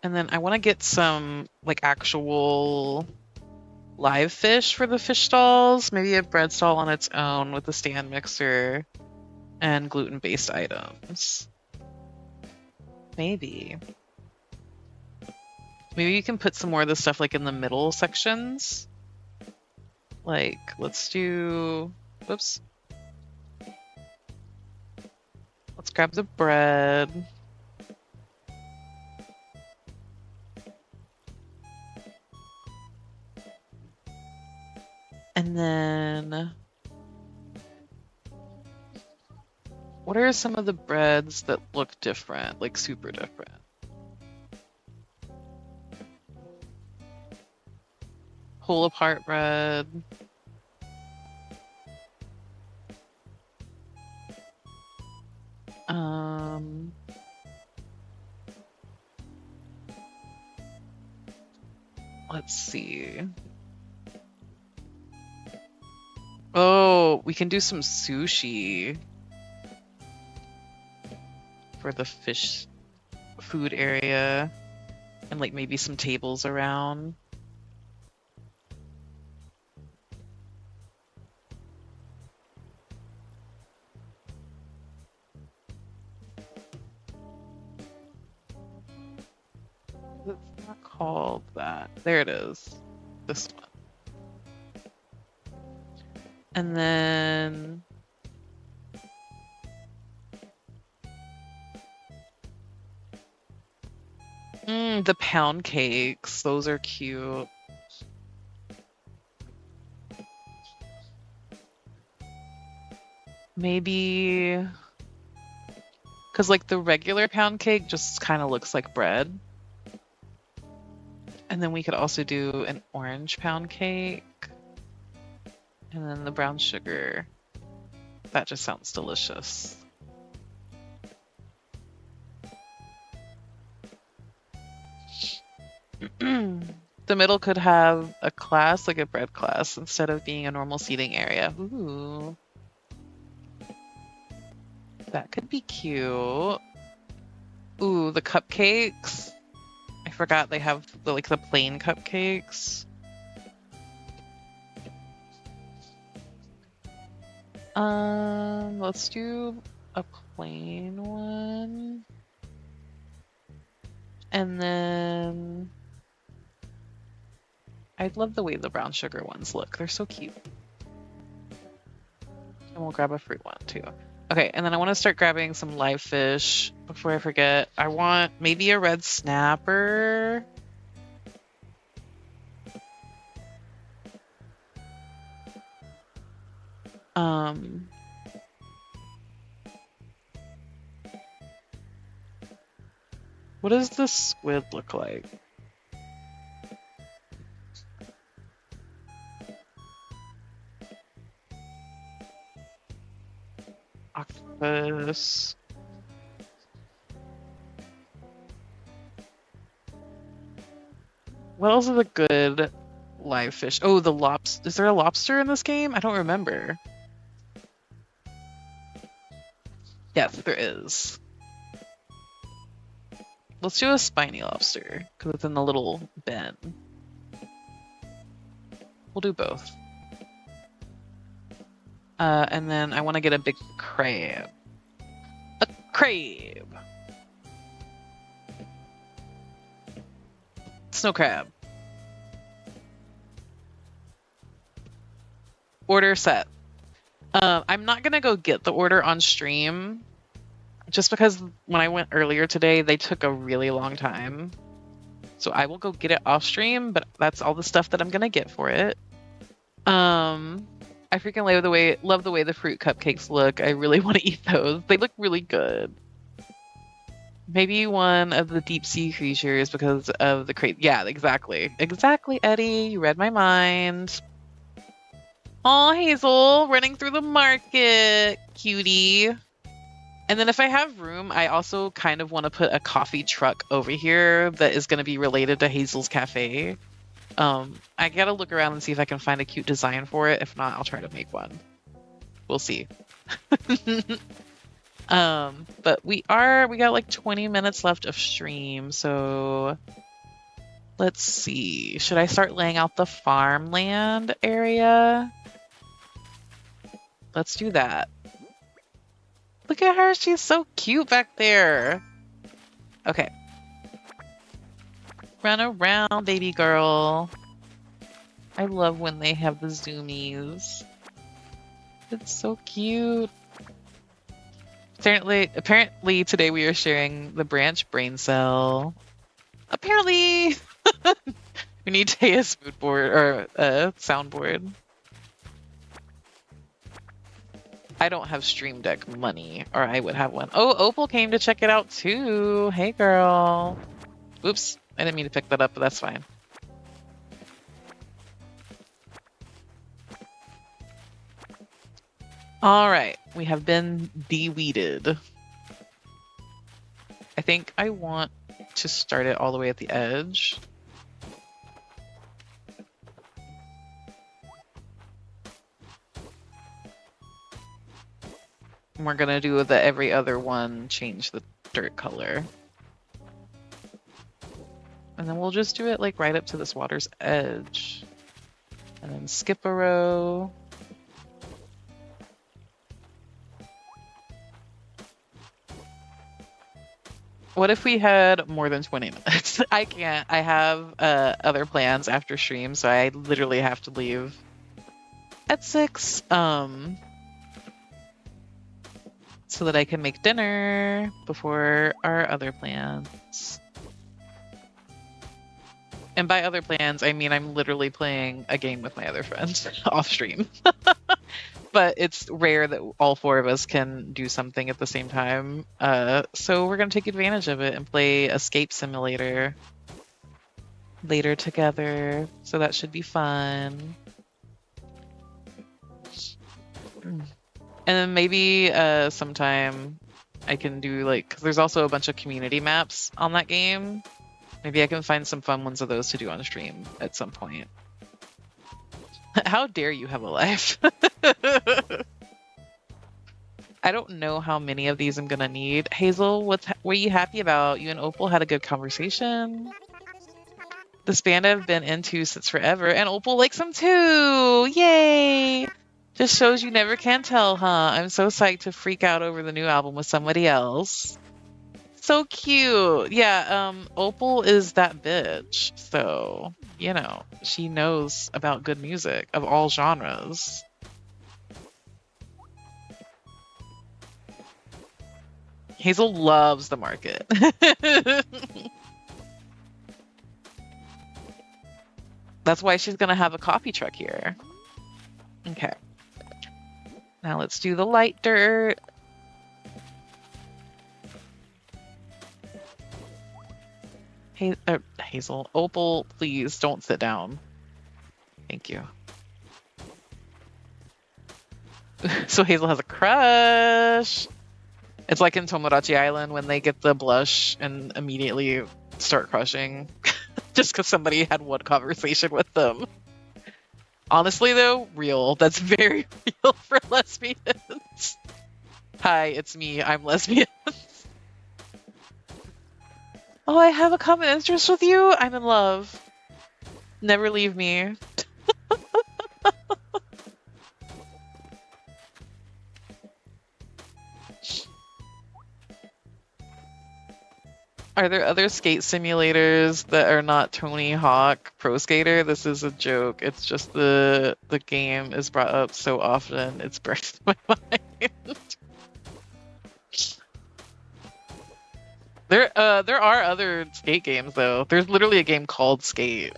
And then I want to get some like actual live fish for the fish stalls. Maybe a bread stall on its own with a stand mixer and gluten-based items. Maybe. Maybe you can put some more of this stuff like in the middle sections. Like, let's do, whoops. Let's grab the bread. And then, what are some of the breads that look different, like super different? Pull apart bread. Let's see. Oh, we can do some sushi for the fish food area and like maybe some tables around. It's not called that. There it is. This one. And then the pound cakes. Those are cute. Maybe because like the regular pound cake just kind of looks like bread. And then we could also do an orange pound cake. And then the brown sugar. That just sounds delicious. The middle could have a class, like a bread class, instead of being a normal seating area. Ooh. That could be cute. Ooh, the cupcakes. I forgot they have the plain cupcakes. Let's do a plain one. And then I love the way the brown sugar ones look. They're so cute. And we'll grab a fruit one too. Okay, and then I want to start grabbing some live fish before I forget. I want maybe a red snapper. What does the squid look like? Octopus. What else is a good live fish? Oh, the lobster. Is there a lobster in this game? I don't remember. Yes, there is. Let's do a spiny lobster, because it's in the little bin. We'll do both. And then I want to get a big crab. A crab! Snow crab. Order set. I'm not gonna go get the order on stream, just because when I went earlier today, they took a really long time. So I will go get it off stream, but that's all the stuff that I'm gonna get for it. I freaking love the way the fruit cupcakes look. I really want to eat those. They look really good. Maybe one of the deep sea creatures because of the crate. Yeah, exactly. Exactly, Eddie. You read my mind. Aw, Hazel, running through the market. Cutie. And then if I have room, I also kind of want to put a coffee truck over here that is going to be related to Hazel's Cafe. I gotta look around and see if I can find a cute design for it. If not, I'll try to make one. We'll see. But we got like 20 minutes left of stream, so let's see. Should I start laying out the farmland area? Let's do that. Look at her, she's so cute back there. Okay. Run around, baby girl. I love when they have the zoomies. It's so cute. Apparently today we are sharing the branch brain cell. Apparently we need Taya's mood board or soundboard. I don't have Stream Deck money, or I would have one. Oh, Opal came to check it out too. Hey girl. Oops, I didn't mean to pick that up, but that's fine. All right, we have been de-weeded. I think I want to start it all the way at the edge. And we're gonna do the every other one, change the dirt color. And then we'll just do it like right up to this water's edge. And then skip a row. What if we had more than 20 minutes? I can't. I have other plans after stream, so I literally have to leave at 6. So that I can make dinner before our other plans. And by other plans, I mean I'm literally playing a game with my other friends off stream. But it's rare that all 4 of us can do something at the same time. So we're going to take advantage of it and play Escape Simulator later together. So that should be fun. And then maybe sometime I can do like, 'cause there's also a bunch of community maps on that game. Maybe I can find some fun ones of those to do on stream at some point. How dare you have a life? I don't know how many of these I'm gonna need. Hazel, what are you happy about? You and Opal had a good conversation. This band I've been into since forever, and Opal likes them too! Yay! Just shows you never can tell, huh? I'm so psyched to freak out over the new album with somebody else. So cute! Yeah, Opal is that bitch, so, you know, she knows about good music of all genres. Hazel loves the market. That's why she's gonna have a coffee truck here. Okay. Now let's do the light dirt. Hazel, Opal, please don't sit down. Thank you. So Hazel has a crush. It's like in Tomodachi Island when they get the blush and immediately start crushing just because somebody had one conversation with them. Honestly, though, real. That's very real for lesbians. Hi, it's me. I'm lesbian. Oh, I have a common interest with you? I'm in love. Never leave me. Are there other skate simulators that are not Tony Hawk Pro Skater? This is a joke. It's just the game is brought up so often, it's burst my mind. There are other skate games though. There's literally a game called Skate.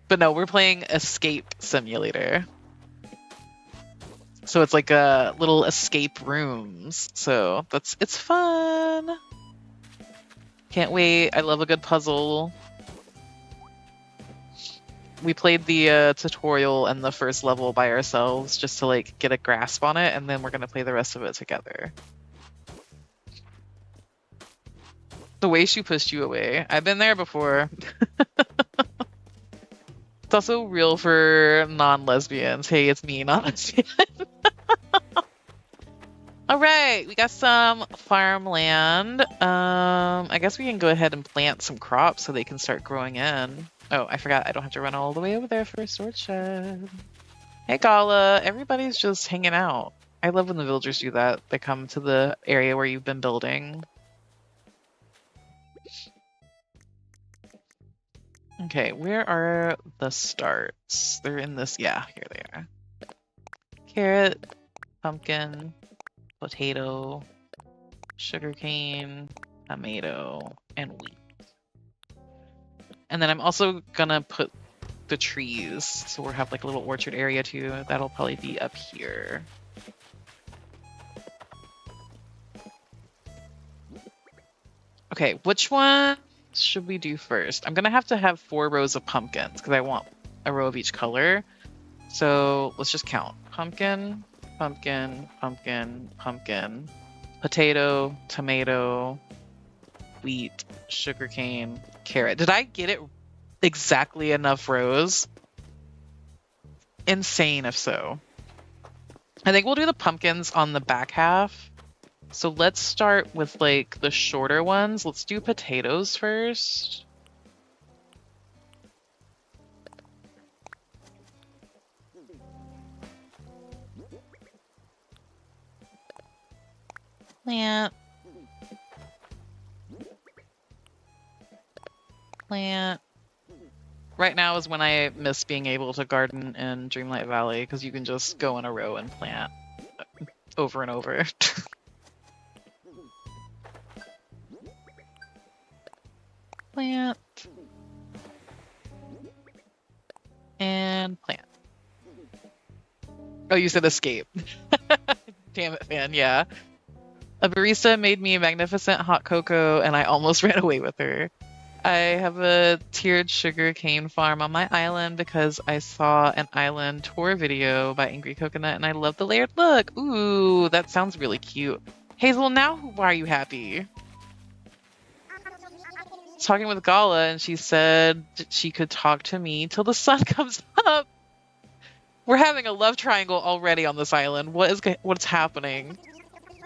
But no, we're playing Escape Simulator. So it's like a little escape rooms. So it's fun. Can't wait. I love a good puzzle. We played the tutorial and the first level by ourselves just to like get a grasp on it, and then we're gonna play the rest of it together. The way she pushed you away. I've been there before. It's also real for non-lesbians. Hey, it's me, not lesbian. All right, we got some farmland. I guess we can go ahead and plant some crops so they can start growing in. Oh, I forgot I don't have to run all the way over there for a storage shed. Hey, Gala, everybody's just hanging out. I love when the villagers do that. They come to the area where you've been building. Okay, where are the starts? They're in this, yeah, here they are. Carrot, pumpkin, potato, sugarcane, tomato, and wheat. And then I'm also gonna put the trees, so we'll have like a little orchard area too. That'll probably be up here. Okay, which one should we do first? I'm gonna have to have 4 rows of pumpkins because I want a row of each color. So let's just count. Pumpkin, pumpkin, pumpkin, pumpkin, potato, tomato, wheat, sugarcane, carrot. Did I get it exactly enough rows? Insane if so. I think we'll do the pumpkins on the back half. So let's start with like the shorter ones. Let's do potatoes first. Plant. Plant. Right now is when I miss being able to garden in Dreamlight Valley because you can just go in a row and plant over and over. Plant. And plant. Oh, you said escape. Damn it, fan, yeah. A barista made me a magnificent hot cocoa and I almost ran away with her. I have a tiered sugar cane farm on my island because I saw an island tour video by Angry Coconut and I love the layered look. Ooh, that sounds really cute. Hazel, now why are you happy? Talking with Gala and she said she could talk to me till the sun comes up. We're having a love triangle already on this island. What's happening?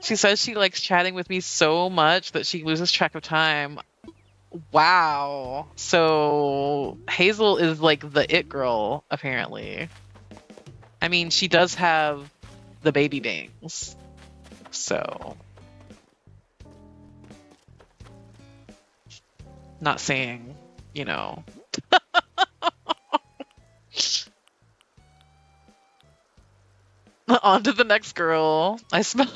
She says she likes chatting with me so much that she loses track of time. Wow. So Hazel is like the it girl, apparently. I mean, she does have the baby bangs. So. Not saying, you know. On to the next girl. I smell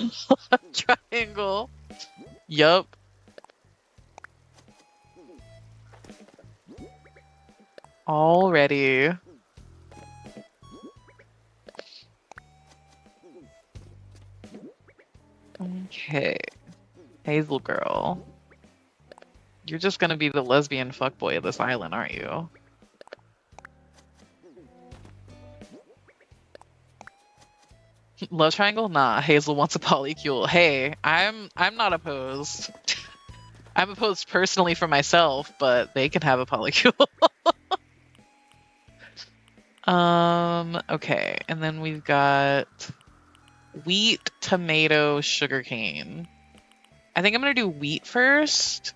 a triangle. Yup. Already. Okay. Hazel girl. You're just gonna be the lesbian fuckboy of this island, aren't you? Love triangle? Nah, Hazel wants a polycule. Hey, I'm not opposed. I'm opposed personally for myself, but they can have a polycule. Okay, and then we've got wheat, tomato, sugarcane. I think I'm gonna do wheat first.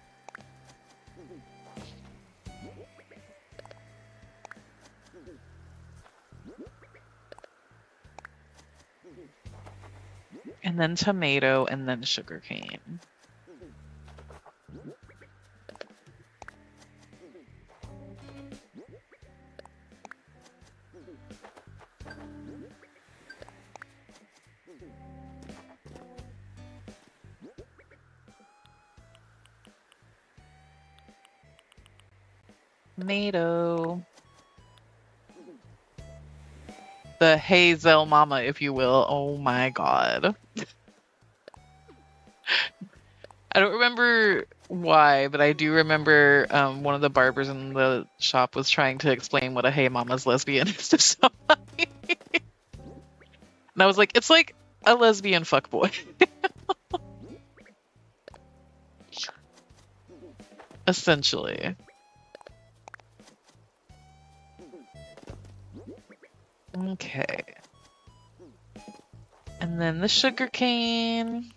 And then tomato, and then sugarcane. Tomato. The Hazel mama, if you will. Oh my god. I don't remember why, but I do remember one of the barbers in the shop was trying to explain what a hey mama's lesbian is to somebody. And I was like, it's like a lesbian fuckboy. Essentially. Okay. And And then the sugar cane.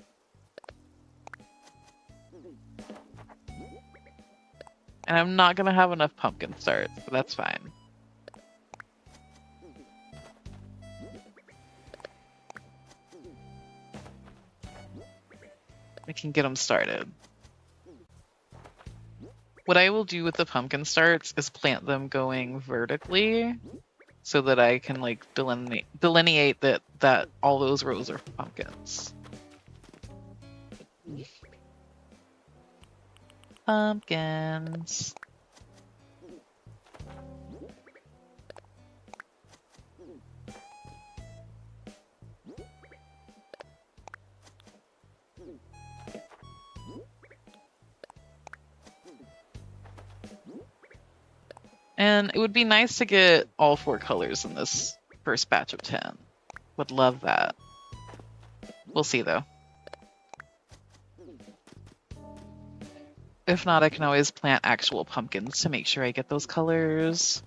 And I'm not gonna have enough pumpkin starts, but that's fine. I can get them started. What I will do with the pumpkin starts is plant them going vertically so that I can like delineate that all those rows are pumpkins. Pumpkins. And it would be nice to get all 4 colors in this first batch of 10. Would love that. We'll see though. If not, I can always plant actual pumpkins to make sure I get those colors.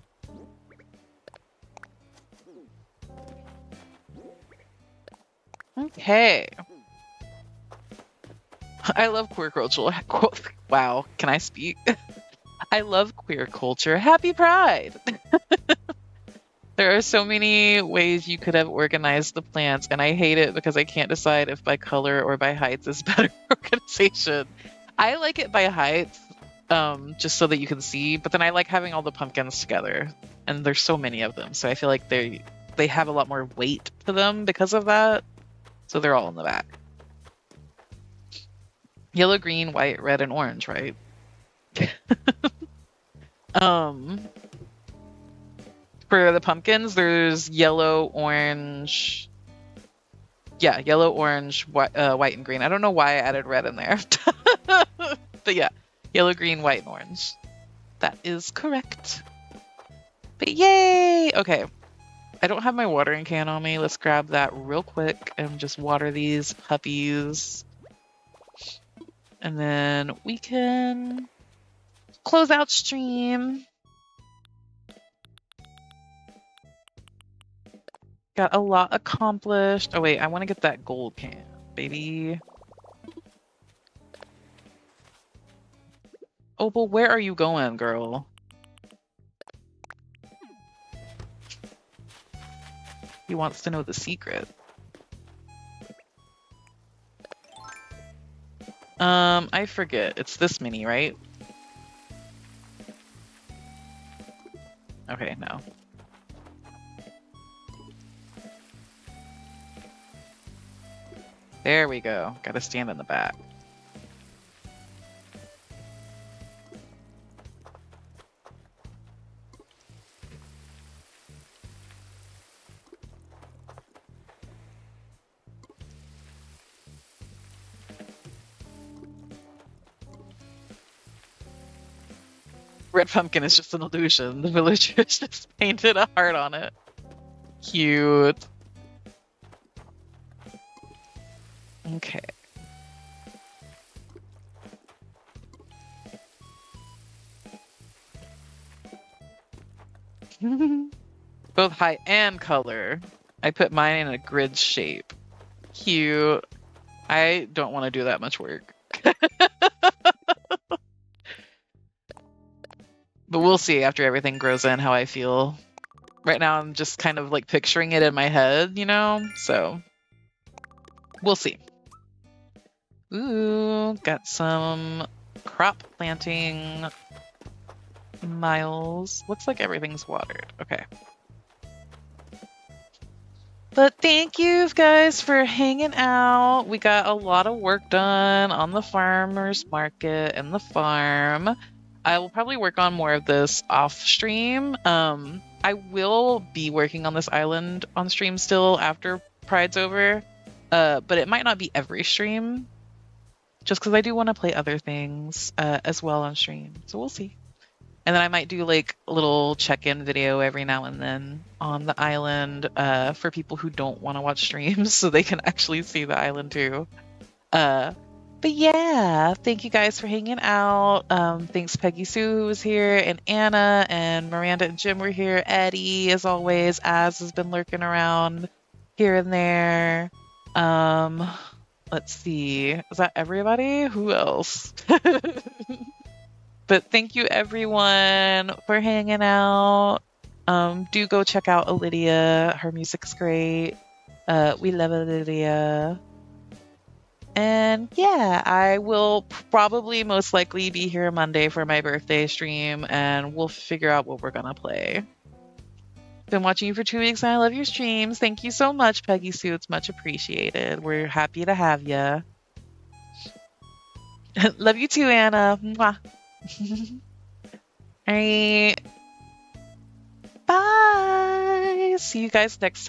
Okay. I love queer culture. Wow, can I speak? I love queer culture. Happy Pride! There are so many ways you could have organized the plants, and I hate it because I can't decide if by color or by heights is better organization. I like it by height, just so that you can see, but then I like having all the pumpkins together, and there's so many of them, so I feel like they have a lot more weight to them because of that, so they're all in the back. Yellow, green, white, red, and orange, right? For the pumpkins, there's yellow, orange. Yeah, yellow, orange, white, and green. I don't know why I added red in there. But yeah, yellow, green, white, and orange. That is correct. But yay! Okay. I don't have my watering can on me. Let's grab that real quick and just water these puppies. And then we can close out stream. Got a lot accomplished. Oh wait, I want to get that gold can, baby. Opal, where are you going, girl? He wants to know the secret. I forget. It's this mini, right? Okay, no. There we go. Gotta stand in the back. Red pumpkin is just an illusion. The villagers just painted a heart on it. Cute. Okay. Both height and color. I put mine in a grid shape. Cute. I don't want to do that much work. But we'll see after everything grows in how I feel. Right now I'm just kind of like picturing it in my head, you know? So we'll see. Ooh, got some crop planting miles. Looks like everything's watered. Okay. But thank you guys for hanging out. We got a lot of work done on the farmer's market and the farm. I will probably work on more of this off stream. I will be working on this island on stream still after Pride's over. But it might not be every stream. Just because I do want to play other things as well on stream. So we'll see. And then I might do like a little check-in video every now and then on the island for people who don't want to watch streams so they can actually see the island too. But yeah, thank you guys for hanging out. Thanks Peggy Sue who was here, and Anna and Miranda and Jim were here. Eddie, as always, Az has been lurking around here and there. Um, let's see. Is that everybody? Who else? But thank you everyone for hanging out. Do go check out Lydia. Her music's great. We love Lydia. And yeah, I will probably most likely be here Monday for my birthday stream, and we'll figure out what we're gonna play. Been watching you for 2 weeks, and I love your streams. Thank you so much, Peggy Sue. It's much appreciated. We're happy to have you. Love you too, Anna. Mwah. All right. Bye. See you guys next time.